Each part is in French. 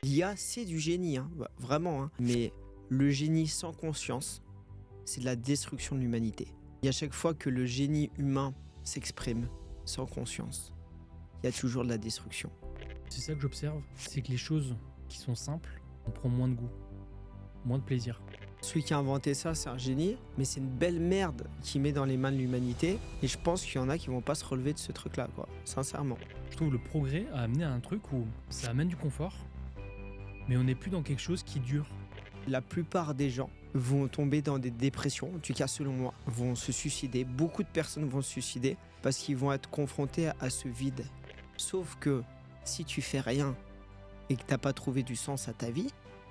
L'IA, c'est du génie, hein, vraiment. Hein. Mais le génie sans conscience, c'est de la destruction de l'humanité. Et à chaque fois que le génie humain s'exprime sans conscience, il y a toujours de la destruction. C'est ça que j'observe, c'est que les choses qui sont simples, on prend moins de goût, moins de plaisir. Celui qui a inventé ça, c'est un génie, mais c'est une belle merde qu'il met dans les mains de l'humanité. Et je pense qu'il y en a qui vont pas se relever de ce truc-là, quoi. Sincèrement. Je trouve le progrès a amené à un truc où ça amène du confort, mais on n'est plus dans quelque chose qui dure. La plupart des gens vont tomber dans des dépressions, en tout cas selon moi, vont se suicider. Beaucoup de personnes vont se suicider parce qu'ils vont être confrontés à ce vide. Sauf que si tu fais rien et que t'as pas trouvé du sens à ta vie,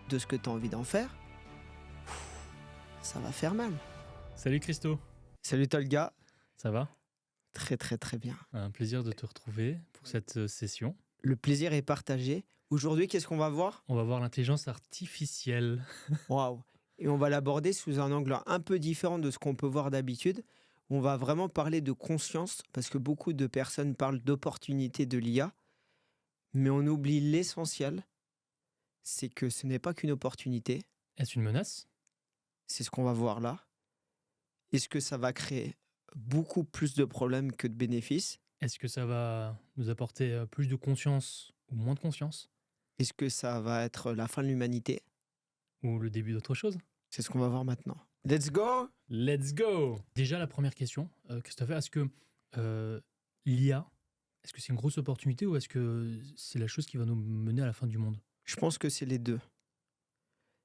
de ce que tu as envie d'en faire, ça va faire mal. Salut Christo, Salut Tolga. ça va? Très très très bien. Un plaisir de te retrouver pour cette session. Le plaisir est partagé. Aujourd'hui, qu'est-ce qu'on va voir? On va voir l'intelligence artificielle. Waouh! Et on va l'aborder sous un angle un peu différent de ce qu'on peut voir d'habitude. On va vraiment parler de conscience, parce que beaucoup de personnes parlent d'opportunité de l'IA, mais on oublie l'essentiel, c'est que ce n'est pas qu'une opportunité, Est-ce une menace? c'est ce qu'on va voir là. Est-ce que ça va créer beaucoup plus de problèmes que de bénéfices? Est-ce que ça va nous apporter plus de conscience ou moins de conscience? Est-ce que ça va être la fin de l'humanité? Ou le début d'autre chose? C'est ce qu'on va voir maintenant. Let's go! Let's go! Déjà, la première question, Christopher, est-ce que l'IA, est-ce que c'est une grosse opportunité ou est-ce que c'est la chose qui va nous mener à la fin du monde? Je pense que c'est les deux.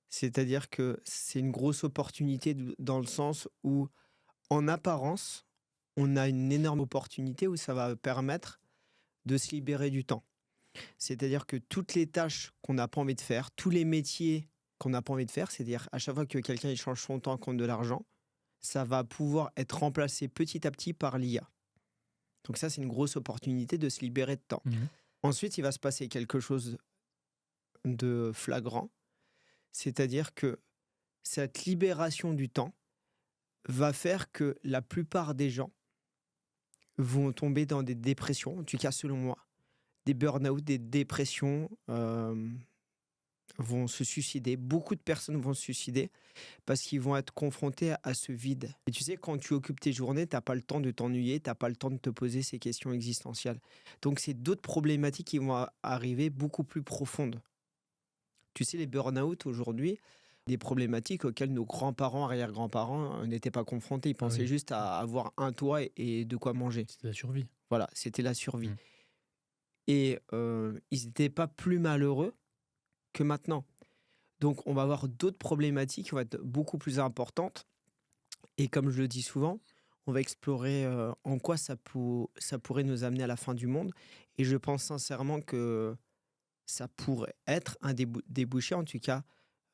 C'est-à-dire que c'est une grosse opportunité dans le sens où, en apparence, on a une énorme opportunité où ça va permettre de se libérer du temps. C'est-à-dire que toutes les tâches qu'on n'a pas envie de faire, tous les métiers qu'on n'a pas envie de faire, c'est-à-dire à chaque fois que quelqu'un change son temps contre de l'argent, ça va pouvoir être remplacé petit à petit par l'IA. Donc ça, c'est une grosse opportunité de se libérer de temps. Ensuite, il va se passer quelque chose de flagrant, c'est-à-dire que cette libération du temps va faire que la plupart des gens vont tomber dans des dépressions, en tout cas selon moi, des burn-out, des dépressions, vont se suicider. Beaucoup de personnes vont se suicider parce qu'ils vont être confrontés à ce vide. Et tu sais, quand tu occupes tes journées, tu n'as pas le temps de t'ennuyer, tu n'as pas le temps de te poser ces questions existentielles. Donc, c'est d'autres problématiques qui vont arriver beaucoup plus profondes. Tu sais, les burn-out aujourd'hui, des problématiques auxquelles nos grands-parents, arrière-grands-parents n'étaient pas confrontés. Ils pensaient juste à avoir un toit et de quoi manger. C'était la survie. Voilà, c'était la survie. Et ils n'étaient pas plus malheureux que maintenant. Donc, on va avoir d'autres problématiques qui vont être beaucoup plus importantes. Et comme je le dis souvent, on va explorer en quoi ça pourrait nous amener à la fin du monde. Et je pense sincèrement que ça pourrait être un débouché. En tout cas,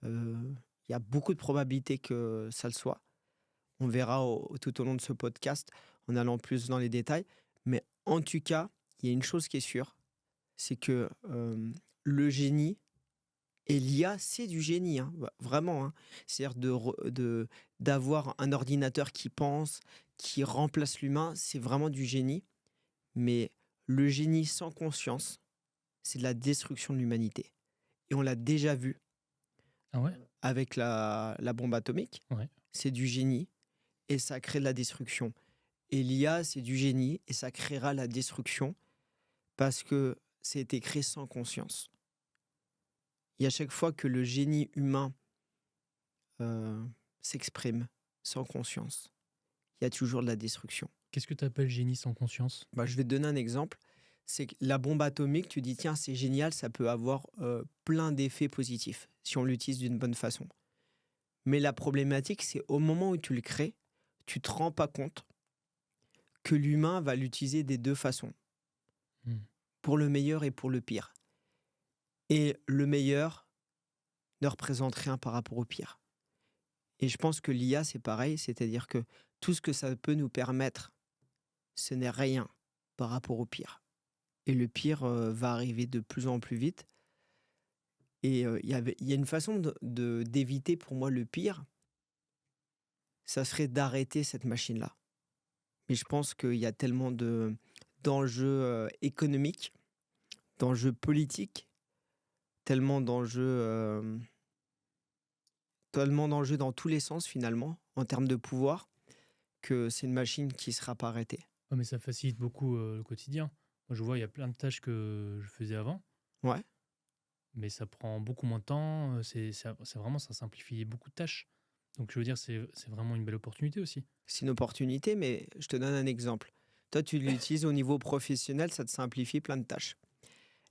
il y a beaucoup de probabilités que ça le soit. On verra tout au long de ce podcast en allant plus dans les détails. Mais en tout cas, il y a une chose qui est sûre, c'est que le génie et l'IA, c'est du génie, hein, vraiment. Hein. C'est-à-dire d'avoir un ordinateur qui pense, qui remplace l'humain, c'est vraiment du génie. Mais le génie sans conscience, c'est de la destruction de l'humanité. Et on l'a déjà vu avec la bombe atomique. C'est du génie et ça crée de la destruction. Et l'IA, c'est du génie et ça créera la destruction parce que c'est été créé sans conscience. Et à chaque fois que le génie humain s'exprime sans conscience, il y a toujours de la destruction. Qu'est-ce que tu appelles génie sans conscience? Je vais te donner un exemple. C'est que la bombe atomique, tu dis, tiens, c'est génial, ça peut avoir plein d'effets positifs si on l'utilise d'une bonne façon. Mais la problématique, c'est au moment où tu le crées, tu ne te rends pas compte que l'humain va l'utiliser des deux façons. Pour le meilleur et pour le pire. Et le meilleur ne représente rien par rapport au pire. Et je pense que l'IA, c'est pareil, c'est-à-dire que tout ce que ça peut nous permettre, ce n'est rien par rapport au pire. Et le pire va arriver de plus en plus vite. Et il y a une façon d'éviter pour moi le pire, ça serait d'arrêter cette machine-là. Mais je pense qu'il y a tellement d'enjeux économiques, d'enjeux politiques, tellement d'enjeux, tellement d'enjeux dans tous les sens finalement, en termes de pouvoir, que c'est une machine qui ne sera pas arrêtée. Ouais, mais ça facilite beaucoup le quotidien. Moi, je vois, il y a plein de tâches que je faisais avant, Ouais, mais ça prend beaucoup moins de temps. C'est vraiment, ça simplifie beaucoup de tâches. Donc, je veux dire, c'est vraiment une belle opportunité aussi. c'est une opportunité, mais je te donne un exemple. Toi, tu l'utilises au niveau professionnel, ça te simplifie plein de tâches.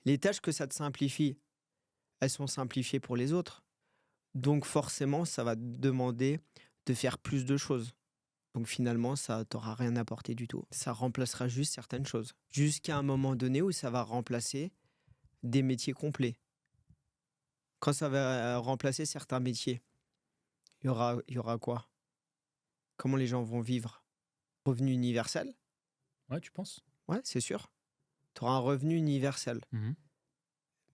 Les tâches que ça te simplifie, elles sont simplifiées pour les autres. Donc forcément, ça va te demander de faire plus de choses. Donc finalement, ça t'aura rien apporté du tout. Ça remplacera juste certaines choses. Jusqu'à un moment donné où ça va remplacer des métiers complets. Quand ça va remplacer certains métiers, il y aura quoi? Comment les gens vont vivre? Revenu universel? Ouais, tu penses? Ouais, c'est sûr. Tu auras un revenu universel. Mhm.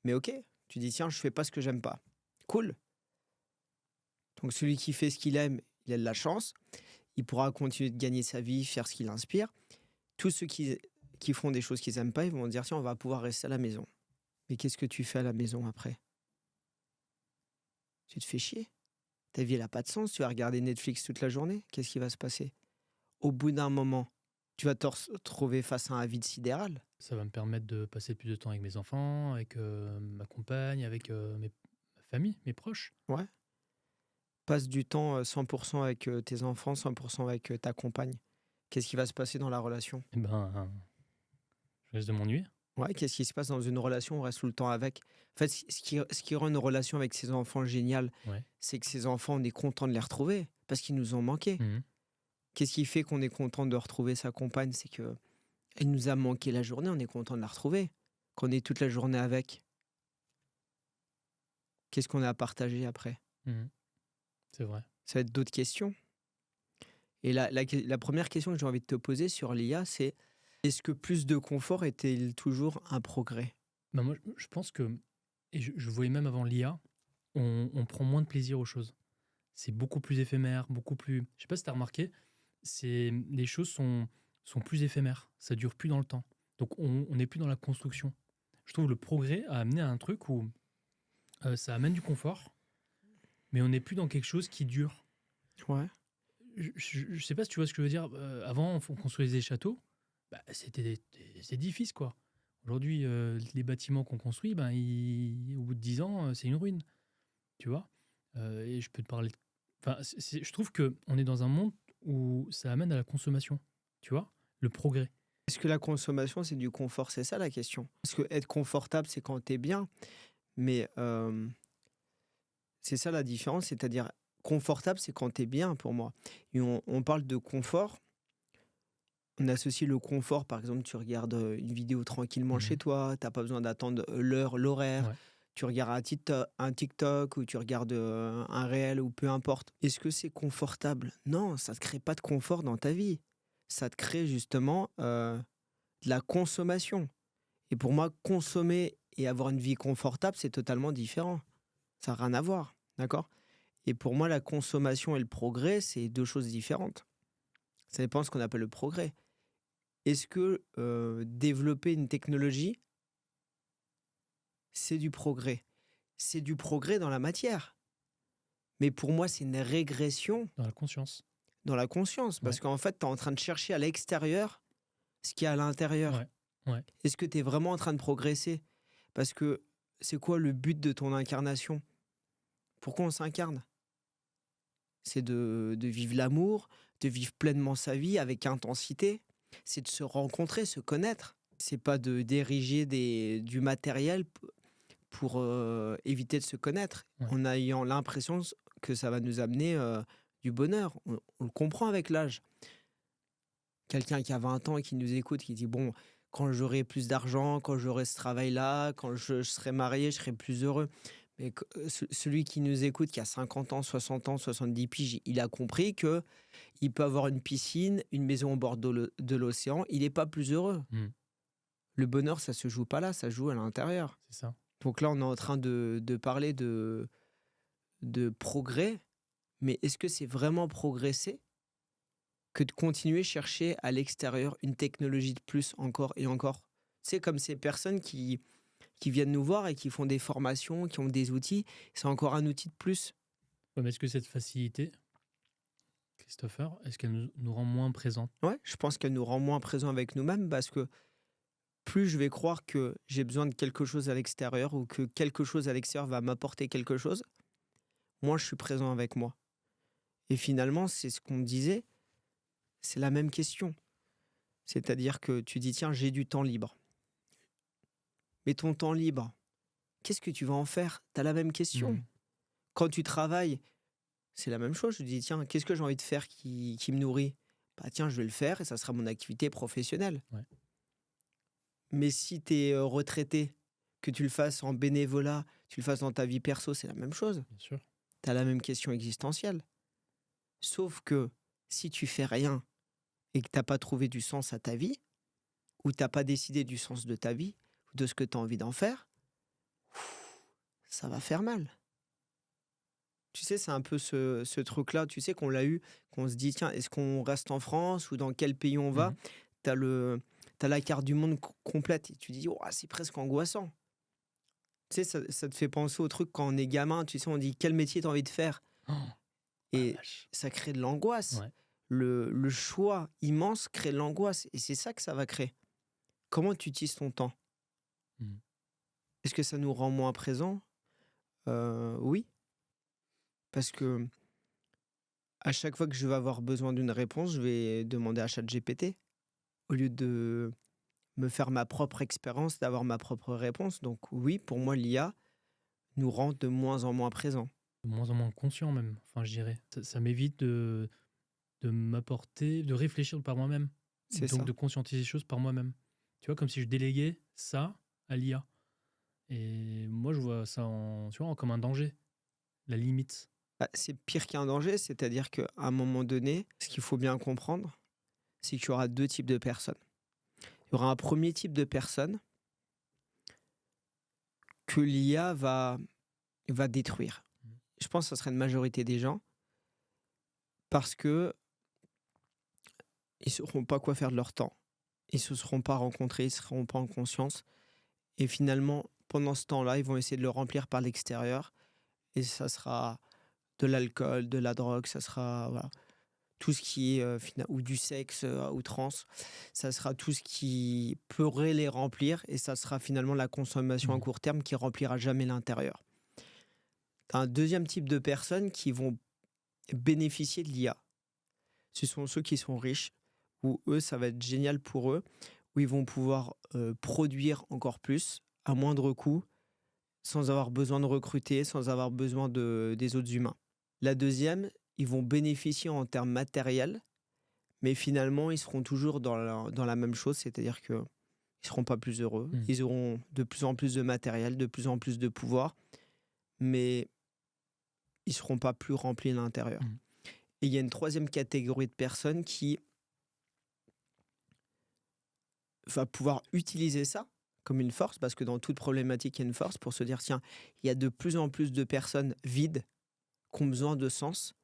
Mais ok, tu dis tiens, je fais pas ce que j'aime pas. Cool. Donc celui qui fait ce qu'il aime, il a de la chance. Il pourra continuer de gagner sa vie, faire ce qui l'inspire. Tous ceux qui font des choses qu'ils n'aiment pas, ils vont dire tiens, on va pouvoir rester à la maison. Mais qu'est-ce que tu fais à la maison après? Tu te fais chier. Ta vie, elle n'a pas de sens. Tu vas regarder Netflix toute la journée. Qu'est-ce qui va se passer? Au bout d'un moment, tu vas te retrouver face à un vide sidéral. Ça va me permettre de passer plus de temps avec mes enfants, avec ma compagne, avec ma famille, mes proches. Ouais. Passe du temps 100% avec tes enfants, 100% avec ta compagne. Qu'est-ce qui va se passer dans la relation? Eh ben, je risque de m'ennuyer. Ouais, qu'est-ce qui se passe dans une relation? On reste tout le temps avec. En fait, ce qui rend une relation avec ses enfants géniale, Ouais. c'est que ses enfants, on est content de les retrouver parce qu'ils nous ont manqué. Mhm. Qu'est-ce qui fait qu'on est content de retrouver sa compagne? C'est que elle nous a manqué la journée, on est content de la retrouver. Qu'on est toute la journée avec, qu'est-ce qu'on a à partager après? Mhm. C'est vrai. Ça va être d'autres questions. Et la première question que j'ai envie de te poser sur l'IA, c'est est-ce que plus de confort est-il toujours un progrès? Ben moi, je pense que, et je voyais même avant l'IA, on prend moins de plaisir aux choses. C'est beaucoup plus éphémère, beaucoup plus. Je sais pas si tu as remarqué, les choses sont plus éphémères. Ça dure plus dans le temps. Donc on n'est plus dans la construction. Je trouve le progrès a amené à un truc où ça amène du confort, mais on n'est plus dans quelque chose qui dure. Ouais, Je sais pas si tu vois ce que je veux dire. Avant, on construisait des châteaux, bah, c'était des édifices, quoi. Aujourd'hui, les bâtiments qu'on construit, ben, au bout de 10 ans, c'est une ruine, tu vois. Et je peux te parler. Enfin, je trouve que on est dans un monde où ça amène à la consommation, tu vois, le progrès. est-ce que la consommation, c'est du confort? C'est ça la question. Parce que être confortable, c'est quand tu es bien, mais c'est ça la différence, c'est-à-dire confortable, c'est quand tu es bien pour moi. Et on parle de confort, on associe le confort, par exemple, tu regardes une vidéo tranquillement chez Mhm. toi, tu pas besoin d'attendre l'heure, l'horaire, Ouais. tu regardes un TikTok ou tu regardes un réel ou peu importe. Est-ce que c'est confortable? Non, ça ne te crée pas de confort dans ta vie. Ça te crée justement de la consommation. Et pour moi, consommer et avoir une vie confortable, c'est totalement différent. Ça n'a rien à voir, d'accord? Et pour moi, la consommation et le progrès, c'est deux choses différentes. Ça dépend de ce qu'on appelle le progrès. Est-ce que développer une technologie, c'est du progrès? C'est du progrès dans la matière. Mais pour moi, c'est une régression Dans la conscience. dans la conscience. Ouais. Parce qu'en fait, tu es en train de chercher à l'extérieur ce qu'il y a à l'intérieur. Ouais. Ouais. Est-ce que tu es vraiment en train de progresser? Parce que c'est quoi le but de ton incarnation? Pourquoi on s'incarne? C'est de vivre l'amour, de vivre pleinement sa vie avec intensité. C'est de se rencontrer, se connaître. C'est pas d'ériger du matériel pour éviter de se connaître, Ouais. en ayant l'impression que ça va nous amener du bonheur. On le comprend avec l'âge. Quelqu'un qui a 20 ans et qui nous écoute, qui dit bon, quand j'aurai plus d'argent, quand j'aurai ce travail-là, quand je serai marié, je serai plus heureux. Mais celui qui nous écoute, qui a 50 ans, 60 ans, 70 piges, il a compris que il peut avoir une piscine, une maison au bord de l'océan, il n'est pas plus heureux. Mhm. Le bonheur, ça se joue pas là, ça se joue à l'intérieur. C'est ça. Donc là, on est en train de parler de progrès, mais est-ce que c'est vraiment progresser que de continuer à chercher à l'extérieur une technologie de plus encore et encore? C'est comme ces personnes qui qui viennent nous voir et qui font des formations, qui ont des outils. C'est encore un outil de plus. Ouais, mais est-ce que cette facilité, Christopher, est-ce qu'elle nous rend moins présents? Ouais, je pense qu'elle nous rend moins présents avec nous-mêmes parce que plus je vais croire que j'ai besoin de quelque chose à l'extérieur ou que quelque chose à l'extérieur va m'apporter quelque chose, moins je suis présent avec moi. Et finalement, c'est ce qu'on me disait, c'est la même question. C'est-à-dire que tu dis, tiens, j'ai du temps libre. Mais ton temps libre, qu'est-ce que tu vas en faire? Tu as la même question. Mhm. Quand tu travailles, c'est la même chose. Je te dis, tiens, qu'est-ce que j'ai envie de faire qui me nourrit? Bah tiens, je vais le faire et ça sera mon activité professionnelle. Ouais, Mais si tu es retraité, que tu le fasses en bénévolat, tu le fasses dans ta vie perso, c'est la même chose. bien sûr. Tu as la même question existentielle. Sauf que si tu fais rien et que tu n'as pas trouvé du sens à ta vie, ou tu n'as pas décidé du sens de ta vie, ou de ce que tu as envie d'en faire, ça va faire mal. Tu sais, c'est un peu ce truc-là, tu sais, qu'on l'a eu, qu'on se dit, tiens, est-ce qu'on reste en France ou dans quel pays on va? Mhm. T'as la carte du monde complète et tu dis, oh, c'est presque angoissant. Tu sais, ça te fait penser au truc quand on est gamin, tu sais, on dit, quel métier t'as envie de faire? Oh, la Et vache. ça crée de l'angoisse. Ouais. Le choix immense crée de l'angoisse et c'est ça que ça va créer. Comment tu utilises ton temps? Mhm. Est-ce que ça nous rend moins présents? Oui, parce que à chaque fois que je vais avoir besoin d'une réponse, je vais demander à ChatGPT au lieu de me faire ma propre expérience, d'avoir ma propre réponse. Donc oui, pour moi, l'IA nous rend de moins en moins présents. De moins en moins conscient même, enfin je dirais. Ça m'évite de m'apporter, de réfléchir par moi-même. C'est Donc ça. de conscientiser les choses par moi-même. Tu vois, comme si je déléguais ça à l'IA. Et moi, je vois ça tu vois, comme un danger, la limite. Bah, c'est pire qu'un danger, c'est-à-dire qu'à un moment donné, ce qu'il faut bien comprendre, c'est qu'il y aura deux types de personnes. Il y aura un premier type de personne que l'IA va détruire. Mhm. Je pense que ce serait une majorité des gens parce que ils ne sauront pas quoi faire de leur temps. Ils ne se seront pas rencontrés, ils ne seront pas en conscience. Et finalement, pendant ce temps-là, ils vont essayer de le remplir par l'extérieur. Et ça sera de l'alcool, de la drogue, ça sera voilà, tout ce qui est, ou du sexe à outrance. Ça sera tout ce qui pourrait les remplir. Et ça sera finalement la consommation à Mhm. court terme qui remplira jamais l'intérieur. Tu as un deuxième type de personnes qui vont bénéficier de l'IA. Ce sont ceux qui sont riches, où eux, ça va être génial pour eux, où ils vont pouvoir produire encore plus, à moindre coût, sans avoir besoin de recruter, sans avoir besoin des autres humains. La deuxième, ils vont bénéficier en termes matériels, mais finalement, ils seront toujours dans la même chose, c'est-à-dire qu'ils ne seront pas plus heureux. Mhm. Ils auront de plus en plus de matériel, de plus en plus de pouvoir, mais ils ne seront pas plus remplis à l'intérieur. Mhm. Et il y a une troisième catégorie de personnes qui va pouvoir utiliser ça comme une force, parce que dans toute problématique, il y a une force pour se dire, tiens, il y a de plus en plus de personnes vides qui ont besoin de sens,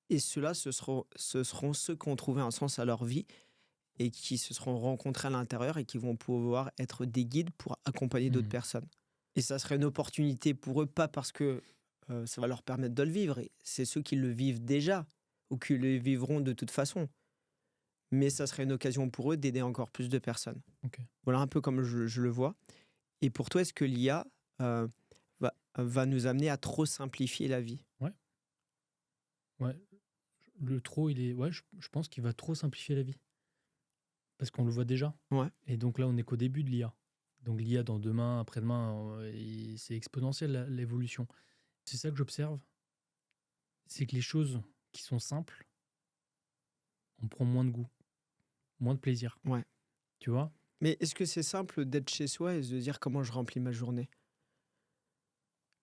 et ceux-là, ce seront ceux qui ont trouvé un sens à leur vie et qui se seront rencontrés à l'intérieur et qui vont pouvoir être des guides pour accompagner d'autres Mhm. personnes. Et ça serait une opportunité pour eux, pas parce que ça va leur permettre de le vivre, et c'est ceux qui le vivent déjà ou qui le vivront de toute façon, mais ça serait une occasion pour eux d'aider encore plus de personnes. Ok. Voilà un peu comme je le vois. Et pour toi, est-ce que l'IA va nous amener à trop simplifier la vie? Ouais. Ouais. Le trop, il est. Ouais, je pense qu'il va trop simplifier la vie. Parce qu'on le voit déjà. Ouais, Et donc là, on n'est qu'au début de l'IA. Donc l'IA dans demain, après-demain, c'est exponentiel l'évolution. C'est ça que j'observe, c'est que les choses qui sont simples, on prend moins de goût, moins de plaisir. ouais. Tu vois? Mais est-ce que c'est simple d'être chez soi et de se dire comment je remplis ma journée?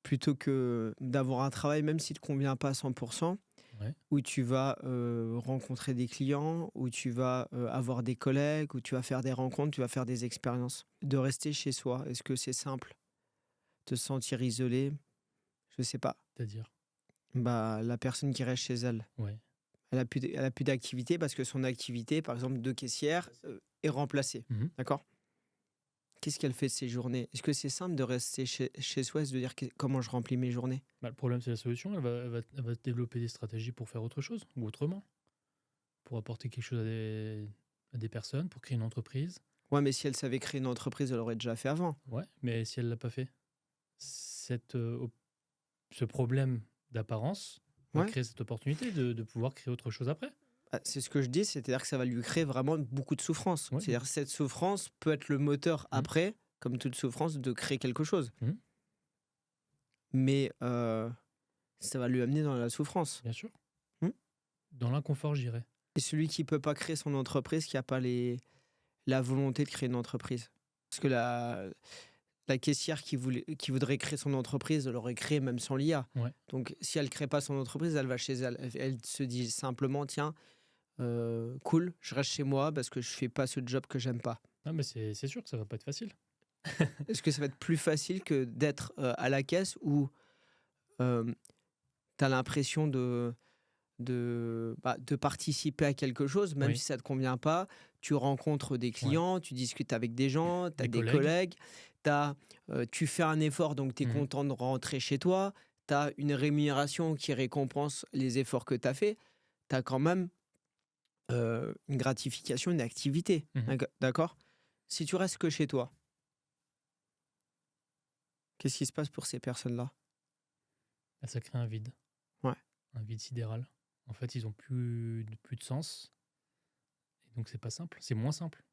Plutôt que d'avoir un travail, même s'il ne te convient pas à 100%, Ouais. où tu vas rencontrer des clients, où tu vas avoir des collègues, où tu vas faire des rencontres, tu vas faire des expériences. De rester chez soi, est-ce que c'est simple? Te sentir isolé? Je sais pas. C'est-à-dire? Bah, la personne qui reste chez elle, Ouais. elle a plus d'activité parce que son activité, par exemple de caissière, est remplacée. Mhm. D'accord? qu'est-ce qu'elle fait de ses journées? Est-ce que c'est simple de rester chez soi et se dire comment je remplis mes journées? Bah, le problème, c'est la solution. Elle va développer des stratégies pour faire autre chose ou autrement, pour apporter quelque chose à des personnes, pour créer une entreprise. Ouais, mais si elle savait créer une entreprise, elle l'aurait déjà fait avant. Ouais, mais si elle l'a pas fait, ce problème d'apparence va Ouais. créer cette opportunité de pouvoir créer autre chose après. Ah, c'est ce que je dis, c'est-à-dire que ça va lui créer vraiment beaucoup de souffrance. Ouais. C'est-à-dire que cette souffrance peut être le moteur après, comme toute souffrance, de créer quelque chose. Mhm. Mais ça va lui amener dans la souffrance. Bien sûr. Hmm. Dans l'inconfort, j'irais. Et celui qui peut pas créer son entreprise, qui n'a pas la volonté de créer une entreprise. Parce que la caissière qui voudrait créer son entreprise, elle l'aurait créée même sans l'IA. Ouais. Donc si elle ne crée pas son entreprise, elle va chez elle. Elle se dit simplement, tiens, cool, je reste chez moi parce que je fais pas ce job que j'aime pas. Ah, mais c'est sûr que ça va pas être facile. Est-ce que ça va être plus facile que d'être à la caisse où tu as l'impression de participer à quelque chose, même Oui. si ça ne te convient pas, tu rencontres des clients, tu discutes avec des gens, tu as Des des collègues, tu fais un effort, donc tu es Mhm. content de rentrer chez toi, tu as une rémunération qui récompense les efforts que tu as fait, tu as quand même une gratification, une activité. Mhm. D'accord? Si tu restes que chez toi, qu'est-ce qui se passe pour ces personnes-là? Ah, ça crée un vide. Ouais. Un vide sidéral. En fait, ils ont plus de sens. Et donc, c'est pas simple. C'est moins simple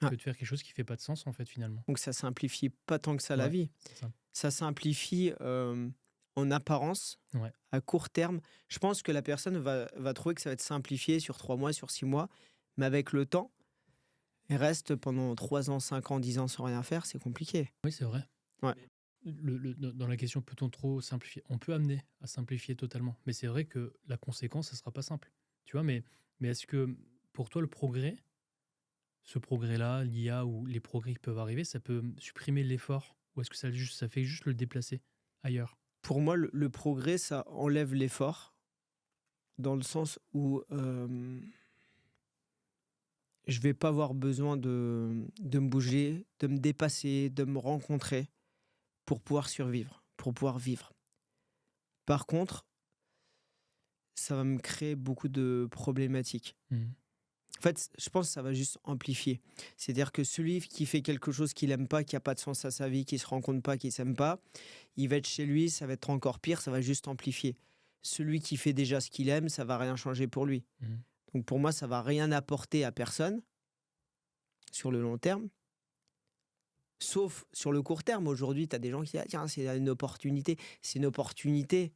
Ouais. que de faire quelque chose qui fait pas de sens, en fait, finalement. Donc ça simplifie pas tant que ça la Ouais, vie. c'est ça. Ça simplifie en apparence, Ouais. à court terme. Je pense que la personne va trouver que ça va être simplifié sur 3 mois, sur 6 mois, mais avec le temps, elle reste pendant 3 ans, 5 ans, 10 ans sans rien faire, c'est compliqué. Oui, c'est vrai. Ouais. Dans la question, peut-on trop simplifier? On peut amener à simplifier totalement. Mais c'est vrai que la conséquence, ça sera pas simple. Tu vois, mais est-ce que pour toi, le progrès, ce progrès-là, l'IA ou les progrès qui peuvent arriver, ça peut supprimer l'effort? Ou est-ce que ça fait juste le déplacer ailleurs? Pour moi, le progrès, ça enlève l'effort, dans le sens où je vais pas avoir besoin de me bouger, de me dépasser, de me rencontrer pour pouvoir survivre, pour pouvoir vivre. Par contre, ça va me créer beaucoup de problématiques. Mhm. En fait, je pense que ça va juste amplifier. C'est-à-dire que celui qui fait quelque chose qu'il n'aime pas, qui n'a pas de sens à sa vie, qui ne se rend compte pas, qui ne s'aime pas, il va être chez lui, ça va être encore pire, ça va juste amplifier. Celui qui fait déjà ce qu'il aime, ça va rien changer pour lui. Mhm. Donc pour moi, ça va rien apporter à personne sur le long terme, sauf sur le court terme. Aujourd'hui, tu as des gens qui disent, ah, tiens, c'est une opportunité. C'est une opportunité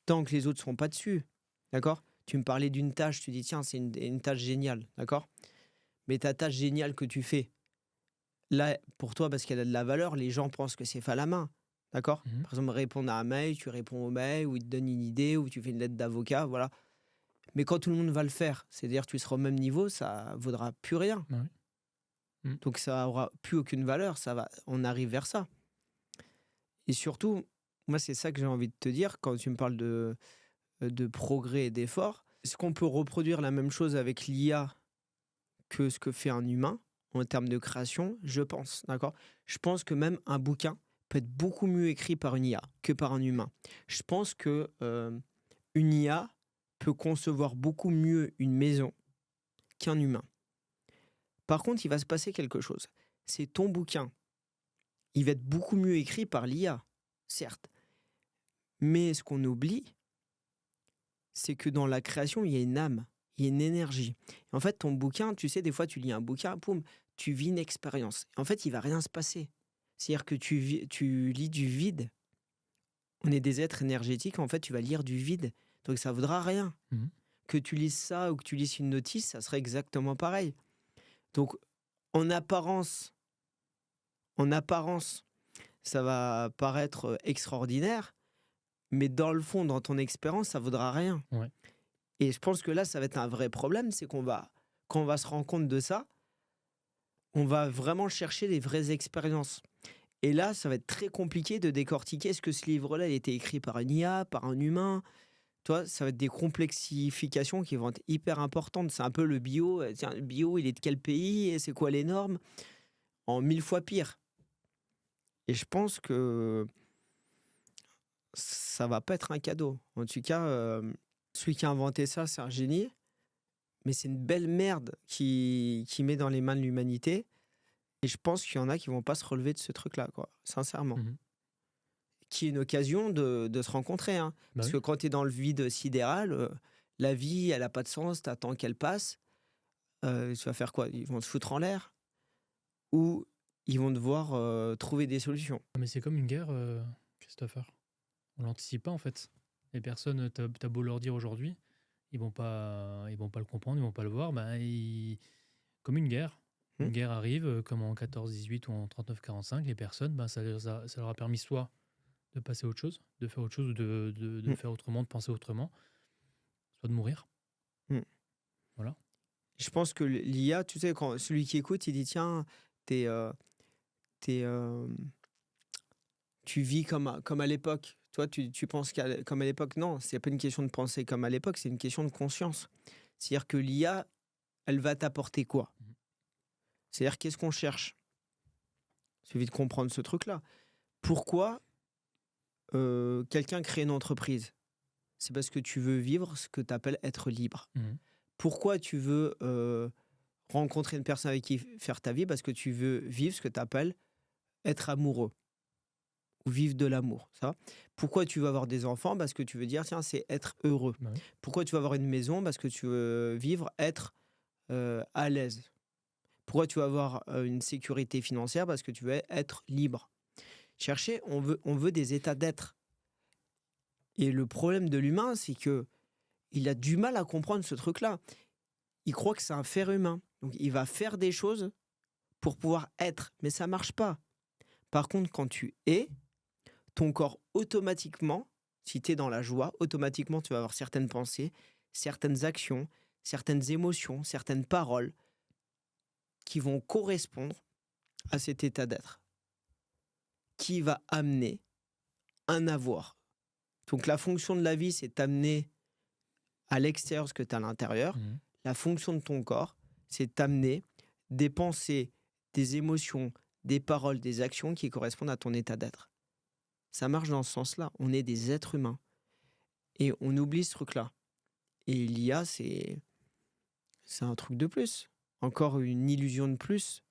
tant que les autres ne sont pas dessus. D'accord? Tu me parlais d'une tâche, tu dis, tiens, c'est une tâche géniale. D'accord? Mais ta tâche géniale que tu fais, là, pour toi, parce qu'elle a de la valeur, les gens pensent que c'est fait à la main. D'accord? Mhm. Par exemple, répondre à un mail, tu réponds au mail, ou il te donne une idée, ou tu fais une lettre d'avocat, voilà. Mais quand tout le monde va le faire, c'est-à-dire que tu seras au même niveau, ça vaudra plus rien. Ouais. Mhm. Donc ça aura plus aucune valeur, on arrive vers ça. Et surtout, moi, c'est ça que j'ai envie de te dire quand tu me parles de progrès et d'effort. Est-ce qu'on peut reproduire la même chose avec l'IA que ce que fait un humain en termes de création? Je pense, d'accord? Je pense que même un bouquin peut être beaucoup mieux écrit par une IA que par un humain. Je pense que une IA peut concevoir beaucoup mieux une maison qu'un humain. Par contre, il va se passer quelque chose. C'est ton bouquin. Il va être beaucoup mieux écrit par l'IA, certes. Mais ce qu'on oublie, c'est que dans la création, il y a une âme, il y a une énergie. Et en fait, ton bouquin, tu sais, des fois, tu lis un bouquin, poum, tu vis une expérience. En fait, il va rien se passer. C'est-à-dire que tu lis du vide. On est des êtres énergétiques, en fait, tu vas lire du vide. Donc, ça ne vaudra rien. Mhm. Que tu lises ça ou que tu lises une notice, ça serait exactement pareil. Donc, en apparence, ça va paraître extraordinaire, mais dans le fond, dans ton expérience, ça vaudra rien. Ouais. Et je pense que là, ça va être un vrai problème, c'est quand on va se rendre compte de ça, on va vraiment chercher les vraies expériences. Et là, ça va être très compliqué de décortiquer est-ce que ce livre-là, il a été écrit par une IA, par un humain. Toi, ça va être des complexifications qui vont être hyper importantes. C'est un peu le bio. Tiens, le bio, il est de quel pays et c'est quoi les normes? En 1000 fois pire. Et je pense que ça va pas être un cadeau. En tout cas, celui qui a inventé ça, c'est un génie, mais c'est une belle merde qui met dans les mains de l'humanité. Et je pense qu'il y en a qui vont pas se relever de ce truc-là, quoi, sincèrement. Mhm. Qui est une occasion de se rencontrer, hein. Bah Parce que oui. quand tu es dans le vide sidéral, la vie, elle a pas de sens, tu attends qu'elle passe. Tu vas faire quoi? Ils vont te foutre en l'air ou ils vont devoir trouver des solutions. Mais c'est comme une guerre, Christopher. On l'anticipe pas en fait. Les personnes, t'as beau leur dire aujourd'hui, ils vont pas le comprendre, ils vont pas le voir. Comme une guerre. Hmm. Une guerre arrive, comme en 14-18 ou en 39-45, les personnes, ça leur a permis soit de passer à autre chose, de faire autre chose, ou de Hmm. faire autrement, de penser autrement, soit de mourir. Hmm. Voilà. Je pense que l'IA, tu sais, quand celui qui écoute, il dit tiens, t'es, t'es, tu vis comme à l'époque. Toi, tu penses comme à l'époque. Non, c'est pas une question de penser comme à l'époque, c'est une question de conscience. C'est-à-dire que l'IA, elle va t'apporter quoi? Mhm. C'est-à-dire qu'est-ce qu'on cherche? Il suffit de comprendre ce truc-là. Pourquoi quelqu'un crée une entreprise? C'est parce que tu veux vivre ce que tu appelles être libre. Mhm. Pourquoi tu veux rencontrer une personne avec qui faire ta vie? Parce que tu veux vivre ce que tu appelles être amoureux ou vivre de l'amour. Ça. Pourquoi tu veux avoir des enfants? Parce que tu veux dire, tiens, c'est être heureux. Bah oui. Pourquoi tu veux avoir une maison? Parce que tu veux vivre, être à l'aise. Pourquoi tu veux avoir une sécurité financière? Parce que tu veux être libre. Chercher, on veut des états d'être. Et le problème de l'humain, c'est que il a du mal à comprendre ce truc-là. Il croit que c'est un faire humain. Donc il va faire des choses pour pouvoir être, mais ça marche pas. Par contre, quand tu es, ton corps automatiquement, si tu es dans la joie, automatiquement tu vas avoir certaines pensées, certaines actions, certaines émotions, certaines paroles qui vont correspondre à cet état d'être, qui va amener un avoir. Donc la fonction de la vie, c'est t'amener à l'extérieur ce que tu as à l'intérieur. Mhm. La fonction de ton corps, c'est t'amener des pensées, des émotions, des paroles, des actions qui correspondent à ton état d'être. Ça marche dans ce sens-là. On est des êtres humains. Et on oublie ce truc-là. Et l'IA, c'est un truc de plus. Encore une illusion de plus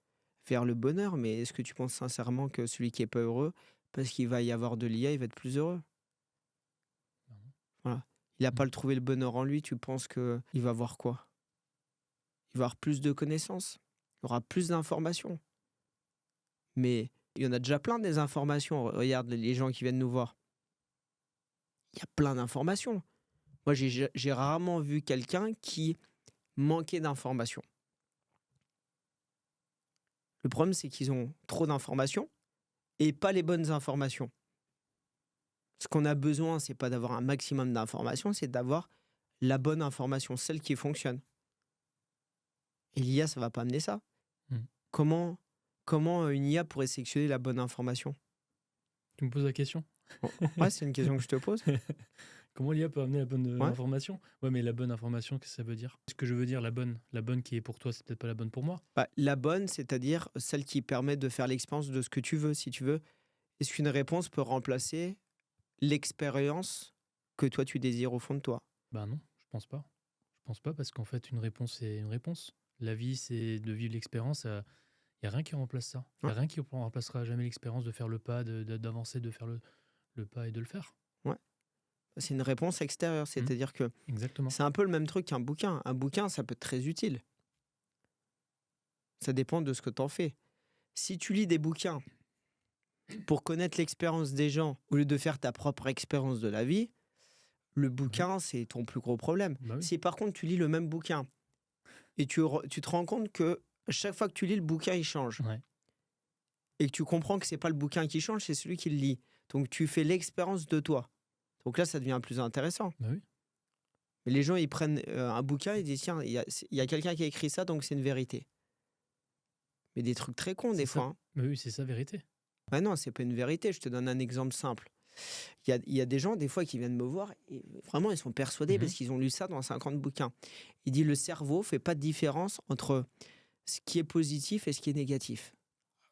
vers le bonheur. Mais est-ce que tu penses sincèrement que celui qui n'est pas heureux, parce qu'il va y avoir de l'IA, il va être plus heureux? Bah non. Voilà. Il n'a Mhm. pas trouvé le bonheur en lui. Tu penses qu'il va avoir quoi? Il va avoir plus de connaissances. Il aura plus d'informations. Mais il y en a déjà plein des informations. Regarde les gens qui viennent nous voir. Il y a plein d'informations. Moi, j'ai rarement vu quelqu'un qui manquait d'informations. Le problème, c'est qu'ils ont trop d'informations et pas les bonnes informations. Ce qu'on a besoin, c'est pas d'avoir un maximum d'informations, c'est d'avoir la bonne information, celle qui fonctionne. Et l'IA, ça va pas amener ça. Mhm. Comment une IA pourrait sélectionner la bonne information? Tu me poses la question? Ouais, c'est une question que je te pose. Comment l'IA peut amener la bonne Ouais. information? Ouais, mais la bonne information, qu'est-ce que ça veut dire? Ce que je veux dire, la bonne qui est pour toi, c'est peut-être pas la bonne pour moi. Bah, la bonne, c'est-à-dire celle qui permet de faire l'expérience de ce que tu veux, si tu veux. Est-ce qu'une réponse peut remplacer l'expérience que toi tu désires au fond de toi? Bah non, je pense pas. Je pense pas parce qu'en fait, une réponse, c'est une réponse. La vie, c'est de vivre l'expérience. Il n'y a rien qui remplace ça. Il n'y Ouais, a rien qui remplacera jamais l'expérience de faire le pas, d'avancer, de faire le pas et de le faire. ouais. C'est une réponse extérieure, Mhm. c'est-à-dire que Exactement. c'est un peu le même truc qu'un bouquin. Un bouquin, ça peut être très utile. Ça dépend de ce que tu en fais. Si tu lis des bouquins pour connaître l'expérience des gens au lieu de faire ta propre expérience de la vie, le Mhm. bouquin, c'est ton plus gros problème. Bah oui. Si par contre tu lis le même bouquin et tu te rends compte que chaque fois que tu lis le bouquin, il change. Ouais. Et que tu comprends que c'est pas le bouquin qui change, c'est celui qui le lit. Donc tu fais l'expérience de toi. Donc là, ça devient plus intéressant. Bah oui. Mais les gens, ils prennent un bouquin, ils disent tiens, il y a quelqu'un qui a écrit ça, donc c'est une vérité. Mais des trucs très cons, C'est des ça. fois, hein. Bah oui, c'est ça, vérité. Ah non, c'est pas une vérité. Je te donne un exemple simple. Il y a des gens, des fois, qui viennent me voir et vraiment, ils sont persuadés Mhm. parce qu'ils ont lu ça dans 50 bouquins. Il dit le cerveau fait pas de différence entre ce qui est positif et ce qui est négatif.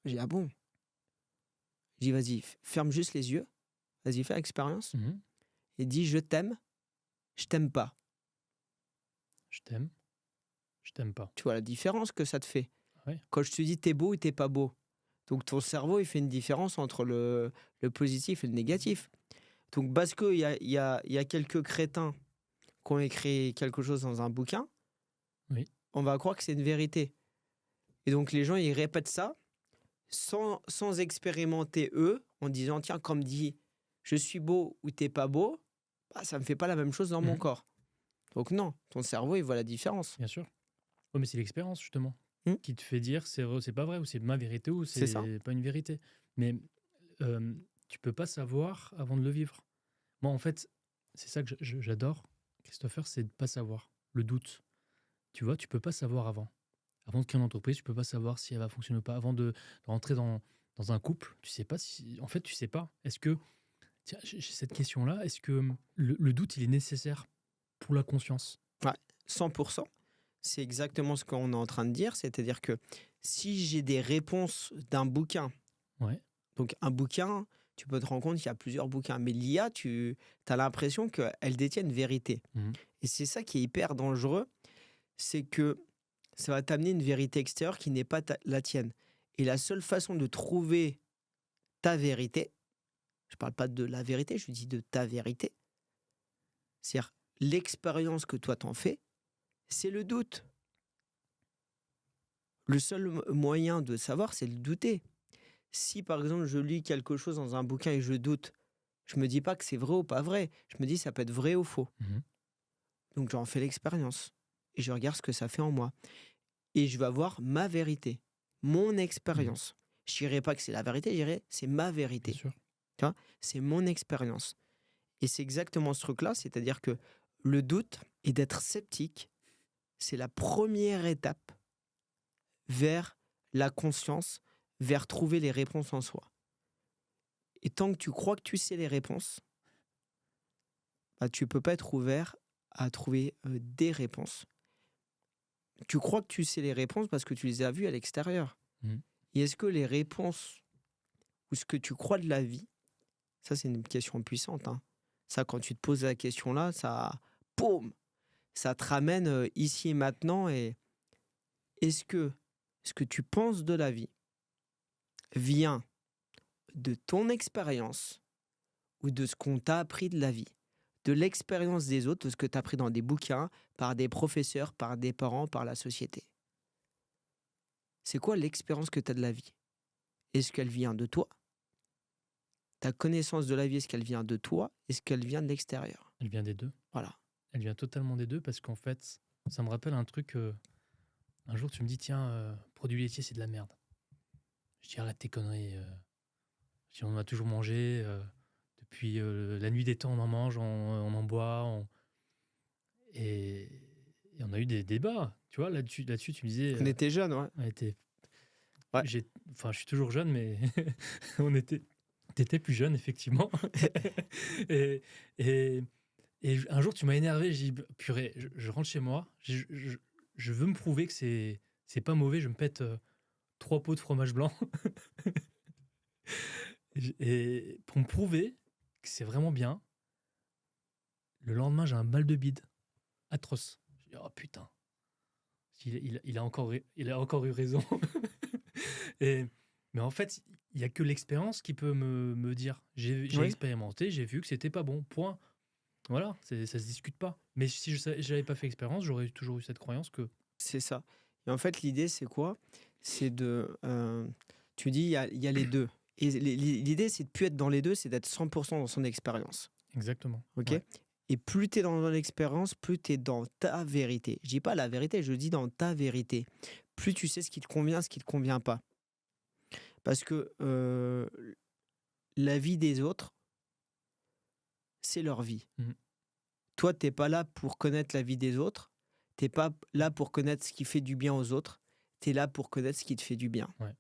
J'ai dit, ah bon? Je dis, vas-y, ferme juste les yeux. Vas-y, fais l'expérience. Mhm. Et dis, je t'aime pas. Je t'aime, je t'aime pas. Tu vois la différence que ça te fait. Ouais. Quand je te dis, t'es beau ou t'es pas beau. Donc, ton cerveau, il fait une différence entre le positif et le négatif. Donc, parce qu'il y a quelques crétins qui ont écrit quelque chose dans un bouquin, Oui. on va croire que c'est une vérité. Et donc, les gens, ils répètent ça sans expérimenter eux, en disant, tiens, comme dit, je suis beau ou t'es pas beau, bah, ça me fait pas la même chose dans mon Mhm. corps. Donc non, ton cerveau, il voit la différence. Bien sûr. Ouais, mais c'est l'expérience, justement, Hmm. qui te fait dire c'est vrai ou c'est pas vrai, ou c'est ma vérité ou C'est ça. c'est pas une vérité. Mais tu peux pas savoir avant de le vivre. Moi, en fait, c'est ça que j'adore, Christopher, c'est de pas savoir. Le doute. Tu vois, tu peux pas savoir avant. Avant de créer une entreprise, tu peux pas savoir si elle va fonctionner ou pas. Avant de rentrer dans un couple, tu sais pas si. En fait, tu sais pas. Est-ce que. Tiens, j'ai cette question-là. Est-ce que le doute, il est nécessaire pour la conscience? Ouais, 100%. C'est exactement ce qu'on est en train de dire. C'est-à-dire que si j'ai des réponses d'un bouquin, Ouais. donc un bouquin, tu peux te rendre compte qu'il y a plusieurs bouquins. Mais l'IA, tu as l'impression qu'elle détient une vérité. Mhm. Et c'est ça qui est hyper dangereux, c'est que ça va t'amener une vérité extérieure qui n'est pas la tienne. Et la seule façon de trouver ta vérité, je ne parle pas de la vérité, je dis de ta vérité, c'est-à-dire l'expérience que toi t'en fais, c'est le doute. Le seul moyen de savoir, c'est de douter. Si par exemple je lis quelque chose dans un bouquin et je doute, je me dis pas que c'est vrai ou pas vrai. Je me dis ça peut être vrai ou faux. Mhm. Donc j'en fais l'expérience et je regarde ce que ça fait en moi. Et je vais avoir ma vérité, mon Mhm. expérience. Je dirais pas que c'est la vérité, je dirais c'est ma Bien vérité. sûr. Tu vois, c'est mon expérience. Et c'est exactement ce truc-là, c'est-à-dire que le doute et d'être sceptique, c'est la première étape vers la conscience, vers trouver les réponses en soi. Et tant que tu crois que tu sais les réponses, bah, tu ne peux pas être ouvert à trouver des réponses. Tu crois que tu sais les réponses parce que tu les as vues à l'extérieur. Mhm. Et est-ce que les réponses ou ce que tu crois de la vie, ça c'est une question puissante, hein. Ça, quand tu te poses la question-là, ça, boum, ça te ramène ici et maintenant. Et est-ce que ce que tu penses de la vie vient de ton expérience ou de ce qu'on t'a appris de la vie, de l'expérience des autres, de ce que tu as appris dans des bouquins, par des professeurs, par des parents, par la société? C'est quoi l'expérience que tu as de la vie? Est-ce qu'elle vient de toi? Ta connaissance de la vie, est-ce qu'elle vient de toi? Est-ce qu'elle vient de l'extérieur? Elle vient des deux. Voilà. Elle vient totalement des deux parce qu'en fait, ça me rappelle un truc. Un jour, tu me dis, tiens, produits laitiers, c'est de la merde. Je dis, arrête tes conneries. Je dis, on en a toujours mangé. Depuis la nuit des temps, on en mange, on en boit. Et, et on a eu des débats. Tu vois, là-dessus, tu me disais. On était jeunes, ouais. On était, Ouais. enfin, je suis toujours jeune, mais on était. T'étais plus jeune, effectivement. et, et, et un jour, tu m'as énervé. J'ai dit, purée, je rentre chez moi. Je veux me prouver que c'est pas mauvais. Je me pète 3 pots de fromage blanc. Et pour me prouver que c'est vraiment bien, le lendemain, j'ai un mal de bide atroce. Je dis, oh putain, il a encore eu raison. et, mais en fait, il n'y a que l'expérience qui peut me dire. J'ai Oui, expérimenté, j'ai vu que c'était pas bon. Point. Voilà, ça se discute pas. Mais si je n'avais pas fait expérience, j'aurais toujours eu cette croyance que. c'est ça. Et en fait, l'idée, c'est quoi? C'est de... tu dis, il y a les deux. Et l'idée, c'est de ne plus être dans les deux, c'est d'être 100% dans son expérience. Exactement. Ok? Ouais. Et plus tu es dans l'expérience, plus tu es dans ta vérité. Je dis pas la vérité, je dis dans ta vérité. Plus tu sais ce qui te convient, ce qui te convient pas. Parce que la vie des autres, c'est leur vie. Mhm. Toi, t'es pas là pour connaître la vie des autres. T'es pas là pour connaître ce qui fait du bien aux autres. Tu es là pour connaître ce qui te fait du bien. Ouais.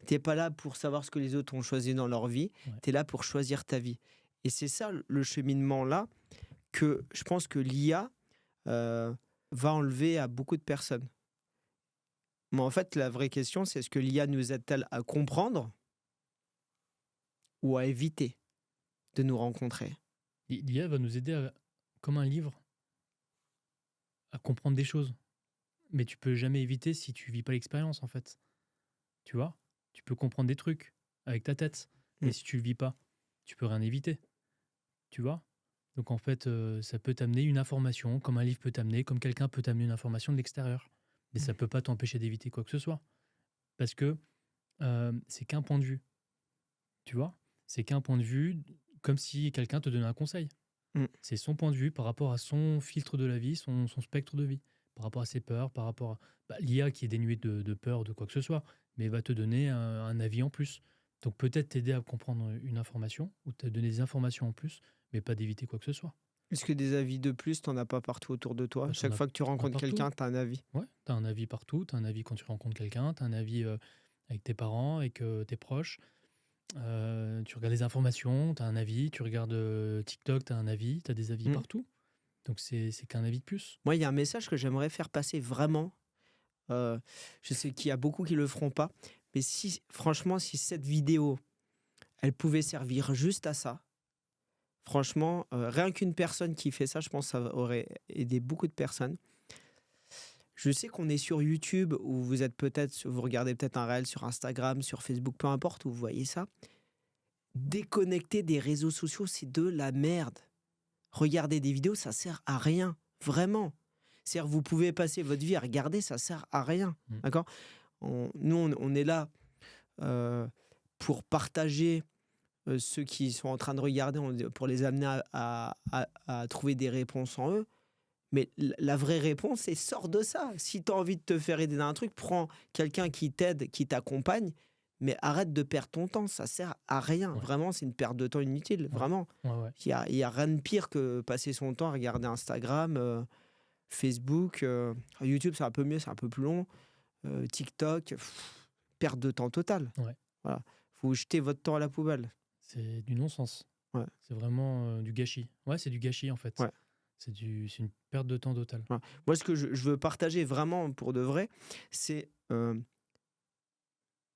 T'es pas là pour savoir ce que les autres ont choisi dans leur vie. Ouais. Tu es là pour choisir ta vie. Et c'est ça le cheminement là que je pense que l'IA va enlever à beaucoup de personnes. Mais en fait, la vraie question, c'est est-ce que l'IA nous aide-t-elle à comprendre ou à éviter de nous rencontrer? L'IA va nous aider, comme un livre, à comprendre des choses. Mais tu peux jamais éviter si tu vis pas l'expérience, en fait. Tu vois? Tu peux comprendre des trucs avec ta tête, mais Mmh. si tu le vis pas, tu peux rien éviter. Tu vois? Donc en fait, ça peut t'amener une information, comme un livre peut t'amener, comme quelqu'un peut t'amener une information de l'extérieur. Mais Mmh. ça peut pas t'empêcher d'éviter quoi que ce soit. Parce que, c'est qu'un point de vue, tu vois? C'est qu'un point de vue, comme si quelqu'un te donnait un conseil. Mmh. C'est son point de vue par rapport à son filtre de la vie, son spectre de vie, par rapport à ses peurs, par rapport à l'IA qui est dénuée de peur, de quoi que ce soit, mais va te donner un avis en plus. Donc peut-être t'aider à comprendre une information ou te donner des informations en plus, mais pas d'éviter quoi que ce soit. Est-ce que des avis de plus, t'en as pas partout autour de toi? Bah, Chaque fois que tu t'en as rencontres partout. quelqu'un, tu as un avis? Ouais, tu as un avis partout, tu as un avis quand tu rencontres quelqu'un, tu as un avis avec tes parents, avec tes proches. Tu regardes des informations, tu as un avis, tu regardes TikTok, tu as un avis, tu as des avis Mmh. partout. Donc c'est qu'un avis de plus. Moi, il y a un message que j'aimerais faire passer vraiment. Je sais qu'il y a beaucoup qui le feront pas, mais si franchement, si cette vidéo, elle pouvait servir juste à ça, franchement, rien qu'une personne qui fait ça, je pense que ça aurait aidé beaucoup de personnes. Je sais qu'on est sur YouTube ou vous regardez peut-être un réel sur Instagram, sur Facebook, peu importe où vous voyez ça. Déconnecter des réseaux sociaux, c'est de la merde. Regarder des vidéos, ça sert à rien, vraiment. C'est-à-dire, vous pouvez passer votre vie à regarder, ça sert à rien, Mm. d'accord? Nous, on est là pour partager ceux qui sont en train de regarder, pour les amener à trouver des réponses en eux. Mais la vraie réponse, c'est sors de ça. Si tu as envie de te faire aider dans un truc, prends quelqu'un qui t'aide, qui t'accompagne, mais arrête de perdre ton temps. Ça sert à rien. Ouais, Vraiment, c'est une perte de temps inutile. ouais, Vraiment. ouais, ouais. Il y a rien de pire que passer son temps à regarder Instagram, Facebook. YouTube, c'est un peu mieux, c'est un peu plus long. TikTok, perte de temps totale. Ouais. Voilà. Vous jetez votre temps à la poubelle. C'est du non-sens. Ouais, C'est vraiment du gâchis. Ouais, c'est du gâchis en fait. ouais, C'est une perte de temps totale. voilà. Moi, ce que je veux partager vraiment pour de vrai, c'est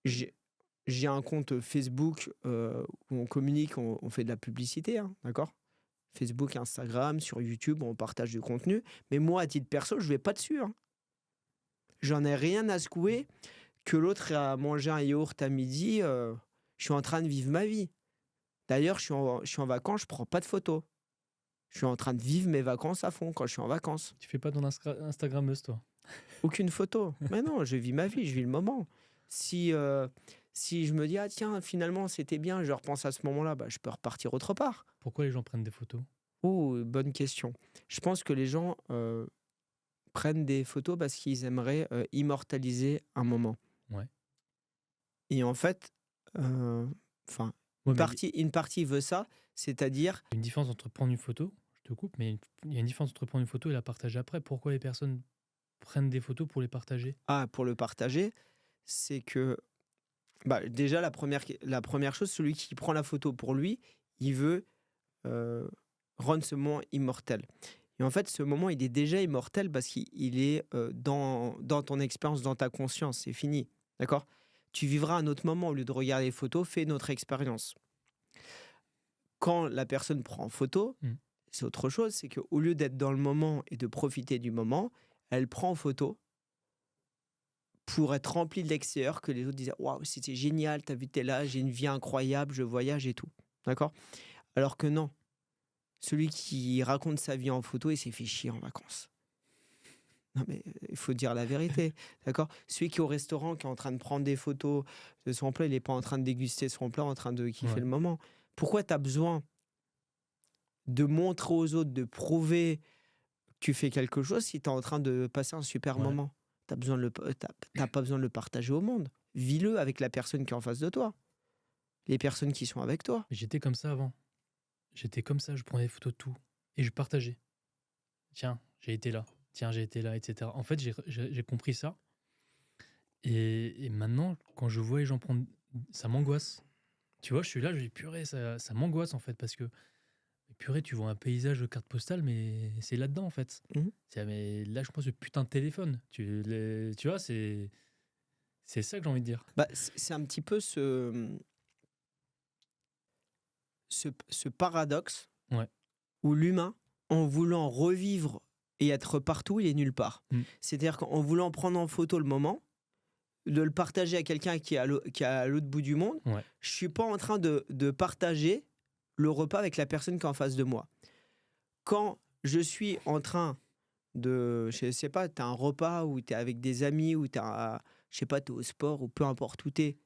j'ai j'ai un compte Facebook où on communique, on fait de la publicité, hein, d'accord? Facebook, Instagram, sur YouTube, on partage du contenu. Mais moi, à titre perso, je vais pas dessus, hein. J'en ai rien à secouer que l'autre a mangé un yaourt à midi. Je suis en train de vivre ma vie. D'ailleurs, je suis en vacances, je prends pas de photos. Je suis en train de vivre mes vacances à fond quand je suis en vacances. Tu fais pas ton Instagrammeuse, toi. Aucune photo. Mais non, je vis ma vie, je vis le moment. Si, si je me dis, ah tiens, finalement, c'était bien, je repense à ce moment-là, bah, je peux repartir autre part. Pourquoi les gens prennent des photos? Oh, bonne question. Je pense que les gens prennent des photos parce qu'ils aimeraient immortaliser un moment. Ouais. Et en fait, enfin, Ouais, mais une partie veut ça, c'est-à-dire, il y a une différence entre prendre une photo, je te coupe, mais il y a une différence entre prendre une photo et la partager après. Pourquoi les personnes prennent des photos pour les partager? ah, pour le partager, c'est que, bah, déjà, la première chose, celui qui prend la photo pour lui, il veut euh, rendre ce moment immortel. Et en fait, ce moment, il est déjà immortel parce qu'il est dans ton expérience, dans ta conscience. C'est fini. D'accord? Tu vivras un autre moment au lieu de regarder les photos, fais notre expérience. Quand la personne prend en photo, Mm. c'est autre chose. C'est qu'au lieu d'être dans le moment et de profiter du moment, elle prend en photo pour être remplie de l'extérieur, que les autres disaient waouh, c'était génial, t'as vu, t'es là, j'ai une vie incroyable, je voyage et tout. D'accord? Alors que non. Celui qui raconte sa vie en photo, il s'est fait chier en vacances. Non, mais il faut dire la vérité, d'accord? Celui qui est au restaurant, qui est en train de prendre des photos de son plat, il n'est pas en train de déguster son plat, en train de kiffer Ouais. le moment. Pourquoi tu as besoin de montrer aux autres, de prouver que tu fais quelque chose si tu es en train de passer un super Ouais. moment? T'as pas besoin de le partager au monde. Vis-le avec la personne qui est en face de toi, les personnes qui sont avec toi. Mais j'étais comme ça avant. J'étais comme ça, je prenais des photos de tout et je partageais. Tiens, j'ai été là. Tiens, j'ai été là, etc. En fait, j'ai compris ça. Et maintenant, quand je vois les gens prendre, ça m'angoisse. Tu vois, je suis là, je dis purée, ça m'angoisse en fait, parce que purée, tu vois un paysage de carte postale, mais c'est là-dedans en fait. Mhm. Mais lâche-moi ce putain de téléphone. Tu vois, c'est ça que j'ai envie de dire. Bah, c'est un petit peu ce. ce paradoxe Ouais. où l'humain, en voulant revivre et être partout, il est nulle part. Mm. C'est-à-dire qu'en voulant prendre en photo le moment, de le partager à quelqu'un qui est à l'autre bout du monde, Ouais. je suis pas en train de partager le repas avec la personne qui est en face de moi. Quand je suis en train je sais pas, tu as un repas où tu es avec des amis, ou je sais pas, tu es au sport, ou peu importe où tu es,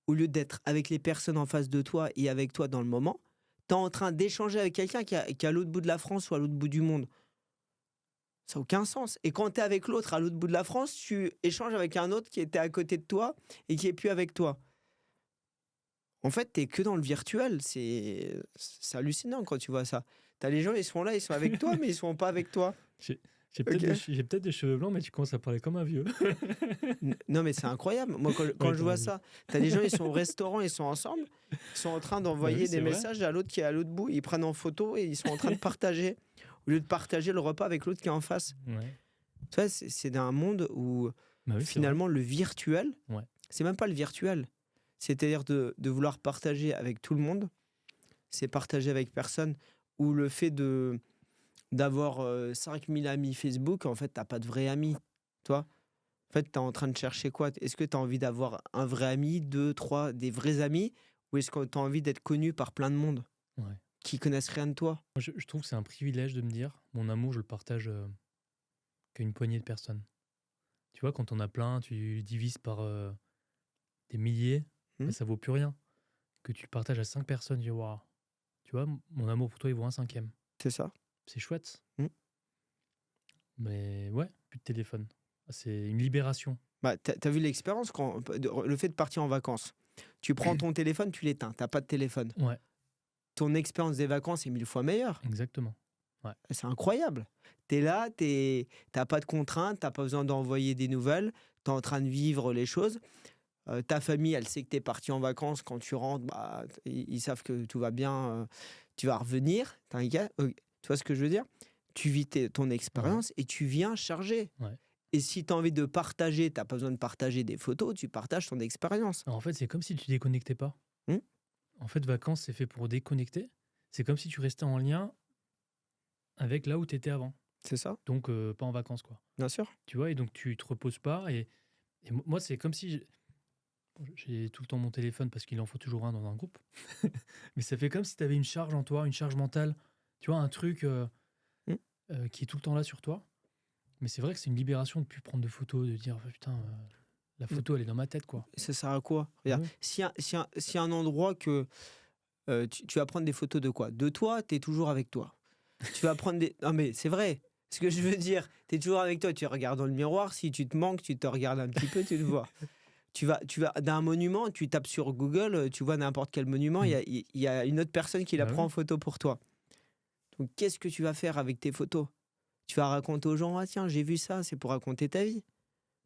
au lieu d'être avec les personnes en face de toi et avec toi dans le moment, tu es en train d'échanger avec quelqu'un qui est à l'autre bout de la France ou à l'autre bout du monde. Ça n'a aucun sens. Et quand tu es avec l'autre à l'autre bout de la France, tu échanges avec un autre qui était à côté de toi et qui est plus avec toi. En fait, tu es que dans le virtuel. C'est hallucinant quand tu vois ça. Tu as les gens, ils sont là, ils sont avec toi, mais ils sont pas avec toi. J'ai Ok. peut-être des cheveux blancs, mais tu commences à parler comme un vieux. Non, mais c'est incroyable. Moi, quand Ouais, je t'as vois raison. ça, tu as des gens, ils sont au restaurant, ils sont ensemble, ils sont en train Bah d'envoyer oui, des c'est vrai. messages à l'autre qui est à l'autre bout, ils prennent en photo et ils sont en train de partager, au lieu de partager le repas avec l'autre qui est en face. Ouais. Tu vois, c'est dans un monde où Bah oui, c'est vrai. finalement le virtuel, Ouais. c'est même pas le virtuel. C'est-à-dire de vouloir partager avec tout le monde, c'est partager avec personne, ou le fait d'avoir 5000 amis Facebook, en fait, t'as pas de vrais amis, toi. En fait, tu es en train de chercher quoi? Est-ce que tu as envie d'avoir un vrai ami, deux, trois, des vrais amis? Ou est-ce que tu as envie d'être connu par plein de monde Ouais. qui connaissent rien de toi? Moi, je trouve que c'est un privilège de me dire, mon amour, je le partage qu'à une poignée de personnes. Tu vois, quand on a plein, tu divises par des milliers, Hmm. bah, ça vaut plus rien. Que tu le partages à 5 personnes, je dis, waouh, tu vois, mon amour pour toi, il vaut un cinquième. C'est ça. C'est chouette. Hmm. Mais ouais, plus de téléphone. C'est une libération. Bah, t'as vu l'expérience le fait de partir en vacances. Tu prends ton téléphone, tu l'éteins, t'as pas de téléphone. Ouais, Ton expérience des vacances est 1000 fois meilleure. exactement. Ouais. C'est incroyable. T'es là, t'as pas de contraintes, t'as pas besoin d'envoyer des nouvelles, t'es en train de vivre les choses. Ta famille, elle sait que t'es parti en vacances. Quand tu rentres, bah, ils savent que tout va bien, tu vas revenir. T'inquiète. Tu vois ce que je veux dire? Tu vis ton Ouais. expérience et tu viens charger. Ouais. Et si tu as envie de partager, tu n'as pas besoin de partager des photos, tu partages ton expérience. Alors, en fait, c'est comme si tu déconnectais pas. Hmm. En fait, vacances, c'est fait pour déconnecter. C'est comme si tu restais en lien avec là où tu étais avant. C'est ça, Donc, pas en vacances, quoi. bien sûr. Tu vois, et donc tu te reposes pas. Et moi, c'est comme si j'ai tout le temps mon téléphone parce qu'il en faut toujours un dans un groupe. Mais ça fait comme si tu avais une charge en toi, une charge mentale. Tu vois, un truc Hmm. qui est tout le temps là sur toi. Mais c'est vrai que c'est une libération de ne plus prendre de photos, de dire oh, putain, la photo, elle est dans ma tête, quoi. Ça sert à quoi? Ah Regarde, ouais. si un endroit que tu vas prendre des photos de quoi? De toi, tu es toujours avec toi. Tu vas prendre des. Non, mais c'est vrai. Ce que je veux dire, tu es toujours avec toi. Tu regardes dans le miroir. Si tu te manques, tu te regardes un petit peu, tu te vois. Tu vas d'un monument, tu tapes sur Google, tu vois n'importe quel monument, Mm. il y a une autre personne qui la Bah prend en oui. photo pour toi. Donc, qu'est-ce que tu vas faire avec tes photos? Tu vas raconter aux gens, ah tiens, j'ai vu ça, c'est pour raconter ta vie.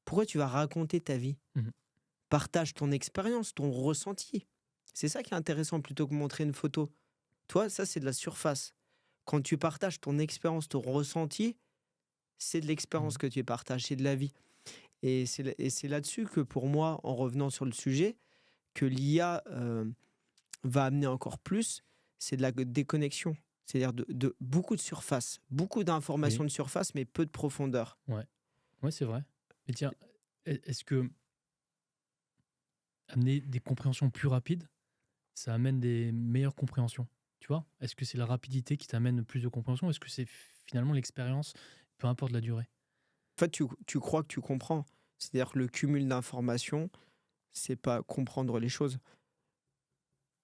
Pourquoi tu vas raconter ta vie? Mhm. Partage ton expérience, ton ressenti. C'est ça qui est intéressant plutôt que montrer une photo. Toi, ça, c'est de la surface. Quand tu partages ton expérience, ton ressenti, c'est de l'expérience Mhm. que tu partages, c'est de la vie. Et c'est là-dessus que pour moi, en revenant sur le sujet, que l'IA va amener encore plus, c'est de la déconnexion. C'est-à-dire de beaucoup de surface, beaucoup d'informations Oui. de surface, mais peu de profondeur. Ouais. Ouais, c'est vrai. Mais tiens, est-ce que amener des compréhensions plus rapides, ça amène des meilleures compréhensions? Tu vois? Est-ce que c'est la rapidité qui t'amène plus de compréhension? Est-ce que c'est finalement l'expérience, peu importe la durée? En fait, tu crois que tu comprends. C'est-à-dire que le cumul d'informations, c'est pas comprendre les choses.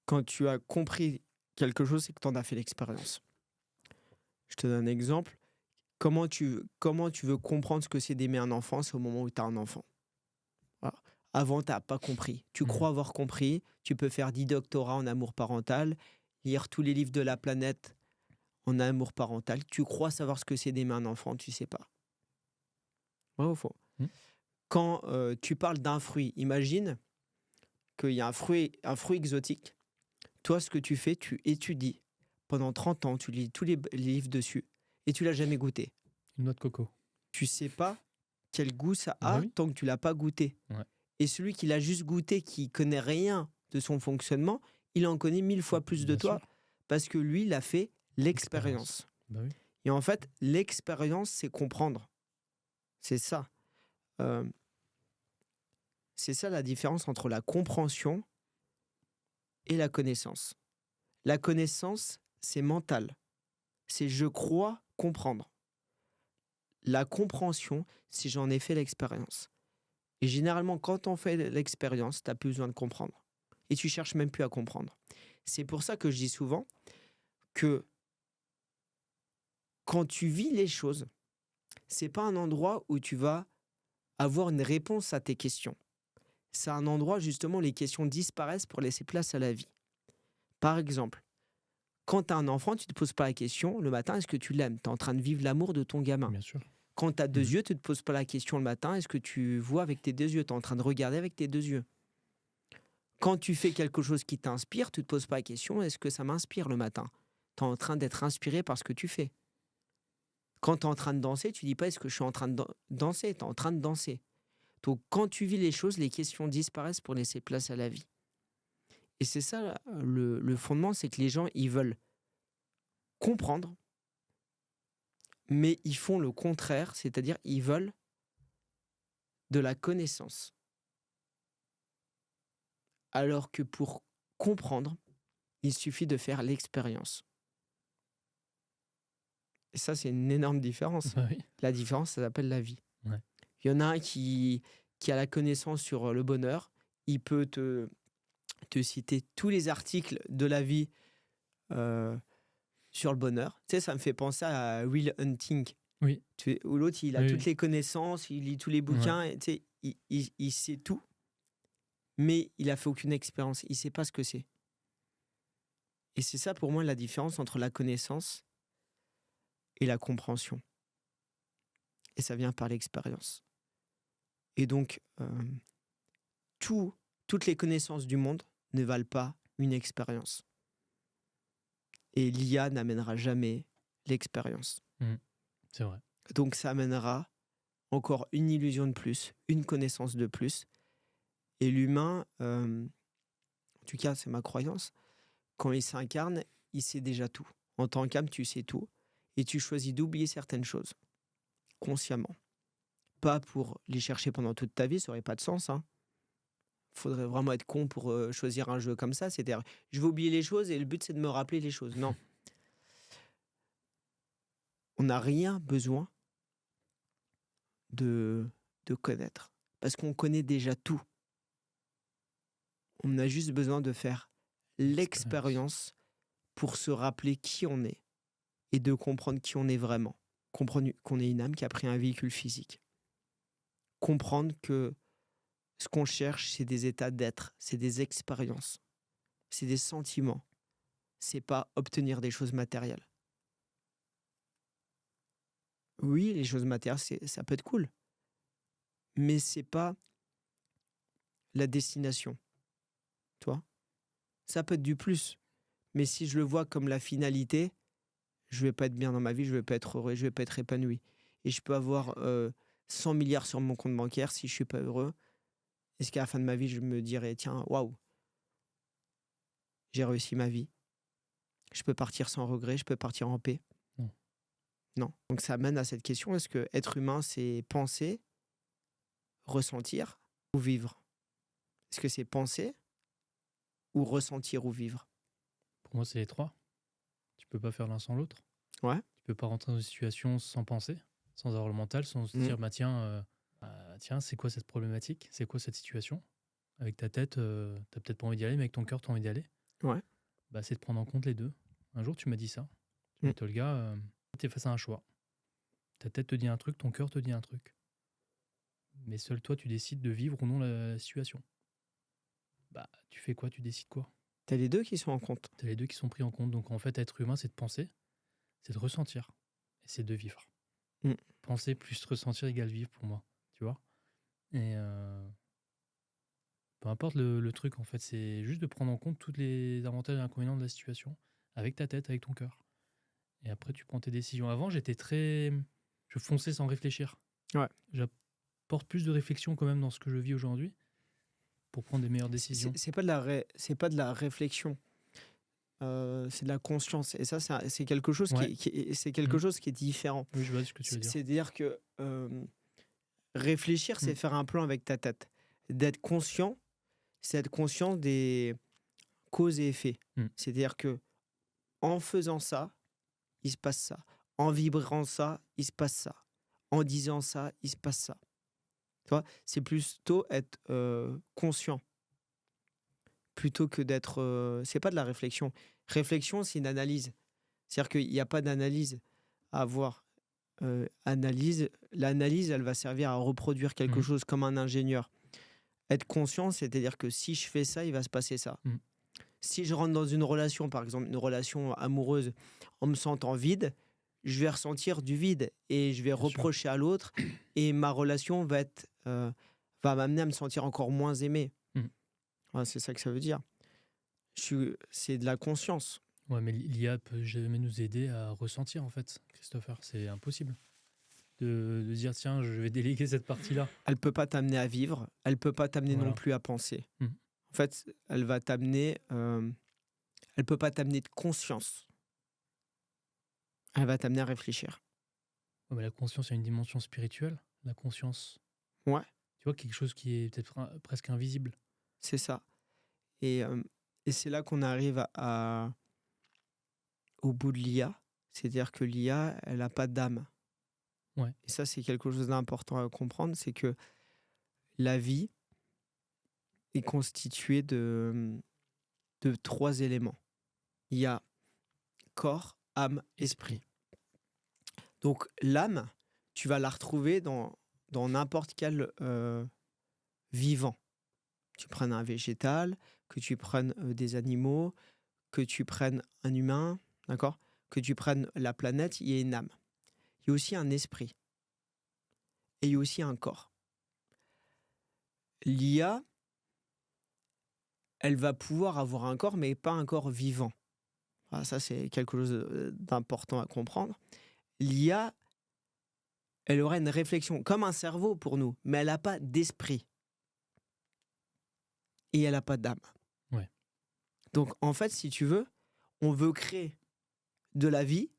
Quand tu as compris quelque chose, c'est que tu en as fait l'expérience. Je te donne un exemple. Comment tu veux comprendre ce que c'est d'aimer un enfant? C'est au moment où tu as un enfant. Voilà. Avant, tu n'as pas compris. Tu Mhm. crois avoir compris. Tu peux faire 10 doctorats en amour parental, lire tous les livres de la planète en amour parental. Tu crois savoir ce que c'est d'aimer un enfant, tu sais pas. Vrai ou faux? Mhm. Quand tu parles d'un fruit, imagine qu'il y a un fruit exotique. Toi, ce que tu fais, tu étudies. Pendant 30 ans, tu lis tous les livres dessus et tu l'as jamais goûté. Une noix de coco. Tu sais pas quel goût ça Bah a oui. tant que tu l'as pas goûté. Ouais. Et celui qui l'a juste goûté, qui connaît rien de son fonctionnement, il en connaît 1000 fois plus de Bien toi sûr. Parce que lui, il a fait L'expérience. l'expérience. Bah oui. Et en fait, l'expérience, c'est comprendre. C'est ça. Euh, c'est ça la différence entre la compréhension et la connaissance. La connaissance, c'est mental. C'est je crois comprendre. La compréhension, c'est j'en ai fait l'expérience. Et généralement, quand on fait l'expérience, tu n'as plus besoin de comprendre. Et tu cherches même plus à comprendre. C'est pour ça que je dis souvent que quand tu vis les choses, c'est pas un endroit où tu vas avoir une réponse à tes questions. C'est un endroit justement où les questions disparaissent pour laisser place à la vie. Par exemple, quand tu as un enfant, tu ne te poses pas la question le matin, est-ce que tu l'aimes? Tu es en train de vivre l'amour de ton gamin. Bien sûr. Quand tu as deux Mhm. yeux, tu ne te poses pas la question le matin, est-ce que tu vois avec tes deux yeux? Tu es en train de regarder avec tes deux yeux. Quand tu fais quelque chose qui t'inspire, tu ne te poses pas la question, est-ce que ça m'inspire le matin? Tu es en train d'être inspiré par ce que tu fais. Quand tu es en train de danser, tu dis pas est-ce que je suis en train de danser? Tu es en train de danser. Donc quand tu vis les choses, les questions disparaissent pour laisser place à la vie. Et c'est ça le fondement, c'est que les gens, ils veulent comprendre, mais ils font le contraire, c'est-à-dire ils veulent de la connaissance. Alors que pour comprendre, il suffit de faire l'expérience. Et ça, c'est une énorme différence. Bah oui. La différence, ça s'appelle la vie. Ouais. Il y en a un qui a la connaissance sur le bonheur. Il peut te citer tous les articles de la vie sur le bonheur. Tu sais, ça me fait penser à Will Hunting. Oui. Où l'autre, il a Oui, toutes oui. les connaissances, il lit tous les Ouais. bouquins, et, tu sais, il sait tout, mais il a fait aucune expérience. Il sait pas ce que c'est. Et c'est ça, pour moi, la différence entre la connaissance et la compréhension. Et ça vient par l'expérience. Et donc, toutes les connaissances du monde ne valent pas une expérience. Et l'IA n'amènera jamais l'expérience. C'est vrai. Donc, ça amènera encore une illusion de plus, une connaissance de plus. Et l'humain, en tout cas, c'est ma croyance, quand il s'incarne, il sait déjà tout. En tant qu'âme, tu sais tout. Et tu choisis d'oublier certaines choses, consciemment. Pas pour les chercher pendant toute ta vie, ça n'aurait pas de sens. Faudrait vraiment être con pour choisir un jeu comme ça. C'est-à-dire, je vais oublier les choses et le but, c'est de me rappeler les choses. Non. On n'a rien besoin de connaître. Parce qu'on connaît déjà tout. On a juste besoin de faire l'expérience pour se rappeler qui on est et de comprendre qui on est vraiment. Comprendre qu'on est une âme qui a pris un véhicule physique. Comprendre que ce qu'on cherche, c'est des états d'être, c'est des expériences, c'est des sentiments. C'est pas obtenir des choses matérielles. Oui, les choses matérielles, ça peut être cool, mais c'est pas la destination, tu vois. Ça peut être du plus, mais si je le vois comme la finalité, je vais pas être bien dans ma vie, je vais pas être heureux, je vais pas être épanoui. Et je peux avoir 100 milliards sur mon compte bancaire, si je suis pas heureux, est-ce qu'à la fin de ma vie, je me dirais, tiens, waouh, j'ai réussi ma vie. Je peux partir sans regret, je peux partir en paix. Non. Non. Donc ça mène à cette question, est-ce que être humain, c'est penser, ressentir ou vivre? Est-ce que c'est penser ou ressentir ou vivre? Pour moi, c'est les trois. Tu peux pas faire l'un sans l'autre. Ouais. Tu peux pas rentrer dans une situation sans penser, sans avoir le mental, sans se dire, bah tiens, c'est quoi cette problématique? C'est quoi cette situation? Avec ta tête, t'as peut-être pas envie d'y aller, mais avec ton cœur, t'as envie d'y aller. Ouais. Bah, c'est de prendre en compte les deux. Un jour, tu m'as dit ça. Tu Mm. m'as dit, Tolga, t'es face à un choix. Ta tête te dit un truc, ton cœur te dit un truc. Mais seul toi, tu décides de vivre ou non la situation. Bah, tu fais quoi? Tu décides quoi? T'as les deux qui sont en compte. T'as les deux qui sont pris en compte. Donc, en fait, être humain, c'est de penser, c'est de ressentir, et c'est de vivre. Mm. Penser plus ressentir égale vivre pour moi, tu vois. Et peu importe le truc, en fait, c'est juste de prendre en compte tous les avantages et inconvénients de la situation, avec ta tête, avec ton cœur. Et après, tu prends tes décisions. Avant, je fonçais sans réfléchir. Ouais. J'apporte plus de réflexion quand même dans ce que je vis aujourd'hui pour prendre des meilleures décisions. C'est pas de la réflexion. c'est de la conscience. Et ça, c'est quelque chose Ouais. c'est Mm. quelque chose qui est différent. Oui, je vois ce que tu veux dire. C'est-à-dire que réfléchir, c'est Mm. faire un plan avec ta tête. D'être conscient, c'est être conscient des causes et effets. Mm. C'est-à-dire que en faisant ça, il se passe ça. En vibrant ça, il se passe ça. En disant ça, il se passe ça. Tu vois, c'est plutôt être conscient plutôt que d'être. C'est pas de la réflexion. Réflexion, c'est une analyse. C'est-à-dire qu'il n'y a pas d'analyse à avoir. L'analyse, elle va servir à reproduire quelque Mm. chose comme un ingénieur. Être conscient, c'est-à-dire que si je fais ça, il va se passer ça. Mm. Si je rentre dans une relation, par exemple, une relation amoureuse, en me sentant vide, je vais ressentir du vide et je vais Bien sûr. reprocher à l'autre et ma relation va m'amener à me sentir encore moins aimé. Mm. Voilà, c'est ça que ça veut dire. C'est de la conscience. Ouais, mais l'IA peut jamais nous aider à ressentir, en fait, Christopher. C'est impossible de dire, tiens, je vais déléguer cette partie-là. Elle peut pas t'amener à vivre, elle peut pas t'amener non Voilà. plus à penser. Mm. En fait, elle peut pas t'amener de conscience. Elle va t'amener à réfléchir. Ouais, mais la conscience a une dimension spirituelle. La conscience, Ouais, tu vois, quelque chose qui est peut-être presque invisible. c'est ça. Et, c'est là qu'on arrive au bout de l'IA. C'est-à-dire que l'IA, elle n'a pas d'âme. Ouais. Et ça, c'est quelque chose d'important à comprendre, c'est que la vie est constituée de 3 éléments. Il y a corps, âme, esprit. Donc l'âme, tu vas la retrouver dans n'importe quel vivant. Tu prennes un végétal, que tu prennes des animaux, que tu prennes un humain, d'accord? Que tu prennes la planète, il y a une âme. Il y a aussi un esprit. Et il y a aussi un corps. L'IA, elle va pouvoir avoir un corps, mais pas un corps vivant. Voilà, ça, c'est quelque chose d'important à comprendre. L'IA, elle aurait une réflexion, comme un cerveau pour nous, mais elle n'a pas d'esprit. Et elle n'a pas d'âme. Ouais. Donc, en fait, si tu veux, on veut créer de la vie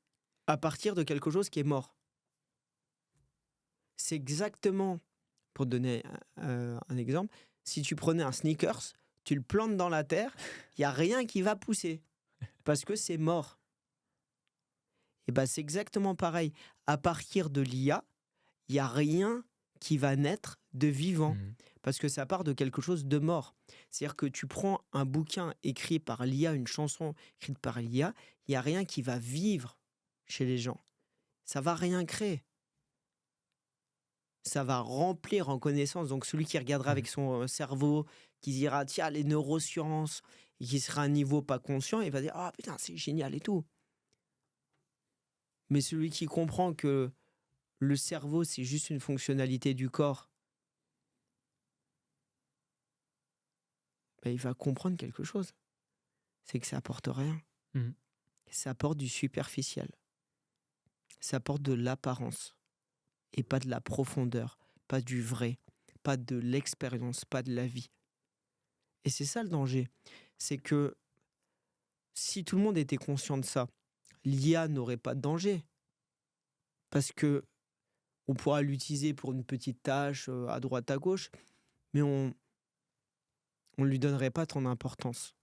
à partir de quelque chose qui est mort. C'est exactement, pour te donner un exemple, si tu prenais un sneakers, tu le plantes dans la terre, il n'y a rien qui va pousser, parce que c'est mort. Et ben c'est exactement pareil. À partir de l'IA, il n'y a rien qui va naître de vivant, Mm. parce que ça part de quelque chose de mort. C'est-à-dire que tu prends un bouquin écrit par l'IA, une chanson écrite par l'IA, il n'y a rien qui va vivre chez les gens. Ça va rien créer. Ça va remplir en connaissances. Donc celui qui regardera avec Mm. son cerveau, qui dira tiens les neurosciences, et qui sera à un niveau pas conscient, il va dire ah putain c'est génial et tout. Mais celui qui comprend que le cerveau c'est juste une fonctionnalité du corps, ben, il va comprendre quelque chose. C'est que ça apporte rien. Mm. Ça apporte du superficiel. Ça apporte de l'apparence et pas de la profondeur, pas du vrai, pas de l'expérience, pas de la vie. Et c'est ça le danger. C'est que si tout le monde était conscient de ça, l'IA n'aurait pas de danger. Parce que on pourra l'utiliser pour une petite tâche à droite à gauche, mais on ne lui donnerait pas tant d'importance.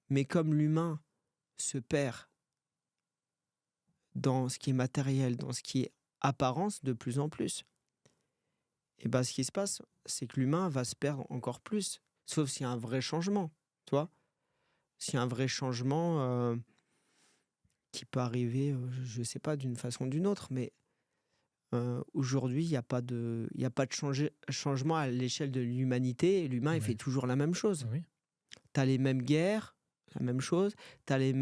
Mais comme l'humain se perd dans ce qui est matériel, dans ce qui est apparence de plus en plus, et ben ce qui se passe, c'est que l'humain va se perdre encore plus. Sauf s'il y a un vrai changement, tu vois. S'il y a un vrai changement qui peut arriver, je ne sais pas, d'une façon ou d'une autre, mais aujourd'hui, il n'y a pas de, il y a pas de changement à l'échelle de l'humanité. L'humain, il fait Ouais. toujours la même chose. Oui. Tu as les mêmes guerres, la même chose. Tu as la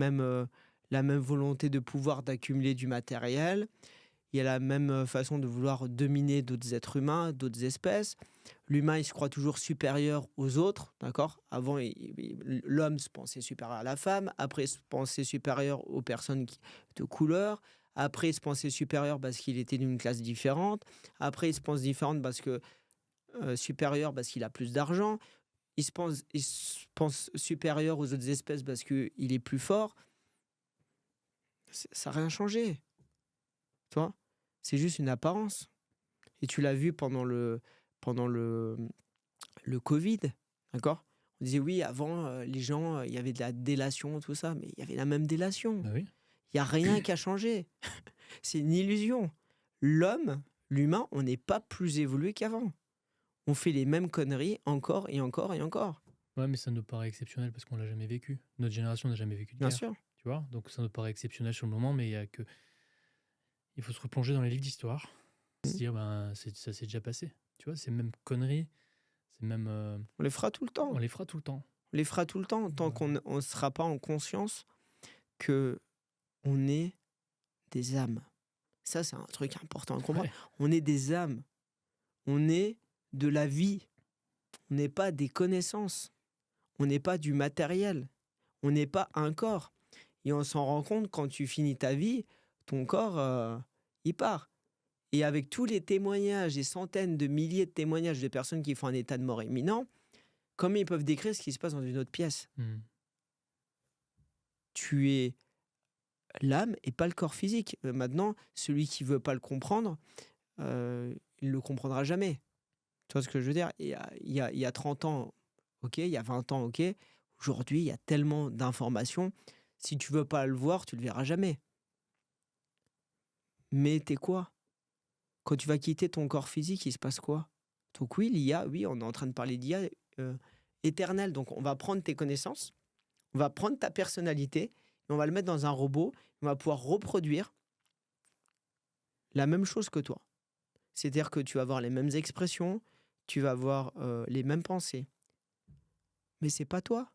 même volonté de pouvoir d'accumuler du matériel. Il y a la même façon de vouloir dominer d'autres êtres humains, d'autres espèces. L'humain, il se croit toujours supérieur aux autres, d'accord? Avant, l'homme se pensait supérieur à la femme. Après, il se pensait supérieur aux personnes de couleur. Après, il se pensait supérieur parce qu'il était d'une classe différente. Après, il se pense différente parce que supérieur parce qu'il a plus d'argent. il se pense supérieur aux autres espèces parce qu'il est plus fort. Ça n'a rien changé. Tu vois? C'est juste une apparence. Et tu l'as vu pendant le Covid, d'accord? On disait oui, avant, les gens, il y avait de la délation, tout ça, mais il y avait la même délation. Bah oui. Il n'y a rien qui a changé. C'est une illusion. L'humain, on n'est pas plus évolué qu'avant. On fait les mêmes conneries encore et encore et encore. Ouais, mais ça nous paraît exceptionnel parce qu'on l'a jamais vécu. Notre génération n'a jamais vécu de Bien guerre, sûr. tu vois. Donc ça nous paraît exceptionnel sur le moment, mais il faut se replonger dans les livres d'histoire, se Mm. dire ça s'est déjà passé. Tu vois, ces mêmes conneries, c'est même On les fera tout le temps. on les fera tout le temps. On les fera tout le temps tant qu'on ne sera pas en conscience que on est des âmes. Ça, c'est un truc important à comprendre. Ouais. On est des âmes. On est de la vie. On n'est pas des connaissances. On n'est pas du matériel. On n'est pas un corps. Et on s'en rend compte quand tu finis ta vie, ton corps, il part. Et avec tous les témoignages, des centaines de milliers de témoignages de personnes qui font un état de mort imminent, comment ils peuvent décrire ce qui se passe dans une autre pièce? Hmm. Tu es l'âme et pas le corps physique. Maintenant, celui qui veut pas le comprendre, il le comprendra jamais. Tu vois ce que je veux dire? Il y a 30 ans, ok, il y a 20 ans, ok. Aujourd'hui, il y a tellement d'informations. Si tu veux pas le voir, tu le verras jamais. Mais t'es quoi? Quand tu vas quitter ton corps physique, il se passe quoi? Donc oui, l'IA, oui, on est en train de parler d'IA éternelle. Donc on va prendre tes connaissances, on va prendre ta personnalité, et on va le mettre dans un robot, on va pouvoir reproduire la même chose que toi. C'est-à-dire que tu vas avoir les mêmes expressions, tu vas avoir les mêmes pensées. Mais c'est pas toi.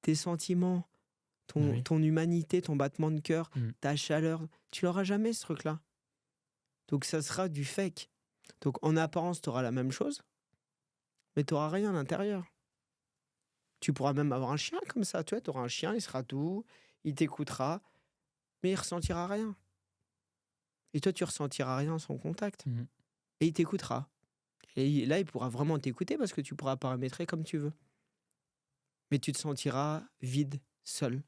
Tes sentiments, Bah oui. ton humanité, ton battement de cœur, Mm. ta chaleur, tu l'auras jamais ce truc-là. Donc ça sera du fake. Donc en apparence, tu auras la même chose, mais tu n'auras rien à l'intérieur. Tu pourras même avoir un chien comme ça, tu vois, tu auras un chien, il sera doux, il t'écoutera, mais il ressentira rien. Et toi, tu ressentiras rien à son contact. Mhm. Et il t'écoutera. Et là, il pourra vraiment t'écouter parce que tu pourras paramétrer comme tu veux. Mais tu te sentiras vide, seul.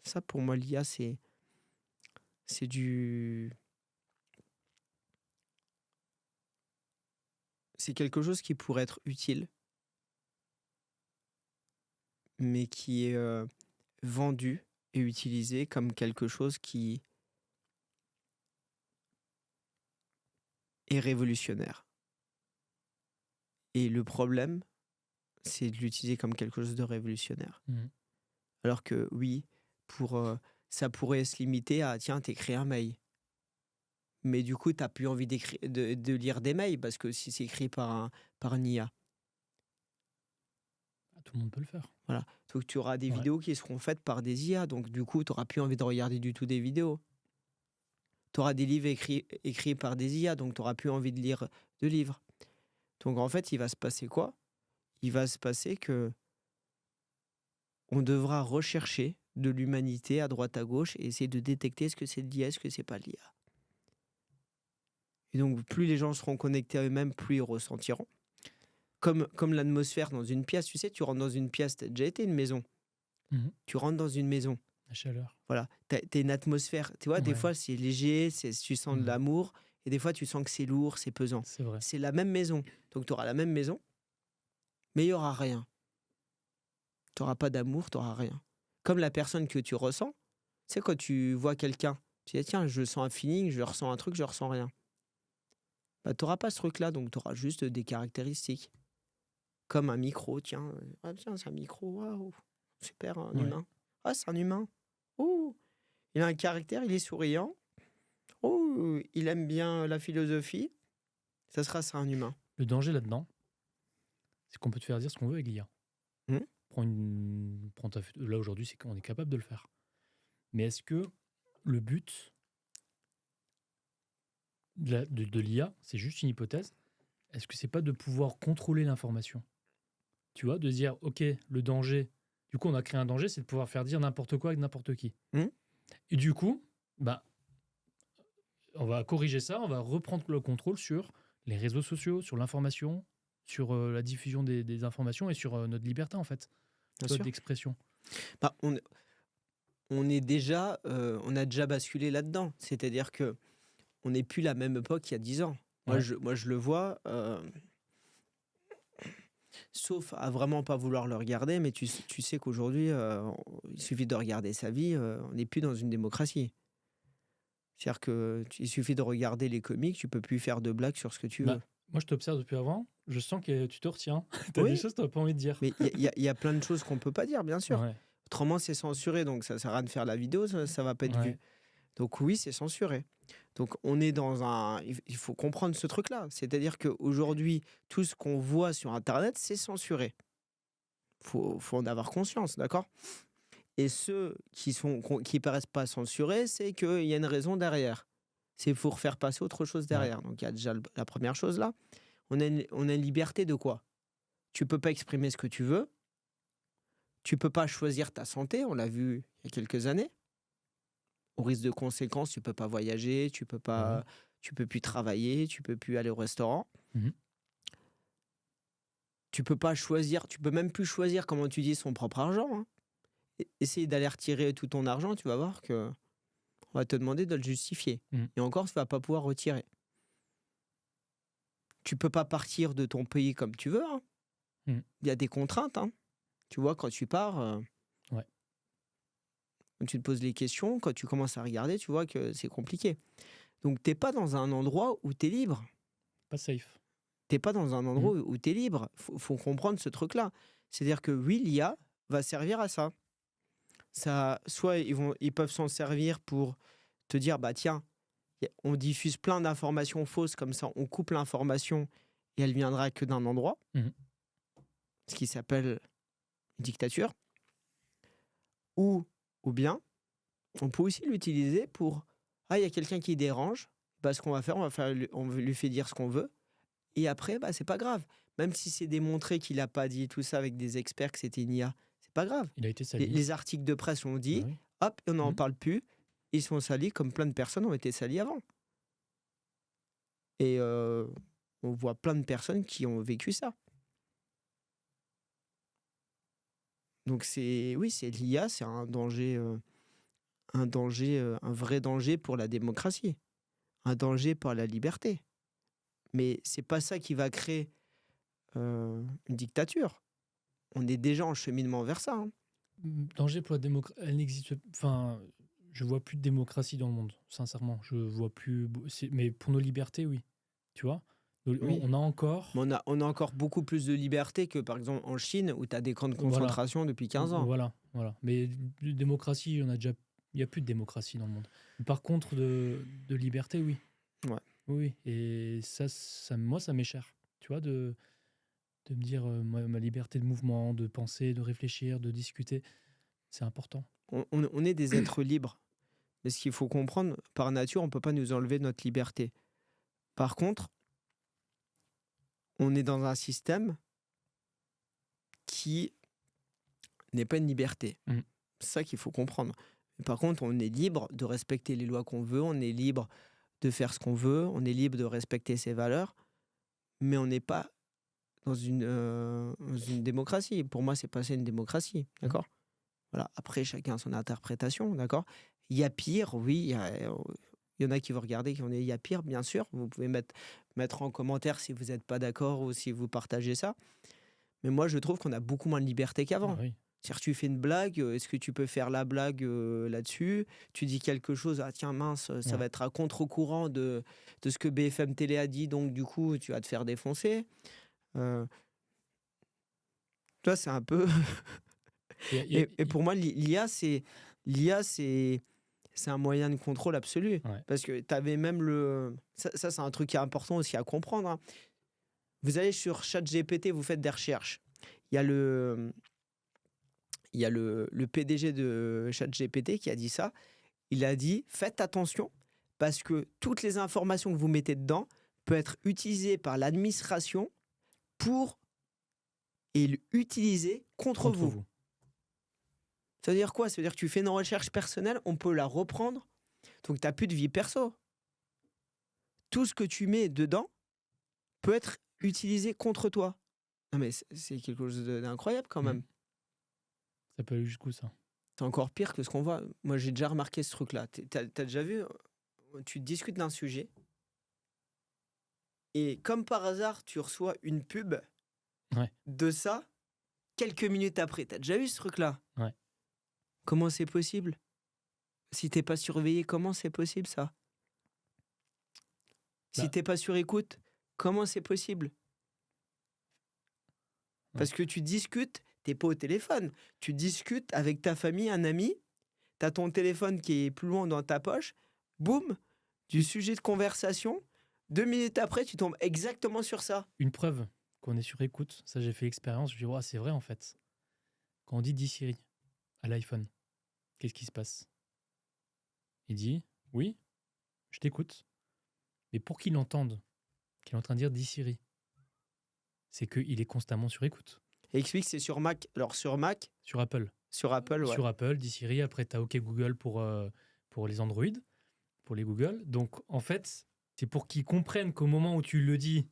Ça, pour moi, l'IA, c'est quelque chose qui pourrait être utile, mais qui est vendu et utilisé comme quelque chose qui est révolutionnaire. Et le problème, c'est de l'utiliser comme quelque chose de révolutionnaire. Mhm. Alors que oui, ça pourrait se limiter à tiens, t'écris un mail. Mais du coup, t'as plus envie de lire des mails parce que si c'est écrit par un IA, Tout le monde peut le faire. voilà. Donc tu auras des Ouais. vidéos qui seront faites par des IA. Donc du coup, tu n'auras plus envie de regarder du tout des vidéos. Tu auras des livres écrits par des IA. Donc tu n'auras plus envie de lire de livres. Donc en fait, il va se passer quoi? Il va se passer que on devra rechercher de l'humanité à droite à gauche et essayer de détecter ce que c'est de l'IA, ce que c'est pas de l'IA. Et donc plus les gens seront connectés à eux-mêmes, plus ils ressentiront. Comme l'atmosphère dans une pièce, tu sais, tu rentres dans une pièce, tu as déjà été une maison. Mhm. Tu rentres dans une maison. La chaleur. Voilà, t'as une atmosphère. Tu vois, des Ouais. fois, c'est léger, tu sens de Mhm. l'amour, et des fois, tu sens que c'est lourd, c'est pesant. C'est vrai. C'est la même maison. Donc, tu auras la même maison, mais il n'y aura rien. Tu n'auras pas d'amour, tu n'auras rien. Comme la personne que tu ressens, tu sais, quand tu vois quelqu'un, tu dis, tiens, je sens un feeling, je ressens un truc, je ressens rien. Bah, tu n'auras pas ce truc-là, donc tu auras juste des caractéristiques. Comme un micro, tiens, ah, tiens, c'est un micro, waouh, super, un Ouais. humain. Ah, c'est un humain. Oh, il a un caractère, il est souriant. Oh, il aime bien la philosophie. Ça sera un humain. Le danger là-dedans, c'est qu'on peut te faire dire ce qu'on veut avec l'IA. Mhm. Là, aujourd'hui, c'est qu'on est capable de le faire. Mais est-ce que le but de l'IA, c'est juste une hypothèse, est-ce que c'est pas de pouvoir contrôler l'information? Tu vois, de dire, OK, le danger, du coup, on a créé un danger, c'est de pouvoir faire dire n'importe quoi avec n'importe qui. Mhm. Et du coup, bah, on va corriger ça, on va reprendre le contrôle sur les réseaux sociaux, sur l'information, sur la diffusion des informations et sur notre liberté, en fait, bien tu vois, sûr. d'expression. Bah, on a déjà basculé là-dedans. C'est-à-dire que on n'est plus la même époque qu'il y a 10 ans. Ouais, Moi, je le vois, sauf à vraiment pas vouloir le regarder, mais tu sais qu'aujourd'hui, il suffit de regarder sa vie, on n'est plus dans une démocratie. C'est-à-dire il suffit de regarder les comics, tu peux plus faire de blagues sur ce que tu veux. bah, moi, je t'observe depuis avant, je sens que tu te retiens. Tu as des Oui, choses que tu pas envie de dire. mais il y a plein de choses qu'on peut pas dire, bien sûr. Ouais, Autrement, c'est censuré, donc ça sert à rien de faire la vidéo, ça va pas être vu. ouais. Donc oui, c'est censuré. Donc on est dans un... Il faut comprendre ce truc-là. C'est-à-dire qu'aujourd'hui, tout ce qu'on voit sur Internet, c'est censuré. Faut en avoir conscience, d'accord? Et ceux qui paraissent pas censurés, c'est qu'il y a une raison derrière. C'est pour faire passer autre chose Ouais. derrière. Donc il y a déjà la première chose là. On a une liberté de quoi? Tu peux pas exprimer ce que tu veux. Tu peux pas choisir ta santé. On l'a vu il y a quelques années. Au risque de conséquences, tu peux pas voyager, Bah oui. tu peux plus travailler, tu peux plus aller au restaurant. Mhm. Tu peux pas choisir, tu peux même plus choisir comment tu dis son propre argent, hein. Essayer d'aller retirer tout ton argent, tu vas voir que on va te demander de le justifier. Mhm. Et encore, tu vas pas pouvoir retirer. Tu peux pas partir de ton pays comme tu veux, hein. Mhm. Il y a des contraintes, hein. Tu vois, quand tu pars, Ouais. quand tu te poses les questions, quand tu commences à regarder, tu vois que c'est compliqué. Donc, t'es pas dans un endroit où tu es libre. Pas safe. T'es pas dans un Mhm. endroit où tu es libre. Faut comprendre ce truc-là. C'est-à-dire que oui, l'IA va servir à ça. Soit ils peuvent s'en servir pour te dire, bah tiens, on diffuse plein d'informations fausses, comme ça on coupe l'information et elle viendra que d'un endroit, Mhm. ce qui s'appelle une dictature. Ou bien, on peut aussi l'utiliser pour, ah, il y a quelqu'un qui dérange, bah, ce qu'on va faire, on lui fait dire ce qu'on veut, et après, bah, c'est pas grave. Même si c'est démontré qu'il a pas dit tout ça avec des experts, que c'était une IA, c'est pas grave. Il a été Les, sali. les articles de presse l'ont Bah dit, oui. hop, et on n'en Mhm. parle plus, ils sont salis comme plein de personnes ont été salies avant. Et on voit plein de personnes qui ont vécu ça. Donc oui, c'est l'IA, c'est un vrai danger pour la démocratie, un danger pour la liberté. Mais c'est pas ça qui va créer une dictature. On est déjà en cheminement vers ça, hein. Danger pour la démocratie. Elle n'existe. Enfin, je vois plus de démocratie dans le monde, sincèrement. Je vois plus. Mais pour nos libertés, oui. Tu vois. Oui, On a encore. mais on a encore beaucoup plus de liberté que par exemple en Chine où tu as des camps de Voilà. concentration depuis 15 ans. Voilà. Voilà. Mais de démocratie, on a déjà. Il n'y a plus de démocratie dans le monde. Par contre, de liberté, oui. Ouais. Oui. Et moi, ça m'est cher. Tu vois, de me dire ma liberté de mouvement, de penser, de réfléchir, de discuter, c'est important. On est des êtres libres. Mais ce qu'il faut comprendre, par nature, on ne peut pas nous enlever notre liberté. Par contre, on est dans un système qui n'est pas une liberté. Mm. C'est ça qu'il faut comprendre. Mais par contre, on est libre de respecter les lois qu'on veut, on est libre de faire ce qu'on veut, on est libre de respecter ses valeurs, mais on n'est pas dans une démocratie. Pour moi, c'est pas ça une démocratie, d'accord? Voilà. Après, chacun a son interprétation, d'accord? Il y a pire, oui, il y en a qui vont regarder, qui vont dire il y a pire, bien sûr. Vous pouvez mettre en commentaire si vous n'êtes pas d'accord ou si vous partagez ça. Mais moi, je trouve qu'on a beaucoup moins de liberté Ah qu'avant. oui. C'est-à-dire, tu fais une blague, est-ce que tu peux faire la blague là-dessus? Tu dis quelque chose, ah tiens, mince, ça Ouais. va être à contre-courant de ce que BFM Télé a dit, donc du coup, tu vas te faire défoncer. Euh, Toi, c'est un peu. Et pour moi, l'IA, c'est un moyen de contrôle absolu. Ouais. Parce que tu avais même Ça, c'est un truc qui est important aussi à comprendre, hein. Vous allez sur ChatGPT, vous faites des recherches. Il y a le PDG de ChatGPT qui a dit ça. Il a dit, faites attention, parce que toutes les informations que vous mettez dedans peuvent être utilisées par l'administration pour l'utiliser contre Contre vous. vous. Ça veut dire quoi? Ça veut dire que tu fais une recherche personnelle, on peut la reprendre. Donc, tu n'as plus de vie perso. Tout ce que tu mets dedans peut être utilisé contre toi. Non, mais c'est quelque chose d'incroyable quand Mm. même. Ça peut aller jusqu'où, ça? C'est encore pire que ce qu'on voit. Moi, j'ai déjà remarqué ce truc-là. T'as déjà vu, tu discutes d'un sujet et comme par hasard, tu reçois une pub Ouais, de ça quelques minutes après. T'as déjà vu ce truc-là? ouais. Comment c'est possible? Si t'es pas surveillé, comment c'est possible ça? Si Bah, t'es pas sur écoute, comment c'est possible? ouais. Parce que tu discutes, t'es pas au téléphone. Tu discutes avec ta famille, un ami, t'as ton téléphone qui est plus loin dans ta poche, boum, du sujet de conversation. 2 minutes après, tu tombes exactement sur ça. Une preuve qu'on est sur écoute, ça j'ai fait l'expérience, je dis, ouais, c'est vrai en fait. Quand on dit dis Siri à l'iPhone, qu'est-ce qui se passe? Il dit, oui, je t'écoute. Mais pour qu'il entende qu'il est en train de dire dis Siri, c'est qu'il est constamment sur écoute. Et explique, c'est sur Mac. Alors sur Mac, Sur Apple. sur Apple, ouais. Sur Apple, dis Siri, après tu as OK Google pour les Android, pour les Google. Donc en fait, c'est pour qu'ils comprennent qu'au moment où tu le dis,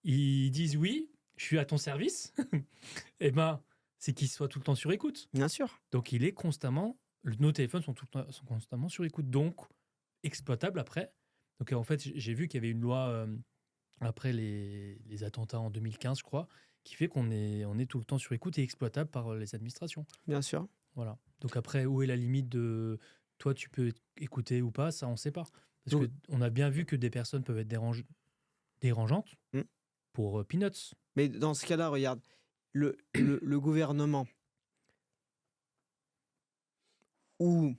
ils disent oui, je suis à ton service, et ben c'est qu'ils soient tout le temps sur écoute. Bien sûr. Donc il est constamment, nos téléphones sont sont constamment sur écoute, donc exploitables après. Donc en fait, j'ai vu qu'il y avait une loi après les attentats en 2015, je crois, qui fait on est tout le temps sur écoute et exploitable par les administrations. Bien sûr. Voilà. Donc après, où est la limite de toi, tu peux écouter ou pas, ça on ne sait pas. Parce Donc, qu'on a bien vu que des personnes peuvent être dérangeantes hmm. pour Peanuts. Mais dans ce cas-là, regarde, le gouvernement ou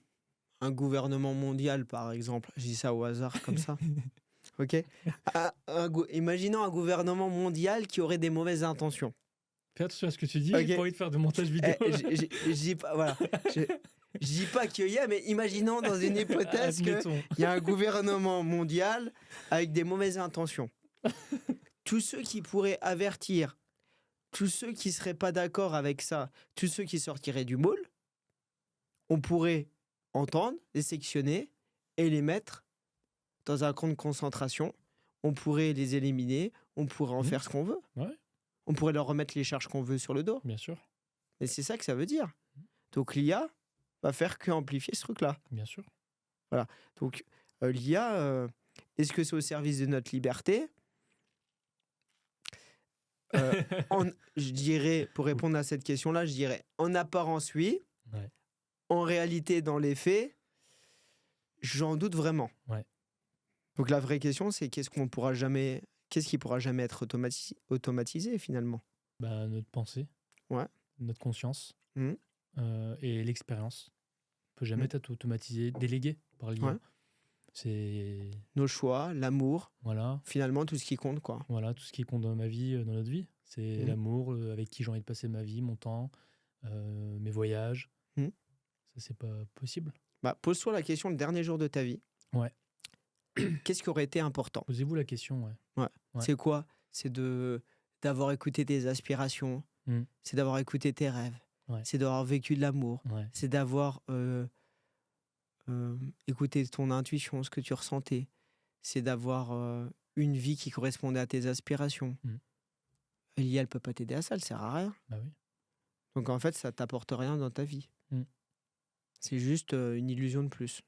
un gouvernement mondial, par exemple, je dis ça au hasard comme ça, ok? Imaginons un gouvernement mondial qui aurait des mauvaises intentions. Fais attention à ce que tu dis, Ok. j'ai pas envie de faire de montage vidéo. Je dis pas, voilà. Je dis pas qu'il y a, mais imaginons dans une hypothèse qu'il Admettons. y a un gouvernement mondial avec des mauvaises intentions. Tous ceux qui pourraient avertir, tous ceux qui seraient pas d'accord avec ça, tous ceux qui sortiraient du moule, on pourrait entendre, les sectionner et les mettre dans un camp de concentration. On pourrait les éliminer, on pourrait en faire ce qu'on veut. Ouais, On pourrait leur remettre les charges qu'on veut sur le dos. bien sûr. Mais c'est ça que ça veut dire. Donc l'IA va faire qu'amplifier ce truc-là. Bien sûr. Donc l'IA, est-ce que c'est au service de notre liberté? Je dirais, pour répondre à cette question-là, je dirais en apparence, oui. Ouais. En réalité, dans les faits, j'en doute vraiment. Ouais. Donc la vraie question, c'est qu'est-ce qui pourra jamais être automatisé finalement? Bah, notre pensée, Ouais. notre conscience Mhm. et l'expérience. On peut jamais Mhm. être automatisé, délégué par l'IA. Ouais. C'est Nos choix, l'amour, voilà, finalement tout ce qui compte, quoi. voilà tout ce qui compte dans ma vie, dans notre vie. C'est Mhm. l'amour, avec qui j'ai envie de passer ma vie, mon temps, mes voyages. Mhm. Ça, c'est pas possible. Bah, pose-toi la question le dernier jour de ta vie. Ouais. Qu'est-ce qui aurait été important? Posez-vous la question, ouais. Ouais. Ouais. C'est quoi? C'est d'avoir écouté tes aspirations. Mhm. C'est d'avoir écouté tes rêves. Ouais. C'est d'avoir vécu de l'amour. Ouais. C'est d'avoir écouté ton intuition, ce que tu ressentais. C'est d'avoir une vie qui correspondait à tes aspirations. Mhm. L'IA, elle peut pas t'aider à ça, elle sert à rien. Bah oui. Donc en fait, ça t'apporte rien dans ta vie. Mhm. C'est juste une illusion de plus.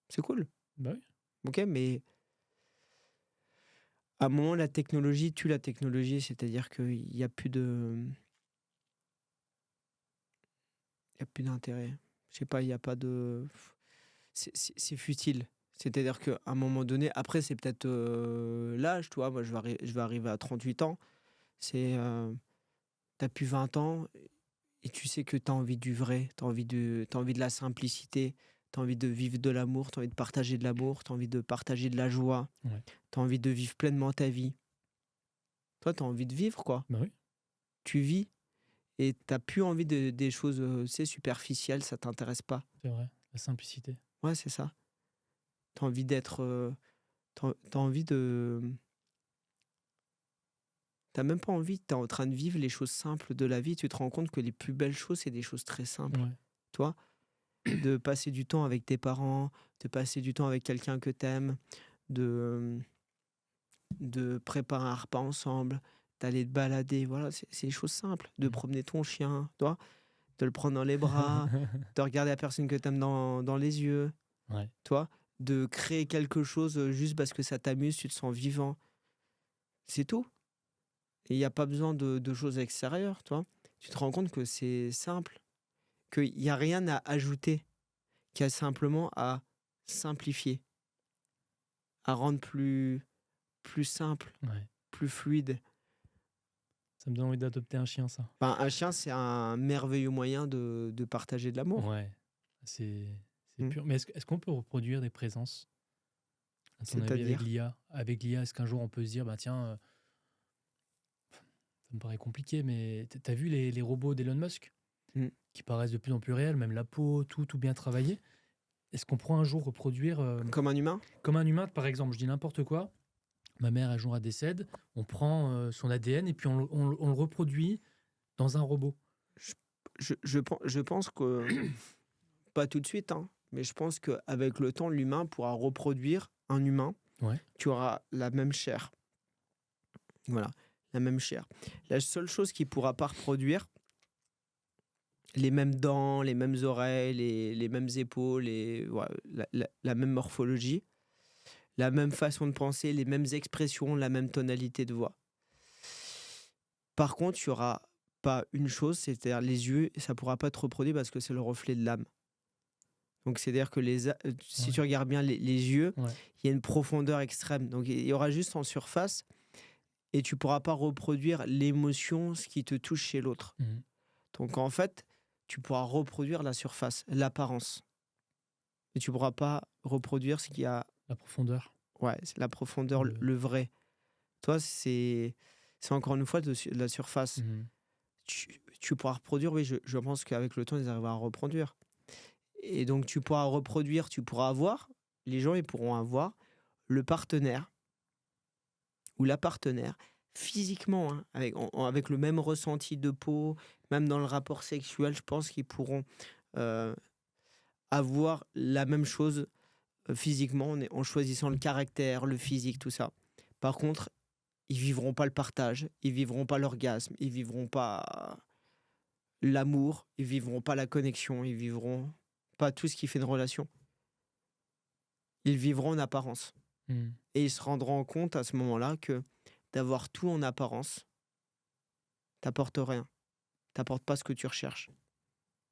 C'est cool, Bah oui. ok, mais à un moment, la technologie tue la technologie, c'est-à-dire qu'il n'y a plus de... Il n'y a plus d'intérêt. Je sais pas, il n'y a pas de... C'est futile. C'est-à-dire qu'à un moment donné, après, c'est peut-être l'âge, toi. Moi, je vais arriver à 38 ans. C'est... t'as plus 20 ans et tu sais que tu as envie du vrai, t'as envie de la simplicité, tu as envie de vivre de l'amour, tu as envie de partager de l'amour, tu as envie de partager de la joie, Ouais. tu as envie de vivre pleinement ta vie. Toi, tu as envie de vivre, quoi. Bah oui. Tu vis et tu plus envie des choses superficielles, ça t'intéresse pas. C'est vrai. La simplicité. Ouais, c'est ça. Tu as envie d'être... t'as envie de... T'as même pas envie, t'es en train de vivre les choses simples de la vie, tu te rends compte que les plus belles choses, c'est des choses très simples. Ouais. Toi, de passer du temps avec tes parents, de passer du temps avec quelqu'un que t'aimes, de de préparer un repas ensemble, d'aller te balader. Voilà, c'est des choses simples. De Mmh. promener ton chien, toi, de le prendre dans les bras, de regarder la personne que tu aimes dans les yeux, Ouais. toi, de créer quelque chose juste parce que ça t'amuse, tu te sens vivant. C'est tout. Et il n'y a pas besoin de choses extérieures, toi. Tu te rends compte que c'est simple, qu'il n'y a rien à ajouter, qu'il y a simplement à simplifier, à rendre plus simple, Ouais. plus fluide. Ça me donne envie d'adopter un chien, ça. Enfin, un chien, c'est un merveilleux moyen de partager de l'amour. Ouais. C'est c'est Mm. pur. Mais est-ce qu'on peut reproduire des présences, à ton avis, avec C'est-à-dire, l'IA? Avec l'IA, est-ce qu'un jour on peut se dire, bah tiens, ça me paraît compliqué, mais t'as vu les robots d'Elon Musk mm, qui paraissent de plus en plus réels, même la peau, tout bien travaillé? Est-ce qu'on pourra un jour reproduire, comme un humain, comme un humain, par exemple, je dis n'importe quoi, ma mère un jour elle décède, on prend son ADN et puis on le reproduit dans un robot. je, je pense que, pas tout de suite, hein, mais je pense qu'avec le temps, l'humain pourra reproduire un humain Ouais. qui aura la même chair. Voilà, la même chair. La seule chose qu'il pourra pas reproduire, les mêmes dents, les mêmes oreilles, les mêmes épaules, voilà, la même morphologie, la même façon de penser, les mêmes expressions, la même tonalité de voix. Par contre, il y aura pas une chose, c'est-à-dire les yeux, ça pourra pas être reproduit parce que c'est le reflet de l'âme. Donc c'est-à-dire que si tu Ouais. regardes bien les yeux, Ouais. il y a une profondeur extrême. Donc il y aura juste en surface et tu pourras pas reproduire l'émotion, ce qui te touche chez l'autre. Mhm. Donc en fait, tu pourras reproduire la surface, l'apparence. Mais tu pourras pas reproduire ce qu'il y a. La profondeur. Ouais, c'est la profondeur, le Le... le vrai. Toi, c'est encore une fois de la surface. Mhm. Tu pourras reproduire, oui, je pense qu'avec le temps, ils arriveront à reproduire. Et donc, tu pourras reproduire, tu pourras avoir, les gens, ils pourront avoir le partenaire ou la partenaire physiquement, hein, avec le même ressenti de peau, même dans le rapport sexuel, je pense qu'ils pourront euh, avoir la même chose physiquement en choisissant le caractère, le physique, tout ça. Par contre, ils vivront pas le partage, ils vivront pas l'orgasme, ils vivront pas l'amour, ils vivront pas la connexion, ils vivront pas tout ce qui fait une relation. Ils vivront en apparence. Mhm. Et ils se rendront compte à ce moment-là que d'avoir tout en apparence t'apporte rien. T'apporte pas ce que tu recherches.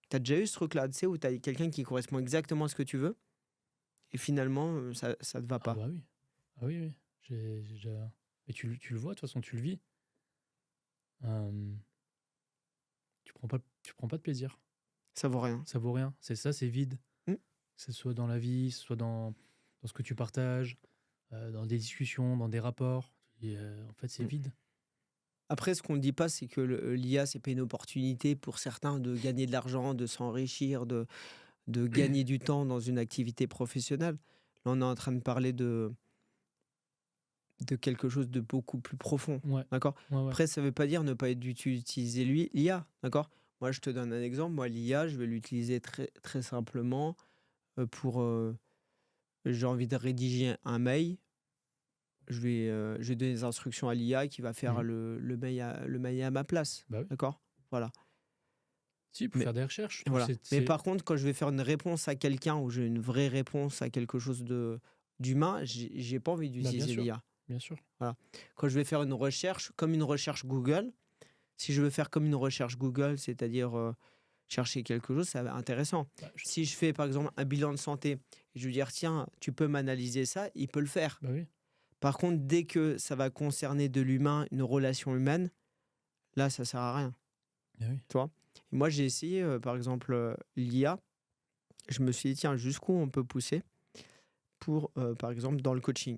T'as déjà eu ce truc-là, tu sais, où t'as quelqu'un qui correspond exactement à ce que tu veux, et finalement, ça te va Ah pas. bah oui. Ah oui, oui. J'ai déjà... Et tu le vois, de toute façon, tu le vis. Euh, tu prends pas de plaisir. Ça vaut rien. Ça vaut rien. C'est ça, c'est vide. Mm. Que ce soit dans la vie, que ce soit dans ce que tu partages, dans des discussions, dans des rapports. Et, en fait, c'est Mm. vide. Après, ce qu'on ne dit pas, c'est que l'IA, c'est pas une opportunité pour certains de gagner de l'argent, de s'enrichir, de gagner du temps dans une activité professionnelle. Là, on est en train de parler de quelque chose de beaucoup plus profond. Ouais, D'accord. ouais, ouais. Après, ça ne veut pas dire ne pas utiliser l'IA. D'accord. Moi, je te donne un exemple. Moi, l'IA, je vais l'utiliser très, très simplement pour. J'ai envie de rédiger un mail. Je vais donner des instructions à l'IA qui va faire Mhm. le mail à ma place. Bah oui. D'accord. Voilà. Si, pour Mais faire des recherches, je trouve que voilà. Mais par contre, quand je vais faire une réponse à quelqu'un ou j'ai une vraie réponse à quelque chose d'humain, j'ai pas envie Bah, bien d'utiliser sûr, l'IA. bien sûr. Voilà. Quand je vais faire une recherche, comme une recherche Google, si je veux faire comme une recherche Google, c'est-à-dire chercher quelque chose, c'est intéressant. Bah, Si je fais par exemple un bilan de santé, et je veux dire, tiens, tu peux m'analyser ça, il peut le faire. bah oui. Par contre, dès que ça va concerner de l'humain, une relation humaine, là, ça sert à rien. Bah oui. Tu vois. Et moi, j'ai essayé, par exemple, l'IA. Je me suis dit, tiens, jusqu'où on peut pousser pour, par exemple, dans le coaching,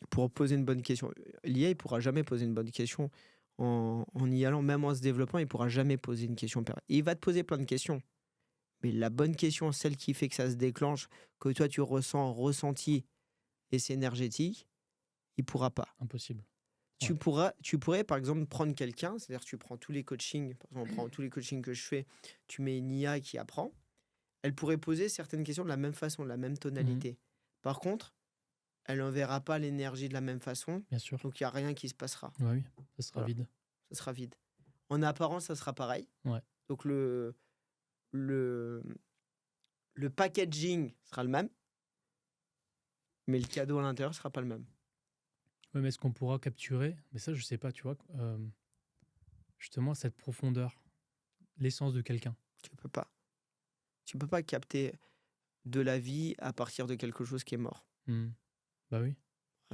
pour poser une bonne question. L'IA, il pourra jamais poser une bonne question en y allant, même en se développant, il pourra jamais poser une question. Il va te poser plein de questions. Mais la bonne question, celle qui fait que ça se déclenche, que toi tu ressens, ressenti et c'est énergétique, il pourra pas. Impossible. Tu Ouais. pourrais par exemple prendre quelqu'un, c'est-à-dire tu prends tous les coachings, par exemple, on prend tous les coachings que je fais, tu mets une IA qui apprend, elle pourrait poser certaines questions de la même façon, de la même Mhm. tonalité. Par contre, elle n'enverra pas l'énergie de la même façon, Bien sûr. donc il n'y a rien qui se passera. Ouais, oui, ça sera Voilà, vide. ça sera vide. En apparence, ça sera pareil. Ouais. Donc le, le packaging sera le même, mais le cadeau à l'intérieur sera pas le même. Ouais, mais est-ce qu'on pourra capturer? Mais ça, je sais pas, tu vois, justement, cette profondeur, l'essence de quelqu'un. Tu peux pas. Tu peux pas capter de la vie à partir de quelque chose qui est mort. Bah oui,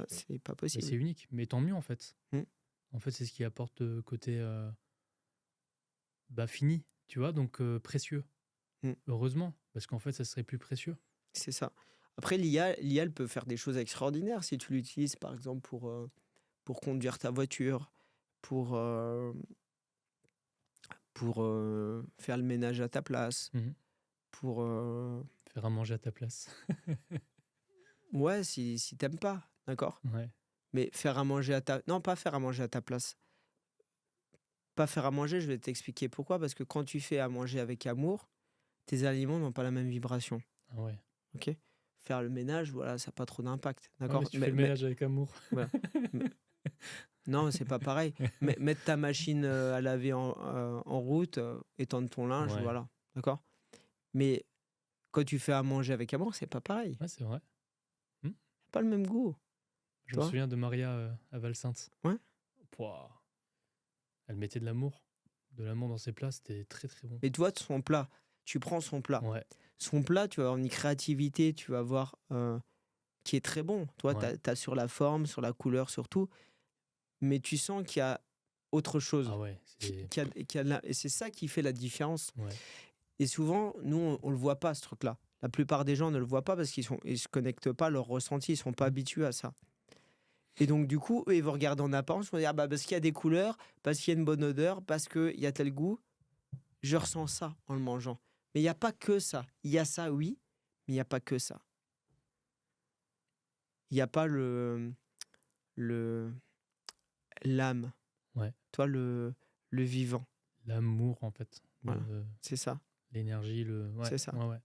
C'est pas mais possible. c'est unique. Mais tant mieux, en fait. Mm. En fait, c'est ce qui apporte le côté fini, tu vois, donc précieux. Mm. Heureusement, parce qu'en fait, ça serait plus précieux. C'est ça. Après, l'IA, elle peut faire des choses extraordinaires si tu l'utilises, par exemple, pour conduire ta voiture, pour, faire le ménage à ta place, Mhm. pour... Faire à manger à ta place. Ouais, si t'aimes pas, d'accord? Ouais. Mais faire à manger à ta... Non, pas faire à manger à ta place. Pas faire à manger, je vais t'expliquer pourquoi. Parce que quand tu fais à manger avec amour, tes aliments n'ont pas la même vibration, Ah ouais. ok? Faire le ménage, voilà, ça n'a pas trop d'impact, Ouais, mais d'accord? si tu fais le ménage avec amour. Voilà. Mais- non, c'est pas pareil. Mettre ta machine à laver en route, étendre ton linge, Ouais. voilà, d'accord? Mais quand tu fais à manger avec amour, c'est pas pareil. Ouais, c'est vrai. Pas le même goût, Je tu me vois? souviens de Maria à Valsainte. Ouais. Pouah. Elle mettait de l'amour. De l'amour dans ses plats, c'était très très bon. Et toi, son plat, tu prends son plat. Ouais. Son plat, tu vas avoir une créativité, tu vas voir qui est très bon. Toi, Ouais. tu as sur la forme, sur la couleur, surtout. Mais tu sens qu'il y a autre chose. Ah ouais, c'est. Et c'est ça qui fait la différence. Ouais. Et souvent, nous, on le voit pas, ce truc-là. La plupart des gens ne le voient pas parce ils se connectent pas à leur ressenti, ils sont pas habitués à ça. Et donc, du coup, eux, ils vont regarder en apparence, ils vont dire, ah bah, parce qu'il y a des couleurs, parce qu'il y a une bonne odeur, parce qu'il y a tel goût, je ressens ça en le mangeant. Mais il n'y a pas que ça. Il y a ça, oui, mais il n'y a pas que ça. Il n'y a pas l'âme, Ouais. toi, le vivant. L'amour, en fait. Voilà, c'est ça. L'énergie, le. Ouais. C'est ça. Ouais, ouais.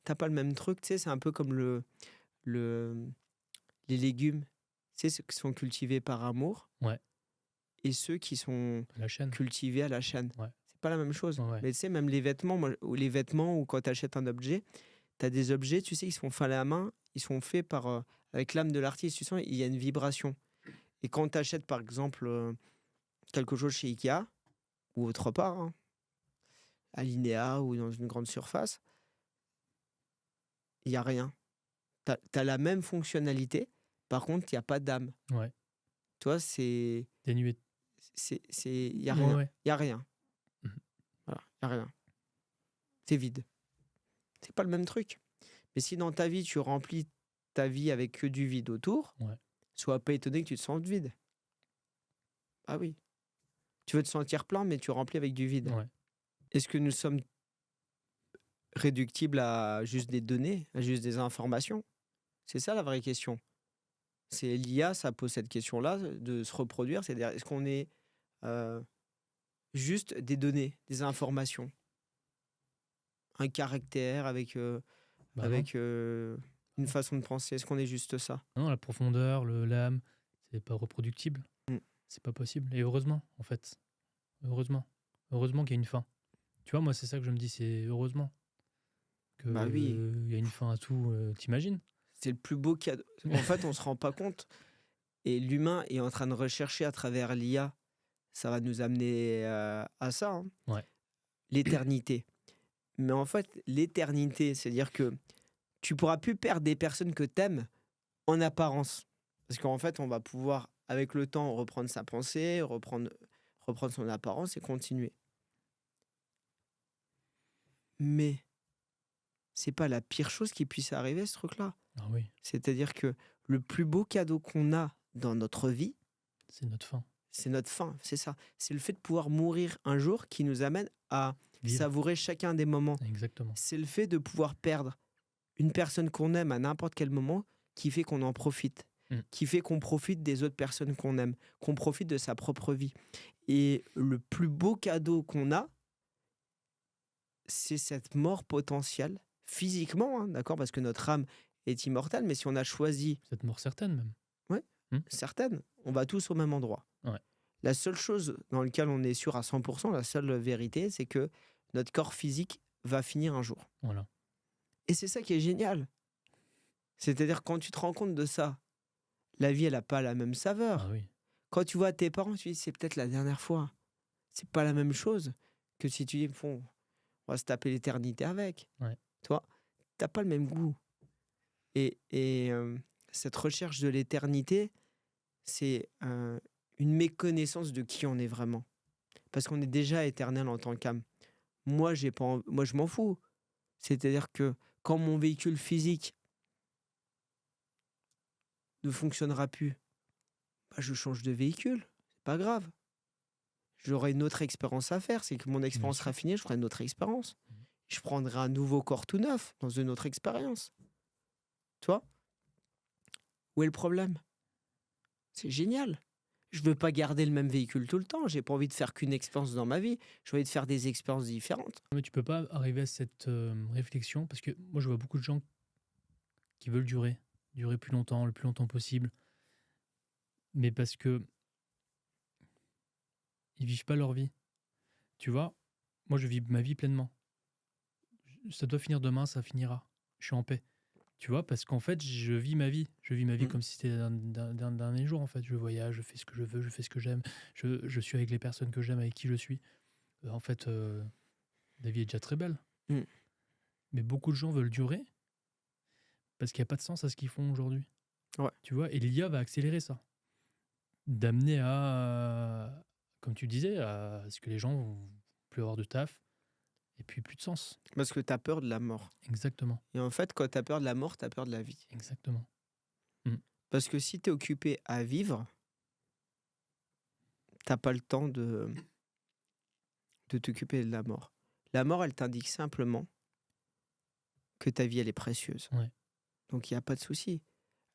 T'as pas le même truc, tu sais, c'est un peu comme les légumes, tu sais, ceux qui sont cultivés par amour Ouais. et ceux qui sont La chaîne. cultivés à la chaîne. Ouais. C'est pas la même chose. Ouais, ouais. Mais tu sais, même les vêtements, ou quand tu achètes un objet, tu as des objets, tu sais, qui sont faits à la main, ils sont faits avec l'âme de l'artiste, tu sens, il y a une vibration. Et quand tu achètes, par exemple, quelque chose chez Ikea ou autre part, hein, à Linea ou dans une grande surface, il n'y a rien. Tu as la même fonctionnalité, par contre, il n'y a pas d'âme. Ouais. Toi, c'est... Dénué. Il n'y a Ouais, rien. ouais. Il n'y a rien. Mhm. Voilà, il n'y a rien. C'est vide. C'est pas le même truc. Mais si dans ta vie, tu remplis ta vie avec que du vide autour, Ouais. sois pas étonné que tu te sentes vide. Ah oui. Tu veux te sentir plein, mais tu remplis avec du vide. Ouais. Est-ce que nous sommes réductibles à juste des données, à juste des informations? C'est ça la vraie question. C'est l'IA, ça pose cette question-là de se reproduire. C'est-à-dire, est-ce qu'on est juste des données, des informations, un caractère avec, Bah avec une façon de penser? Est-ce qu'on est juste ça? non, la profondeur, l'âme, c'est pas reproductible. Mm. C'est pas possible. Et heureusement, en fait. Heureusement. Heureusement qu'il y a une fin. Tu vois, moi, c'est ça que je me dis, c'est heureusement que Bah oui. il y a une fin à tout. T'imagines? C'est le plus beau cadeau. En fait, on se rend pas compte. Et l'humain est en train de rechercher à travers l'IA. Ça va nous amener à ça, hein. Ouais. L'éternité. Mais en fait, l'éternité, c'est-à-dire que tu pourras plus perdre des personnes que t'aimes en apparence. Parce qu'en fait, on va pouvoir, avec le temps, reprendre sa pensée, reprendre son apparence et continuer. Mais c'est pas la pire chose qui puisse arriver, ce truc-là. Ah oui, C'est-à-dire que le plus beau cadeau qu'on a dans notre vie, c'est notre fin. c'est notre fin, c'est ça. C'est le fait de pouvoir mourir un jour qui nous amène à Vivre. savourer chacun des moments. Exactement. C'est le fait de pouvoir perdre une personne qu'on aime à n'importe quel moment qui fait qu'on en profite, qui fait qu'on profite des autres personnes qu'on aime, qu'on profite de sa propre vie. Et le plus beau cadeau qu'on a, c'est cette mort potentielle, physiquement, hein, d'accord, parce que notre âme est immortelle, mais si on a choisi Cette mort certaine même. ouais, Hmm. certaines, on va tous au même endroit. Ouais. La seule chose dans laquelle on est sûr à 100%, la seule vérité, c'est que notre corps physique va finir un jour. Voilà. Et c'est ça qui est génial. C'est-à-dire quand tu te rends compte de ça, la vie, elle n'a pas la même Ah saveur. oui. Quand tu vois tes parents, tu dis c'est peut-être la dernière fois. C'est pas la même chose que si tu dis bon, on va se taper l'éternité avec. Ouais. Toi, t'as pas le même goût. Et cette recherche de l'éternité, c'est une méconnaissance de qui on est vraiment. Parce qu'on est déjà éternel en tant qu'âme. Moi, moi, je m'en fous. C'est-à-dire que quand mon véhicule physique ne fonctionnera plus, bah, je change de véhicule. C'est pas grave. J'aurai une autre expérience à faire. C'est que mon Bien expérience sûr. sera finie, je ferai une autre expérience. Mhm. Je prendrai un nouveau corps tout neuf dans une autre expérience. Tu vois? Où est le problème? C'est génial. Je veux pas garder le même véhicule tout le temps. J'ai pas envie de faire qu'une expérience dans ma vie. J'ai envie de faire des expériences différentes. Mais tu peux pas arriver à cette réflexion parce que moi je vois beaucoup de gens qui veulent durer plus longtemps, le plus longtemps possible, mais parce que ils vivent pas leur vie. Tu vois, moi je vis ma vie pleinement. Ça doit finir demain, ça finira. Je suis en paix. Tu vois, parce qu'en fait, je vis ma vie. Je vis ma vie Mm. comme si c'était d'un dernier jour, en fait. Je voyage, je fais ce que je veux, je fais ce que j'aime. Je suis avec les personnes que j'aime, avec qui je suis. En fait, la vie est déjà très belle. Mm. Mais beaucoup de gens veulent durer parce qu'il n'y a pas de sens à ce qu'ils font aujourd'hui. Ouais. Tu vois, et l'IA va accélérer ça. D'amener à, comme tu disais, à ce que les gens vont plus avoir de taf et puis plus de sens. Parce que tu as peur de la mort. Exactement. Et en fait, quand tu as peur de la mort, tu as peur de la vie. Exactement. Parce que si tu es occupé à vivre, t'as pas le temps de t'occuper de la mort. La mort, elle t'indique simplement que ta vie, elle est précieuse. Ouais. Donc, il n'y a pas de souci.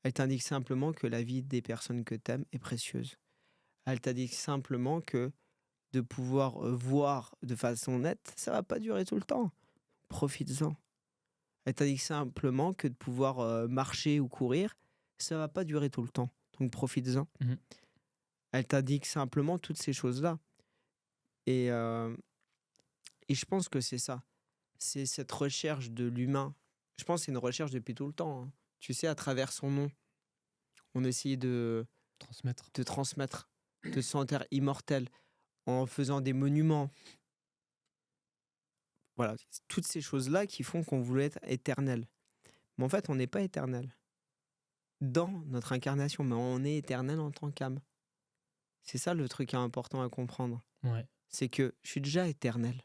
Elle t'indique simplement que la vie des personnes que tu aimes est précieuse. Elle t'indique simplement que de pouvoir voir de façon nette, ça va pas durer tout le temps. Profites-en. Elle t'indique simplement que de pouvoir marcher ou courir, ça va pas durer tout le temps. Donc, profites-en. Mhm. Elle t'indique simplement toutes ces choses-là. Et, euh, et je pense que c'est ça. C'est cette recherche de l'humain. Je pense que c'est une recherche depuis tout le temps. Hein. Tu sais, à travers son nom, on essayait Transmettre. de transmettre, de se sentir immortel en faisant des monuments. Voilà, toutes ces choses-là qui font qu'on voulait être éternel. Mais en fait, on n'est pas éternel dans notre incarnation, mais on est éternel en tant qu'âme. C'est ça le truc qui est important à comprendre. Ouais. C'est que je suis déjà éternel.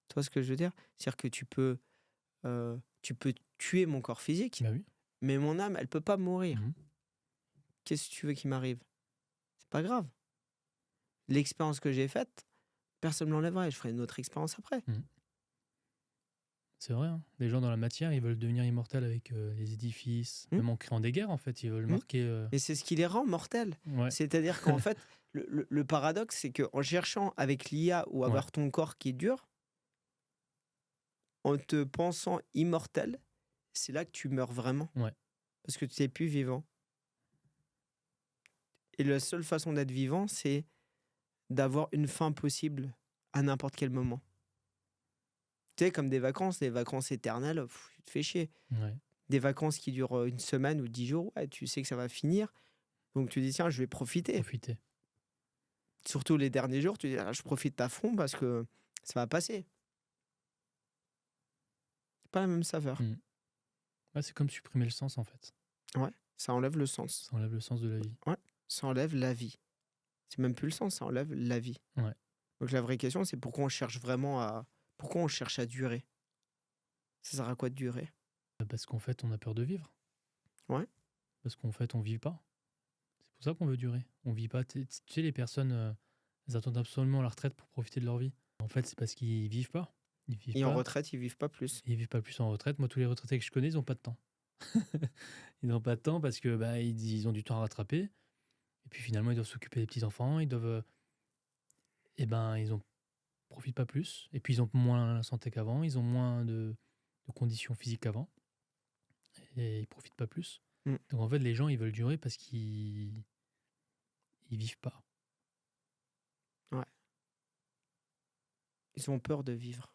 Tu vois ce que je veux dire? C'est-à-dire que tu peux tuer mon corps physique, Bah oui. mais mon âme, elle peut pas mourir. Mhm. Qu'est-ce que tu veux qu'il m'arrive? C'est pas grave. L'expérience que j'ai faite, personne ne l'enlèvera et je ferai une autre expérience après. C'est vrai, hein. Les gens dans la matière, ils veulent devenir immortels avec les édifices, Hmm. même en créant des guerres, en fait. Ils veulent Hmm. marquer. Et c'est ce qui les rend mortels. Ouais. C'est-à-dire qu'en fait, le paradoxe, c'est qu'en cherchant avec l'IA ou avoir ton corps qui est dur, en te pensant immortel, c'est là que tu meurs vraiment. Ouais. Parce que tu n'es plus vivant. Et la seule façon d'être vivant, c'est d'avoir une fin possible à n'importe quel moment. Tu sais, comme des vacances éternelles, tu te fais chier. Ouais. Des vacances qui durent une semaine ou 10 jours, ouais, tu sais que ça va finir. Donc tu dis, tiens, je vais profiter. Profiter. Surtout les derniers jours, tu dis, ah, je profite à fond parce que ça va passer. C'est pas la même saveur. Mm. Ouais, c'est comme supprimer le sens, en fait. Ouais, ça enlève le sens. Ça enlève le sens de la vie. Ouais, ça enlève la vie. C'est même plus le sens, ça enlève la vie. Ouais. Donc la vraie question, c'est pourquoi on cherche vraiment à... Pourquoi on cherche à durer? Ça sert à quoi de durer? Parce qu'en fait, on a peur de vivre. Ouais. Parce qu'en fait, on vit pas. C'est pour ça qu'on veut durer. On vit pas. Tu sais, les personnes, elles attendent absolument la retraite pour profiter de leur vie. En fait, c'est parce qu'ils vivent pas. Ils vivent Et pas. en retraite, ils vivent pas plus. Ils vivent pas plus en retraite. Moi, tous les retraités que je connais, ils ont pas de temps. Ils n'ont pas de temps parce que ils ont du temps à rattraper. Et puis finalement, ils doivent s'occuper des petits-enfants. Ils doivent. Ils en profitent pas plus. Et puis, ils ont moins la santé qu'avant. Ils ont moins de conditions physiques qu'avant. et ils profitent pas plus. Mm. Donc en fait, les gens, ils veulent durer parce qu'ils vivent pas. Ouais. Ils ont peur de vivre.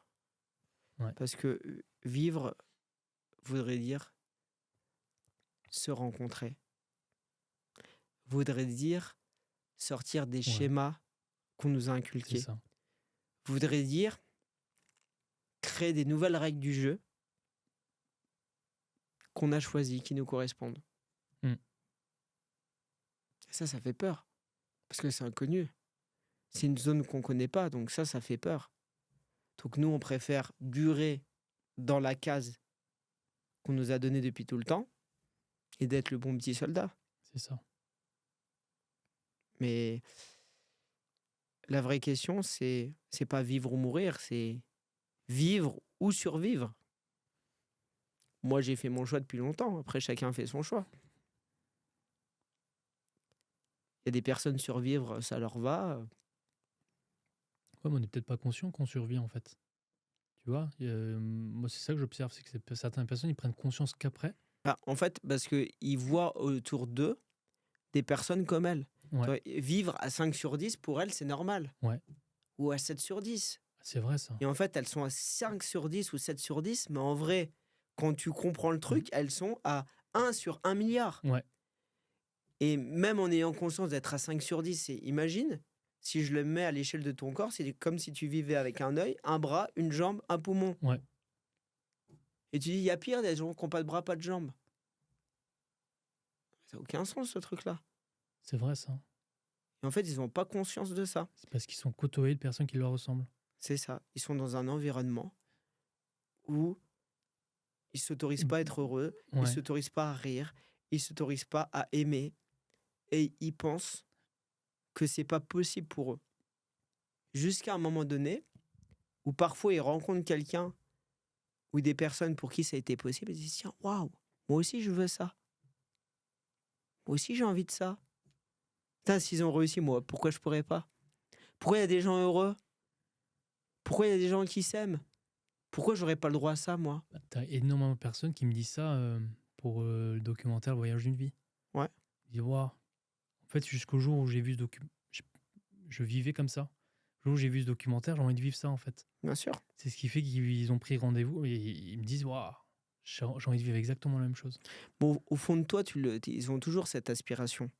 Ouais. Parce que vivre voudrait dire se rencontrer. Voudrait dire sortir des Ouais, schémas qu'on nous a c'est inculqués. ça. Voudrait dire créer des nouvelles règles du jeu qu'on a choisies, qui nous correspondent. Mm. Et ça fait peur. Parce que c'est inconnu. C'est une zone qu'on ne connaît pas, donc ça fait peur. Donc nous, on préfère durer dans la case qu'on nous a donnée depuis tout le temps et d'être le bon petit soldat. C'est ça. Mais la vraie question, c'est pas vivre ou mourir, c'est vivre ou survivre. Moi, j'ai fait mon choix depuis longtemps. Après, chacun fait son choix. Il y a des personnes survivre, ça leur va. Ouais, mais on n'est peut-être pas conscient qu'on survit en fait. Tu vois, moi c'est ça que j'observe, c'est que certaines personnes ils prennent conscience qu'après. Ah, en fait, parce qu'ils voient autour d'eux des personnes comme elles. Ouais, Tu vois, vivre à 5 sur 10, pour elles, c'est normal. ouais, Ou à 7 sur 10. c'est vrai ça. Et en fait, elles sont à 5 sur 10 ou 7 sur 10, mais en vrai, quand tu comprends le truc, elles sont à 1 sur 1 milliard. Ouais, Et même en ayant conscience d'être à 5 sur 10, imagine, si je le mets à l'échelle de ton corps, c'est comme si tu vivais avec un œil, un bras, une jambe, un poumon. ouais, Et tu dis, il y a pire, des gens qui n'ont pas de bras, pas de jambes. Ça n'a aucun sens, ce truc-là. c'est vrai ça. Et en fait, ils n'ont pas conscience de ça. C'est parce qu'ils sont côtoyés de personnes qui leur ressemblent. C'est ça. Ils sont dans un environnement où ils ne s'autorisent pas à être heureux, ils ne Ouais, s'autorisent pas à rire, ils ne s'autorisent pas à aimer. Et ils pensent que c'est pas possible pour eux. Jusqu'à un moment donné, où parfois ils rencontrent quelqu'un ou des personnes pour qui ça a été possible, ils se disent, tiens, waouh, moi aussi je veux ça. Moi aussi j'ai envie de ça. Putain, s'ils ont réussi, moi, pourquoi je pourrais pas? Pourquoi il y a des gens heureux? Pourquoi il y a des gens qui s'aiment? Pourquoi j'aurais pas le droit à ça, moi? bah, t'as énormément de personnes qui me disent ça pour le documentaire Le Voyage d'une vie. Ouais, Ils disent, waouh, en fait, jusqu'au jour où j'ai vu ce documentaire, je vivais comme ça. Le jour où j'ai vu ce documentaire, j'ai envie de vivre ça en fait. bien sûr. C'est ce qui fait qu'ils ont pris rendez-vous et ils me disent, waouh, j'ai envie de vivre exactement la même chose. Bon, au fond de toi, ils ont toujours cette aspiration.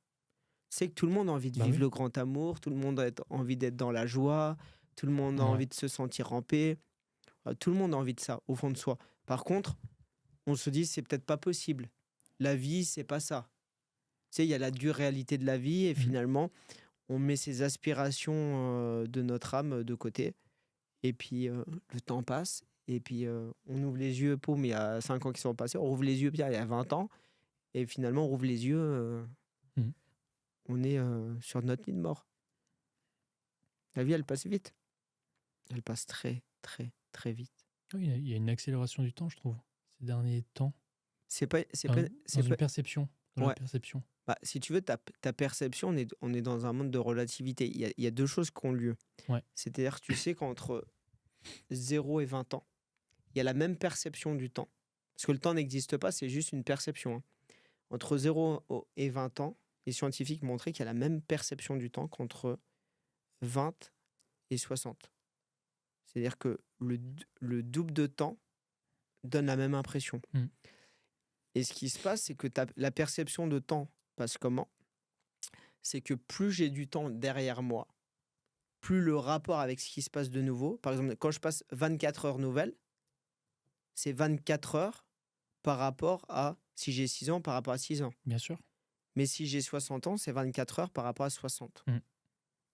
C'est que tout le monde a envie de Bah vivre oui. le grand amour, tout le monde a envie d'être dans la joie, tout le monde a Ouais, envie de se sentir en paix. Tout le monde a envie de ça, au fond de soi. Par contre, on se dit, c'est peut-être pas possible. La vie, c'est pas ça. Tu sais, il y a la dure réalité de la vie et Mhm. finalement, on met ses aspirations de notre âme de côté. Et puis, le temps passe. Et puis, on ouvre les yeux, paume, il y a 5 ans qui sont passés. On rouvre les yeux, Pierre, il y a 20 ans. Et finalement, on rouvre les yeux, Mhm. on est sur notre lit de mort. La vie, elle passe vite. Elle passe très, très, très vite. Oui, il y a une accélération du temps, je trouve, ces derniers temps. C'est pas, c'est Dans, pas, dans c'est une pas. perception. Dans la Ouais. perception. Bah, si tu veux, ta perception, on est dans un monde de relativité. Il y a deux choses qui ont lieu. Ouais, C'est-à-dire, tu sais qu'entre 0 et 20 ans, il y a la même perception du temps. Parce que le temps n'existe pas, c'est juste une perception. Hein. Entre 0 et 20 ans, les scientifiques montraient qu'il y a la même perception du temps qu'entre 20 et 60. C'est-à-dire que le double de temps donne la même impression. Mm. Et ce qui se passe, c'est que la perception de temps passe comment? C'est que plus j'ai du temps derrière moi, plus le rapport avec ce qui se passe de nouveau. Par exemple, quand je passe 24 heures nouvelles, c'est 24 heures par rapport à, si j'ai 6 ans, par rapport à 6 ans. bien sûr. Mais si j'ai 60 ans, c'est 24 heures par rapport à 60. Mm.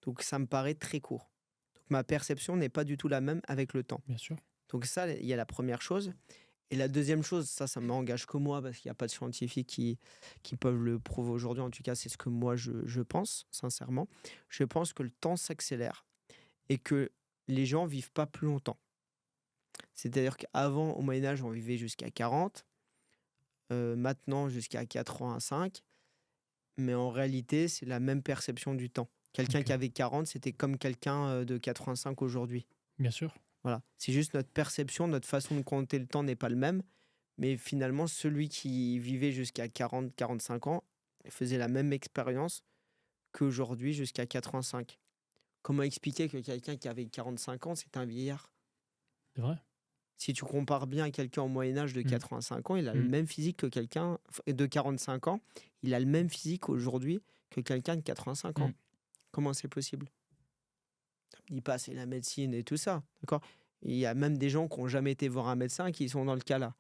Donc ça me paraît très court. Donc ma perception n'est pas du tout la même avec le temps. Bien sûr. Donc ça, il y a la première chose. Et la deuxième chose, ça m'engage que moi, parce qu'il n'y a pas de scientifiques qui peuvent le prouver aujourd'hui. En tout cas, c'est ce que moi, je pense, sincèrement. Je pense que le temps s'accélère et que les gens vivent pas plus longtemps. C'est-à-dire qu'avant, au Moyen-Âge, on vivait jusqu'à 40. Maintenant, jusqu'à 85. Mais en réalité, c'est la même perception du temps. Quelqu'un Ok. qui avait 40, c'était comme quelqu'un de 85 aujourd'hui. Bien sûr. Voilà. C'est juste notre perception, notre façon de compter le temps n'est pas le même, Mais finalement, celui qui vivait jusqu'à 40-45 ans faisait la même expérience qu'aujourd'hui jusqu'à 85. Comment expliquer que quelqu'un qui avait 45 ans, c'est un vieillard? C'est vrai. Si tu compares bien à quelqu'un au Moyen Âge de Mm. 85 ans, il a le Mm. même physique que quelqu'un de 45 ans, il a le même physique aujourd'hui que quelqu'un de 85 ans. Mm. Comment c'est possible? Je dis pas c'est la médecine et tout ça, d'accord? Il y a même des gens qui n'ont jamais été voir un médecin qui sont dans le cas là.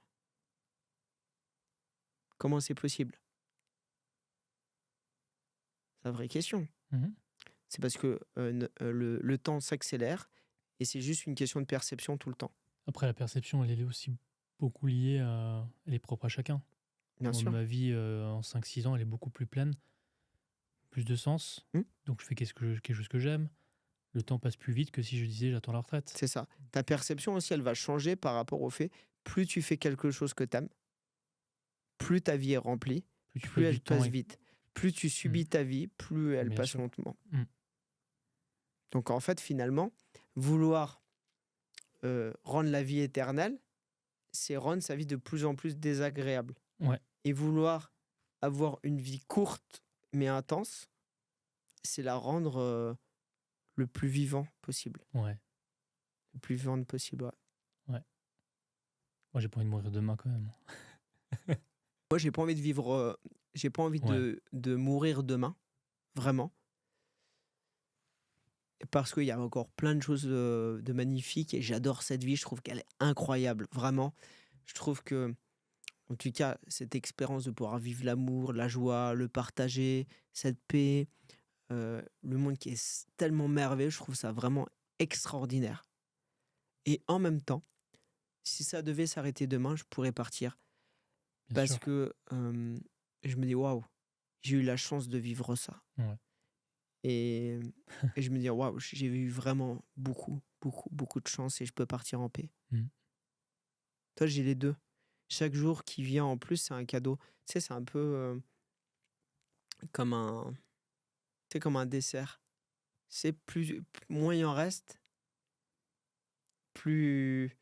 Comment c'est possible? C'est la vraie question. Mhm. C'est parce que le temps s'accélère et c'est juste une question de perception tout le temps. Après, la perception, elle est aussi beaucoup liée à... Elle est propre à chacun. Bien Moi, sûr. ma vie en 5-6 ans, elle est beaucoup plus pleine, plus de sens. Hmm. Donc, je fais quelque chose que j'aime. Le temps passe plus vite que si je disais j'attends la retraite. C'est ça. Ta perception aussi, elle va changer par rapport au fait, plus tu fais quelque chose que tu aimes, plus ta vie est remplie, Plus tu plus passes du elle temps. passe vite. Plus tu subis ta vie, plus elle Bien passe sûr. lentement. Mm. Donc en fait, finalement, vouloir rendre la vie éternelle, c'est rendre sa vie de plus en plus désagréable. Ouais. Et vouloir avoir une vie courte mais intense, c'est la rendre le plus vivant possible. Ouais. Le plus vivante possible, ouais. Moi, j'ai pas envie de mourir demain quand même. Moi, j'ai pas envie de vivre, j'ai pas envie Ouais. de mourir demain, vraiment. Parce qu'il y a encore plein de choses de magnifiques et j'adore cette vie, je trouve qu'elle est incroyable, vraiment. Je trouve que, en tout cas, cette expérience de pouvoir vivre l'amour, la joie, le partager, cette paix, le monde qui est tellement merveilleux, je trouve ça vraiment extraordinaire. Et en même temps, si ça devait s'arrêter demain, je pourrais partir Bien parce sûr. que je me dis waouh, j'ai eu la chance de vivre ça. Ouais. Et, et je me dis waouh, j'ai eu vraiment beaucoup, beaucoup, beaucoup de chance et je peux partir en paix. Mm. Toi, j'ai les deux. Chaque jour qui vient en plus, c'est un cadeau. Tu sais, c'est un peu comme un, c'est comme un dessert. C'est moins il en reste, plus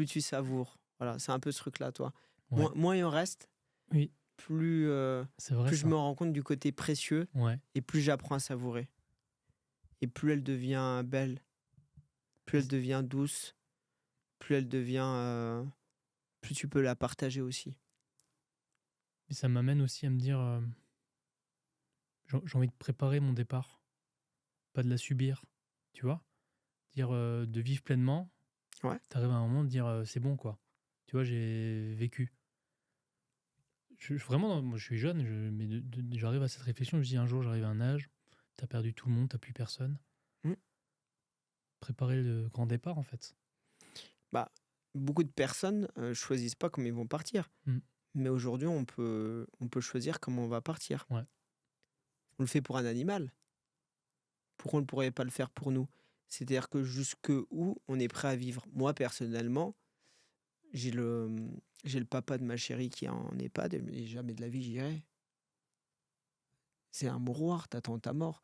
tu savoures. Voilà, c'est un peu ce truc-là, toi. Ouais. Moins il en reste, Oui, plus, c'est vrai plus je ça. me rends compte du côté précieux Ouais. et plus j'apprends à savourer. Et plus elle devient belle, plus elle devient douce, plus elle devient, plus tu peux la partager aussi. Et ça m'amène aussi à me dire, j'ai envie de préparer mon départ, pas de la subir, tu vois? Dire de vivre pleinement. Ouais. T'arrives à un moment de dire c'est bon quoi. Tu vois, j'ai vécu. Vraiment, moi je suis jeune, mais j'arrive à cette réflexion. Je me dis un jour, j'arrive à un âge, t'as perdu tout le monde, t'as plus personne. Mm. Préparer le grand départ en fait. Bah, beaucoup de personnes choisissent pas comment ils vont partir. Mm. Mais aujourd'hui, on peut choisir comment on va partir. Ouais. On le fait pour un animal. Pourquoi on ne pourrait pas le faire pour nous? C'est-à-dire que jusque où on est prêt à vivre. Moi, personnellement, j'ai le papa de ma chérie qui est en EHPAD et me dit jamais de la vie j'irai. C'est un mouroir, t'attends ta mort.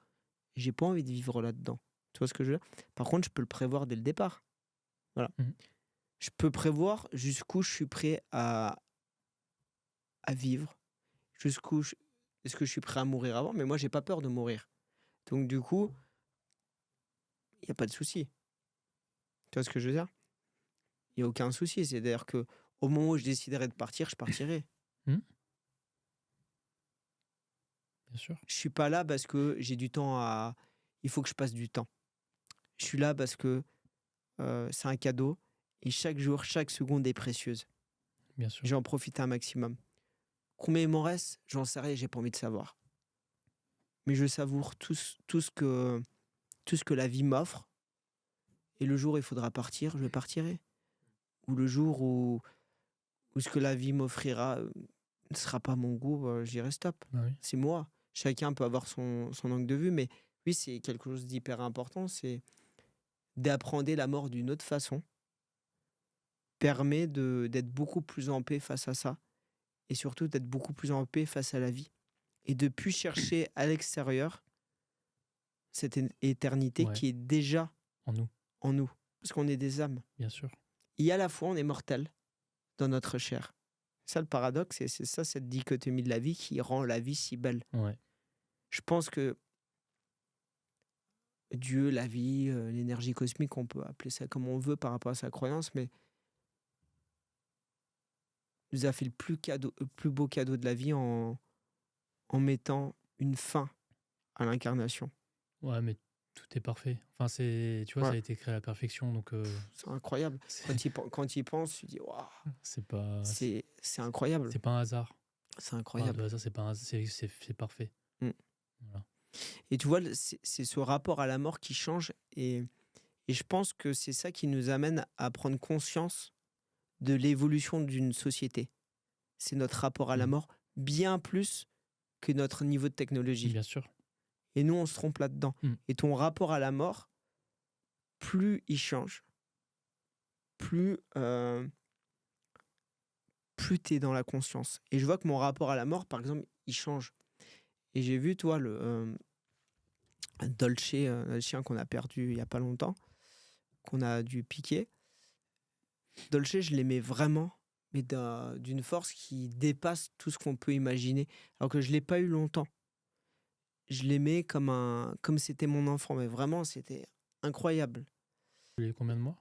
J'ai pas envie de vivre là-dedans. Tu vois ce que je veux dire? Par contre, je peux le prévoir dès le départ. Voilà. Mhm. Je peux prévoir jusqu'où je suis prêt à vivre, est-ce que je suis prêt à mourir avant? Mais moi, j'ai pas peur de mourir. Donc du coup, il y a pas de souci. Tu vois ce que je veux dire? Il y a aucun souci. C'est-à-dire que au moment où je déciderai de partir, je partirai. Bien sûr. Je suis pas là parce que j'ai du temps à il faut que je passe du temps. Je suis là parce que, c'est un cadeau et chaque jour, chaque seconde est précieuse. Bien sûr. J'en profite un maximum. Combien il m'en reste? J'en sais rien, j'ai pas envie de savoir. Mais je savoure tout ce que la vie m'offre et le jour où il faudra partir, je partirai. Ou le jour où ce que la vie m'offrira, ne sera pas mon goût, je dirai stop. Bah oui. C'est moi. Chacun peut avoir son angle de vue, mais oui, c'est quelque chose d'hyper important, c'est d'appréhender la mort d'une autre façon, permet d'être beaucoup plus en paix face à ça et surtout d'être beaucoup plus en paix face à la vie et de plus chercher à l'extérieur cette éternité Ouais. qui est déjà En nous, en nous, parce qu'on est des âmes. bien sûr. Et à la fois, on est mortel dans notre chair, Ça, le paradoxe, et c'est ça, cette dichotomie de la vie qui rend la vie si belle. Ouais. Je pense que Dieu, la vie, l'énergie cosmique, on peut appeler ça comme on veut par rapport à sa croyance, mais nous a fait le plus beau cadeau de la vie en mettant une fin à l'incarnation. Ouais, mais tout est parfait. Enfin, tu vois, ça Ouais, a été créé à la perfection, donc c'est incroyable. c'est Quand tu y penses, tu dis, waouh, c'est pas, c'est incroyable. c'est pas un hasard. C'est Enfin, de incroyable. hasard, c'est pas un hasard, c'est parfait. Mm. Voilà. Et tu vois, c'est ce rapport à la mort qui change. Et je pense que c'est ça qui nous amène à prendre conscience de l'évolution d'une société. C'est notre rapport à la Mm. mort bien plus que notre niveau de technologie. Bien sûr. Et nous, on se trompe là-dedans. Mm. Et ton rapport à la mort, plus il change, plus, plus tu es dans la conscience. Et je vois que mon rapport à la mort, par exemple, il change. Et j'ai vu, toi, Dolce, le chien qu'on a perdu il n'y a pas longtemps, qu'on a dû piquer. Dolce, je l'aimais vraiment, mais d'une force qui dépasse tout ce qu'on peut imaginer. Alors que je ne l'ai pas eu longtemps. Je l'aimais comme c'était mon enfant, mais vraiment, c'était incroyable. Tu l'as eu combien de mois?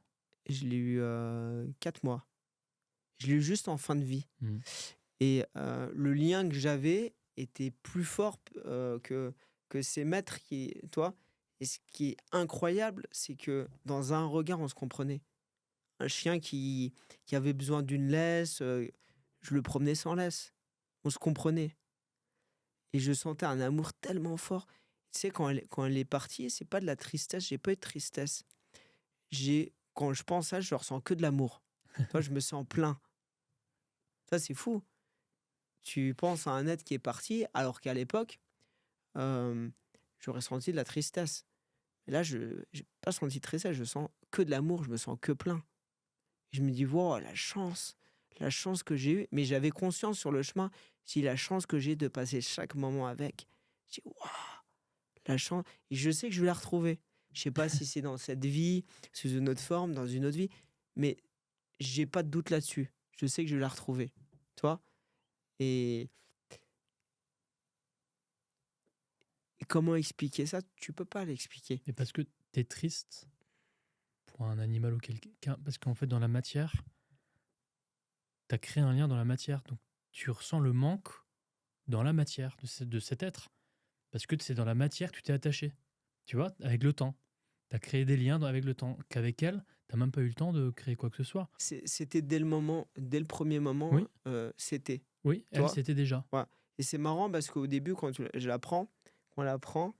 Je l'ai eu 4 mois. Je l'ai eu juste en fin de vie. Mm. Et le lien que j'avais était plus fort que ces maîtres toi. Et ce qui est incroyable, c'est que dans un regard, on se comprenait. Un chien qui avait besoin d'une laisse, je le promenais sans laisse. On se comprenait. Et je sentais un amour tellement fort. Tu sais, quand elle est partie, c'est pas de la tristesse, j'ai pas eu de tristesse. Quand je pense à ça, je ressens que de l'amour. Toi, je me sens plein. Ça, c'est fou. Tu penses à un être qui est parti, alors qu'à l'époque, j'aurais senti de la tristesse. Et là, je n'ai pas senti de tristesse, je sens que de l'amour, je me sens que plein. Je me dis, wow, la chance que j'ai eue. Mais j'avais conscience sur le chemin, si la chance que j'ai de passer chaque moment avec. Je dis, waouh, la chance. Et je sais que je vais la retrouver. Je sais pas si c'est dans cette vie, sous une autre forme, dans une autre vie, mais j'ai pas de doute là-dessus. Je sais que je vais la retrouver. Tu vois. Et comment expliquer ça? Tu peux pas l'expliquer. Et parce que tu es triste pour un animal ou quelqu'un, parce qu'en fait, dans la matière, tu as créé un lien dans la matière. Donc, tu ressens le manque dans la matière de cet être. Parce que c'est dans la matière que tu t'es attaché. Tu vois, avec le temps. Tu as créé des liens avec le temps. Qu'avec elle, tu n'as même pas eu le temps de créer quoi que ce soit. C'était dès le premier moment, Oui, c'était. oui, Tu elle, vois. c'était déjà. Ouais. Et c'est marrant parce qu'au début, quand quand on l'apprend,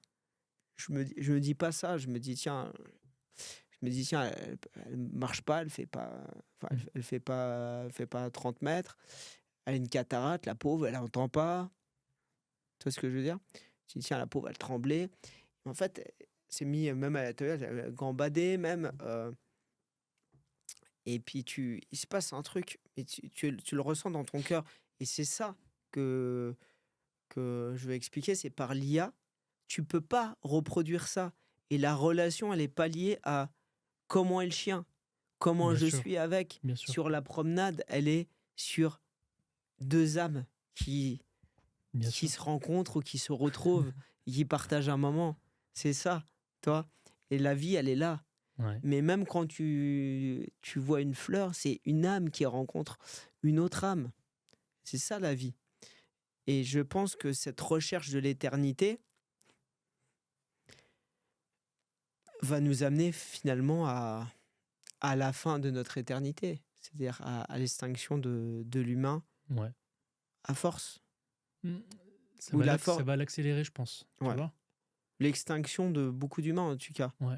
je me dis pas ça. Je me dis, tiens, elle marche pas, elle fait pas, enfin, Mm. elle fait pas 30 mètres. Elle a une cataracte, la pauvre, elle entend pas. Tu vois ce que je veux dire? Je dis, tiens, la pauvre, elle tremblait. En fait, elle s'est mis même à la toilette, elle gambadait même. Et puis, il se passe un truc, et tu le ressens dans ton cœur. Et c'est ça que, que je veux expliquer, c'est par l'IA, tu peux pas reproduire ça. Et la relation, elle est pas liée à comment est le chien, comment Bien je sûr, suis avec. bien sûr, Sur la promenade, elle est sur deux âmes bien qui sûr. se rencontrent ou qui se retrouvent, qui partagent un moment. C'est ça, toi. Et la vie, elle est là. Ouais. Mais même quand tu vois une fleur, c'est une âme qui rencontre une autre âme. C'est ça la vie. Et je pense que cette recherche de l'éternité va nous amener finalement à la fin de notre éternité, c'est-à-dire à l'extinction de l'humain Ouais. à force. Mm. Ou la Ça force, va l'accélérer, je pense. Tu ouais. vois? L'extinction de beaucoup d'humains en tout cas. Ouais.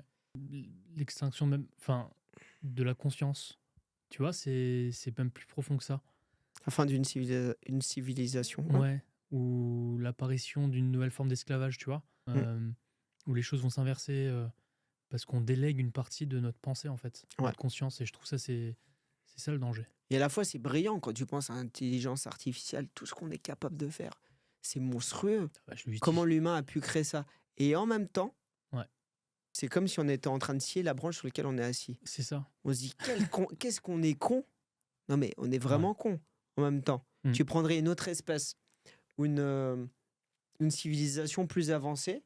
L'extinction même, enfin, de la conscience. Tu vois, c'est même plus profond que ça. La fin une civilisation. Ouais. Ouais. Ou l'apparition d'une nouvelle forme d'esclavage, tu vois? Mm. Où les choses vont s'inverser parce qu'on délègue une partie de notre pensée, en fait, Ouais. notre conscience. Et je trouve ça, c'est ça le danger. Et à la fois, c'est brillant quand tu penses à l'intelligence artificielle, tout ce qu'on est capable de faire. C'est monstrueux. Ah bah, je lui Comment dis. l'humain a pu créer ça. Et en même temps, Ouais, c'est comme si on était en train de scier la branche sur laquelle on est assis. c'est ça. On se dit, qu'est-ce qu'on est con. Non mais on est Ouais. vraiment con en même temps. Mm. Tu prendrais une autre espèce ou une civilisation plus avancée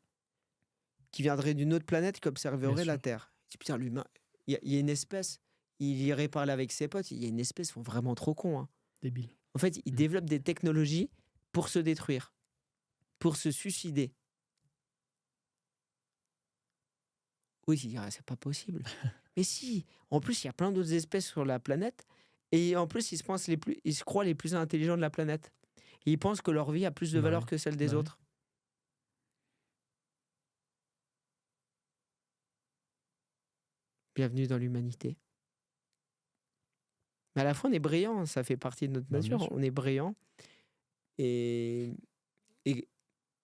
qui viendrait d'une autre planète qui Bien observerait la sûr. Terre. Tu dis, putain, l'humain, il y a une espèce, il irait parler avec ses potes, il y a une espèce, ils sont vraiment trop cons, hein. Débile. En fait, ils Mm. développent des technologies pour se détruire, pour se suicider. Oui, tu dirais, c'est pas possible. Mais si, en plus, il y a plein d'autres espèces sur la planète, et en plus, ils se croient les plus intelligents de la planète. Et ils pensent que leur vie a plus de Bah valeur oui. que celle des Bah oui. autres. Bienvenue dans l'humanité. Mais à la fois, on est brillant, ça fait partie de notre Bah, bien nature. sûr. On est brillant et, et,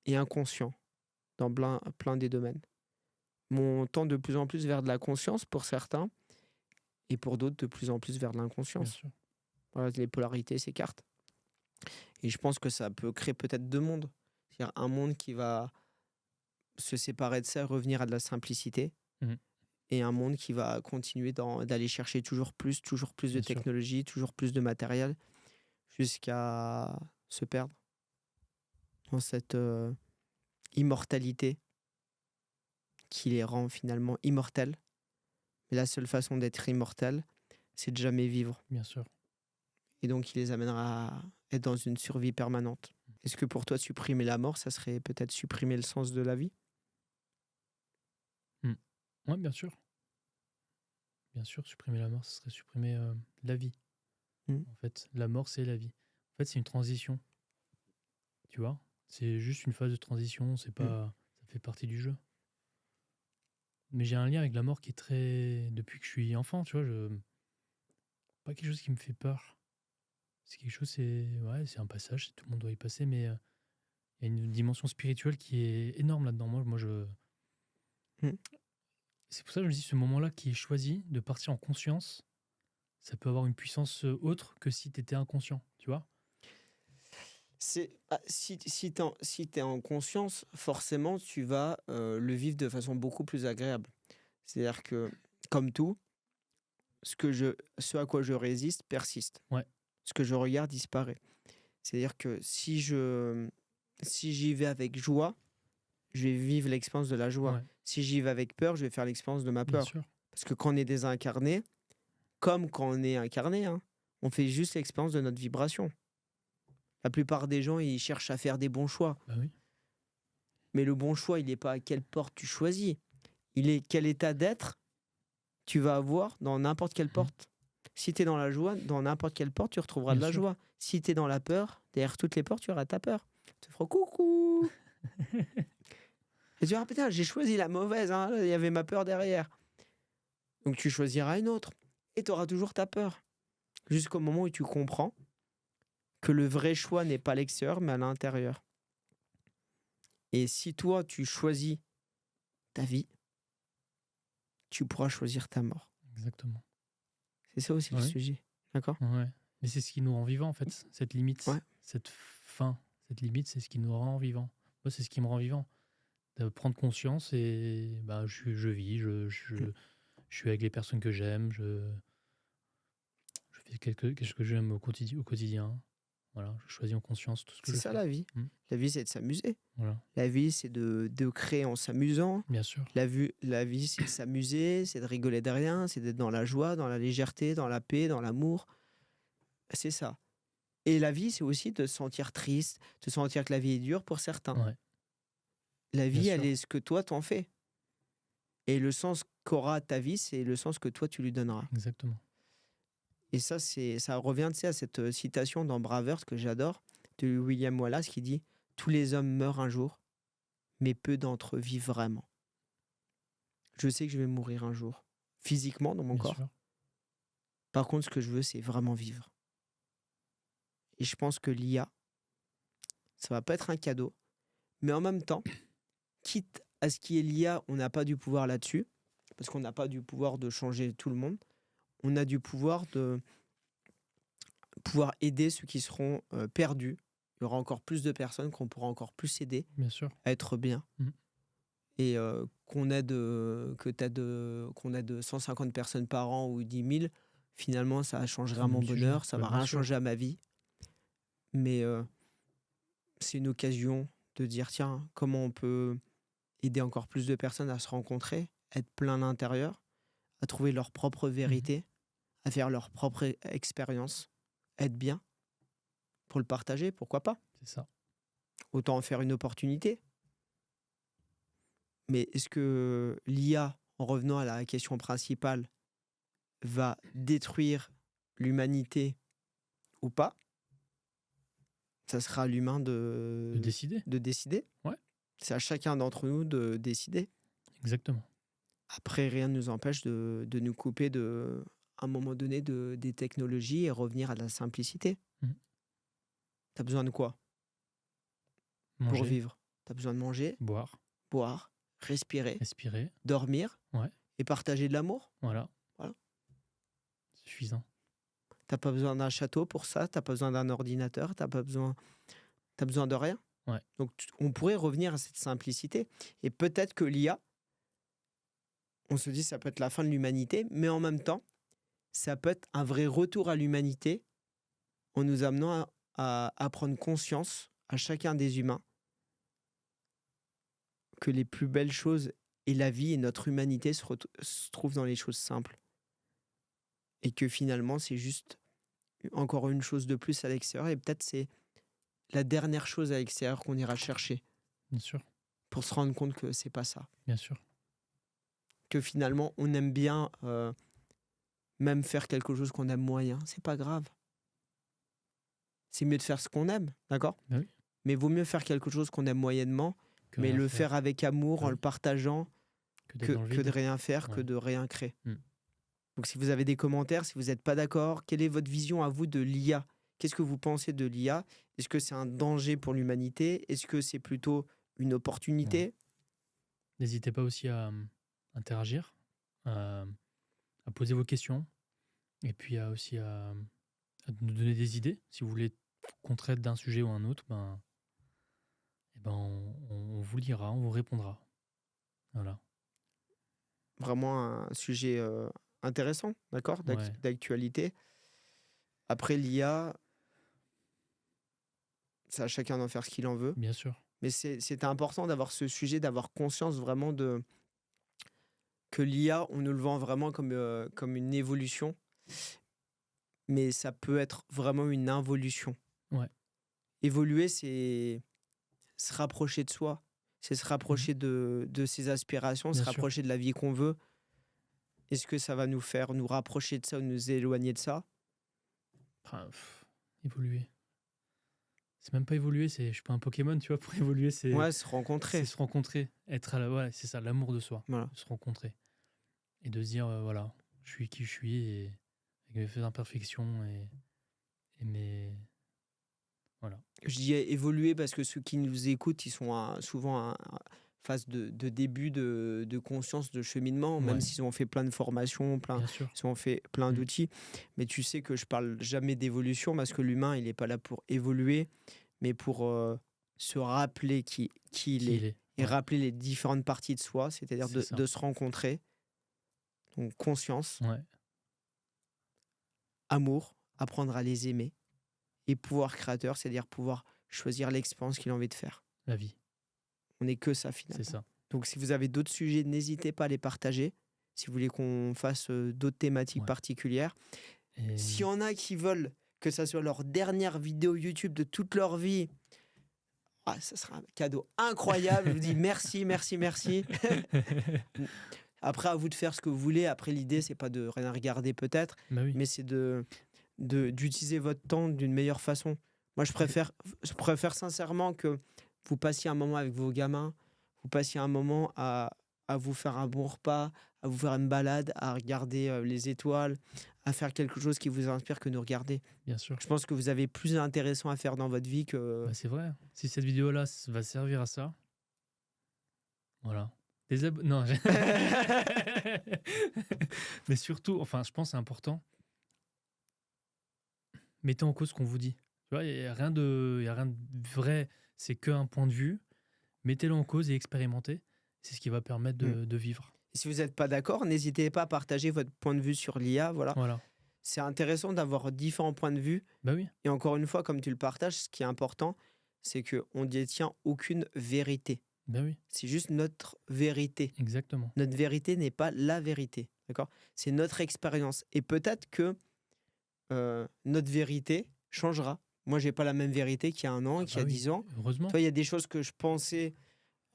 et inconscient dans plein des domaines. Mais on tend de plus en plus vers de la conscience pour certains, et pour d'autres, de plus en plus vers de Bien l'inconscience. sûr. Voilà, les polarités s'écartent. Et je pense que ça peut créer peut-être deux mondes. C'est-à-dire un monde qui va se séparer de ça, revenir à de la simplicité, Mm. et un monde qui va continuer d'aller chercher toujours plus de Bien sûr. technologie, toujours plus de matériel, jusqu'à se perdre dans cette immortalité qui les rend finalement immortels. Mais la seule façon d'être immortel, c'est de jamais vivre. Bien sûr. Et donc, il les amènera à être dans une survie permanente. Est-ce que pour toi, supprimer la mort, ça serait peut-être supprimer le sens de la vie? Mm. Ouais, bien sûr. Bien sûr, supprimer la mort, ce serait supprimer la vie. Mm. En fait, la mort, c'est la vie. En fait, c'est une transition. Tu vois? C'est juste une phase de transition. C'est Mm. pas. Ça fait partie du jeu. Mais j'ai un lien avec la mort qui est très. Depuis que je suis enfant, tu vois, pas quelque chose qui me fait peur. C'est quelque chose, c'est un passage, tout le monde doit y passer, mais il y a une dimension spirituelle qui est énorme là-dedans. Mm. C'est pour ça que je me dis, ce moment-là qui est choisi de partir en conscience, ça peut avoir une puissance autre que si tu étais inconscient, tu vois? Si t'es en conscience, forcément, tu vas le vivre de façon beaucoup plus agréable. C'est-à-dire que, comme tout, ce à quoi je résiste persiste. Ouais, Ce que je regarde disparaît. C'est-à-dire que si j'y vais avec joie, je vais vivre l'expérience de la joie. ouais, Si j'y vais avec peur, je vais faire l'expérience de ma bien peur. sûr. Parce que quand on est désincarné, comme quand on est incarné, hein, on fait juste l'expérience de notre vibration. La plupart des gens, ils cherchent à faire des bons choix. Bah oui, Mais le bon choix, il n'est pas à quelle porte tu choisis. Il est quel état d'être tu vas avoir dans n'importe quelle porte. Si tu es dans la joie, dans n'importe quelle porte, tu retrouveras bien de la sûr. joie. Si tu es dans la peur, derrière toutes les portes, tu auras ta peur. Tu te feras coucou. Et tu diras, putain, j'ai choisi la mauvaise, hein, il y avait ma peur derrière. Donc tu choisiras une autre. Et tu auras toujours ta peur. Jusqu'au moment où tu comprends que le vrai choix n'est pas à l'extérieur, mais à l'intérieur. Et si toi, tu choisis ta vie, tu pourras choisir ta mort. Exactement. C'est ça aussi le Ouais, sujet. D'accord? ouais. Mais c'est ce qui nous rend vivants, en fait. Cette limite, Ouais. cette fin, cette limite, c'est ce qui nous rend vivants. Moi, c'est ce qui me rend vivant. De prendre conscience et bah, je vis, je suis avec les personnes que j'aime, je fais quelque chose que j'aime au quotidien. Voilà, je choisis en conscience tout ce que C'est je ça fais. la vie. Mm. La vie, c'est de s'amuser. Voilà, La vie, c'est de créer en s'amusant. bien sûr. La vie, c'est de s'amuser, c'est de rigoler de rien, c'est d'être dans la joie, dans la légèreté, dans la paix, dans l'amour. C'est ça. Et la vie, c'est aussi de se sentir triste, de sentir que la vie est dure pour certains. Ouais, La bien vie, elle sûr. est ce que toi t'en fais. Et le sens qu'aura ta vie, c'est le sens que toi tu lui donneras. Exactement. Et ça, ça revient, tu sais, à cette citation dans Braveheart que j'adore, de William Wallace, qui dit « Tous les hommes meurent un jour, mais peu d'entre eux vivent vraiment. » Je sais que je vais mourir un jour, physiquement dans mon Bien corps. sûr. Par contre, ce que je veux, c'est vraiment vivre. Et je pense que l'IA, ça va pas être un cadeau, mais en même temps, quitte à ce qui est l'IA, on n'a pas du pouvoir là-dessus, parce qu'on n'a pas du pouvoir de changer tout le monde. On a du pouvoir de pouvoir aider ceux qui seront perdus. Il y aura encore plus de personnes qu'on pourra encore plus aider Bien sûr. à être bien. Mhm. Et qu'on aide, qu'on aide 150 personnes par an ou 10 000, finalement, ça changerait à Ça mon même sujet. bonheur, ça Bah, va bien rien sûr. changer à ma vie. mais c'est une occasion de dire, tiens, comment on peut aider encore plus de personnes à se rencontrer, être plein à l'intérieur, à trouver leur propre Mhm. vérité, à faire leur propre expérience, être bien pour le partager, pourquoi pas? C'est ça. Autant en faire une opportunité. Mais est-ce que l'IA, en revenant à la question principale, va détruire l'humanité ou pas? Ça sera à l'humain De décider. de décider. Ouais, C'est à chacun d'entre nous de décider. exactement. Après, rien ne nous empêche de nous couper à un moment donné des technologies et revenir à la simplicité. Mhm. T'as besoin de quoi pour Manger, vivre? T'as besoin de manger, boire, boire, respirer, respirer. dormir Ouais, et partager de l'amour. voilà, Voilà. suffisant. T'as pas besoin d'un château pour ça, t'as pas besoin d'un ordinateur, t'as besoin de rien. Ouais, Donc on pourrait revenir à cette simplicité. Et peut-être que l'IA, on se dit ça peut être la fin de l'humanité, mais en même temps, ça peut être un vrai retour à l'humanité en nous amenant à prendre conscience à chacun des humains que les plus belles choses et la vie et notre humanité se trouvent dans les choses simples. Et que finalement, c'est juste encore une chose de plus à l'extérieur. Et peut-être c'est la dernière chose à l'extérieur qu'on ira chercher bien sûr, pour se rendre compte que c'est pas ça. bien sûr. Que finalement, on aime bien même faire quelque chose qu'on aime moyen. C'est pas grave. C'est mieux de faire ce qu'on aime, d'accord? Bah oui, Mais vaut mieux faire quelque chose qu'on aime moyennement, que mais rien le faire faire. avec amour, Bah en le oui, partageant, que d'être dans le que de vide. rien faire, que Ouais. de rien créer. Mm. Donc si vous avez des commentaires, si vous n'êtes pas d'accord, quelle est votre vision à vous de l'IA? Qu'est-ce que vous pensez de l'IA? Est-ce que c'est un danger pour l'humanité? Est-ce que c'est plutôt une Ouais. opportunité? N'hésitez pas aussi à interagir, à, à poser vos questions, et puis aussi à nous donner des idées. Si vous voulez qu'on traite d'un sujet ou un autre, on vous lira, on vous répondra. Voilà. Vraiment un sujet intéressant, d'accord? Ouais, D'actualité. Après l'IA, c'est à chacun d'en faire ce qu'il en veut. bien sûr. Mais c'était important d'avoir ce sujet, d'avoir conscience vraiment que l'IA, on nous le vend vraiment comme une évolution, mais ça peut être vraiment une involution. Ouais. Évoluer, c'est se rapprocher de soi, c'est se Mhm. rapprocher de ses aspirations, se Bien sûr. rapprocher de la vie qu'on veut. Est-ce que ça va nous faire nous rapprocher de ça ou nous éloigner de ça? Enfin, évoluer. C'est même pas évoluer, je suis pas un Pokémon, tu vois, pour évoluer, Ouais, se c'est rencontrer. se rencontrer, être à la, ouais, c'est ça, l'amour de soi, Voilà. se rencontrer et de se dire, voilà, je suis qui je suis et avec mes imperfections et mes, voilà, Je dis évoluer parce que ceux qui nous écoutent, ils sont souvent en phase de début de conscience, de cheminement, même ouais, s'ils ont fait plein de formations, bien sûr. ils ont fait plein Mm. d'outils. Mais tu sais que je parle jamais d'évolution parce que l'humain, il n'est pas là pour évoluer, mais pour se rappeler qui il Qui il est est, et ouais, rappeler les différentes parties de soi, c'est-à-dire c'est ça, de se rencontrer. Donc conscience, ouais, amour, apprendre à les aimer et pouvoir créateur, c'est-à-dire pouvoir choisir l'expérience qu'il a envie de faire. la vie, On n'est que ça c'est finalement. ça. Donc si vous avez d'autres sujets, n'hésitez pas à les partager. Si vous voulez qu'on fasse d'autres thématiques Ouais. particulières. Et S'il y en a qui veulent que ça soit leur dernière vidéo YouTube de toute leur vie, ça sera un cadeau incroyable. Je vous dis merci, merci, merci. Après, à vous de faire ce que vous voulez. Après, l'idée, c'est pas de rien regarder peut-être, bah oui, mais c'est d'utiliser votre temps d'une meilleure façon. Moi, je préfère sincèrement que vous passiez un moment avec vos gamins, vous passiez un moment à vous faire un bon repas, à vous faire une balade, à regarder les étoiles, à faire quelque chose qui vous inspire que de regarder. bien sûr. Je pense que vous avez plus intéressant à faire dans votre vie que... Bah, c'est vrai. Si cette vidéo-là va servir à ça, voilà. Non. Mais surtout, enfin, je pense que c'est important. Mettez en cause ce qu'on vous dit. Tu vois, il n'y a rien de vrai. C'est qu'un point de vue. Mettez-le en cause et expérimentez. C'est ce qui va permettre Mm. de vivre. Si vous n'êtes pas d'accord, n'hésitez pas à partager votre point de vue sur l'IA. Voilà. Voilà. c'est intéressant d'avoir différents points de vue. Bah oui, Et encore une fois, comme tu le partages, ce qui est important, c'est qu'on ne détient aucune vérité. bah oui, C'est juste notre vérité. exactement. Notre vérité n'est pas la vérité. D'accord? C'est notre expérience. Et peut-être que notre vérité changera. Moi, j'ai pas la même vérité qu'il y a un an, Ah qu'il y bah a oui, 10 ans. heureusement. Toi, il y a des choses que je pensais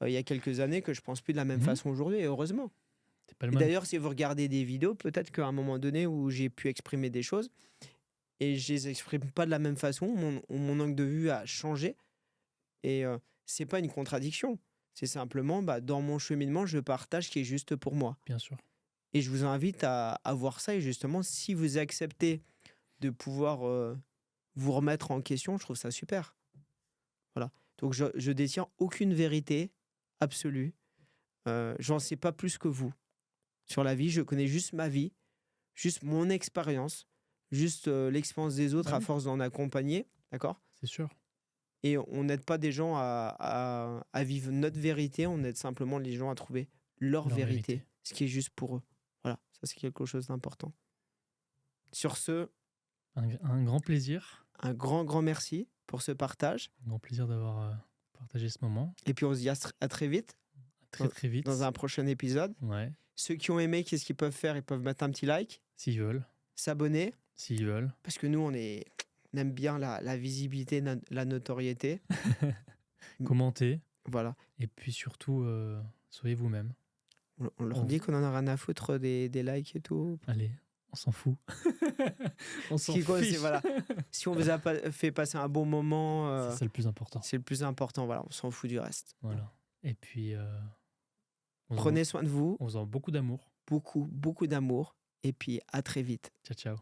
il y a quelques années que je pense plus de la même Mhm. façon aujourd'hui, et heureusement. T'es pas le Et même. d'ailleurs, si vous regardez des vidéos, peut-être qu'à un moment donné où j'ai pu exprimer des choses et je les exprime pas de la même façon, mon angle de vue a changé. Et c'est pas une contradiction. C'est simplement, dans mon cheminement, je partage ce qui est juste pour moi. Bien sûr. Et je vous invite à voir ça. Et justement, si vous acceptez de pouvoir vous remettre en question, je trouve ça super. Voilà. Donc, je détiens aucune vérité absolue. J'en sais pas plus que vous sur la vie. Je connais juste ma vie, juste mon expérience, juste l'expérience des autres Bah à oui, force d'en accompagner. D'accord? c'est sûr. Et on n'aide pas des gens à vivre notre vérité, on aide simplement les gens à trouver leur Leur vérité, vérité. ce qui est juste pour eux. Voilà, ça c'est quelque chose d'important. Sur ce, Un grand plaisir. un grand merci pour ce partage. Un grand plaisir d'avoir partagé ce moment. Et puis on se dit à très vite Très très vite. dans un prochain épisode. Ouais. Ceux qui ont aimé, qu'est-ce qu'ils peuvent faire? Ils peuvent mettre un petit like, S'ils veulent. s'abonner, S'ils veulent. parce que nous on aime bien la visibilité, la notoriété. Commentez. Voilà. Et puis surtout, soyez vous-même. On leur On- dit qu'on en a rien à foutre des likes et tout. Allez, on s'en fout. On Ce s'en qui compte, c'est fiche. voilà. Si on vous a fait passer un bon moment, C'est ça le plus important. c'est le plus important. Voilà, on s'en fout du reste. Voilà. Et puis, on Prenez soin de vous, vous envoie beaucoup d'amour. beaucoup d'amour, et puis à très vite. Ciao, ciao.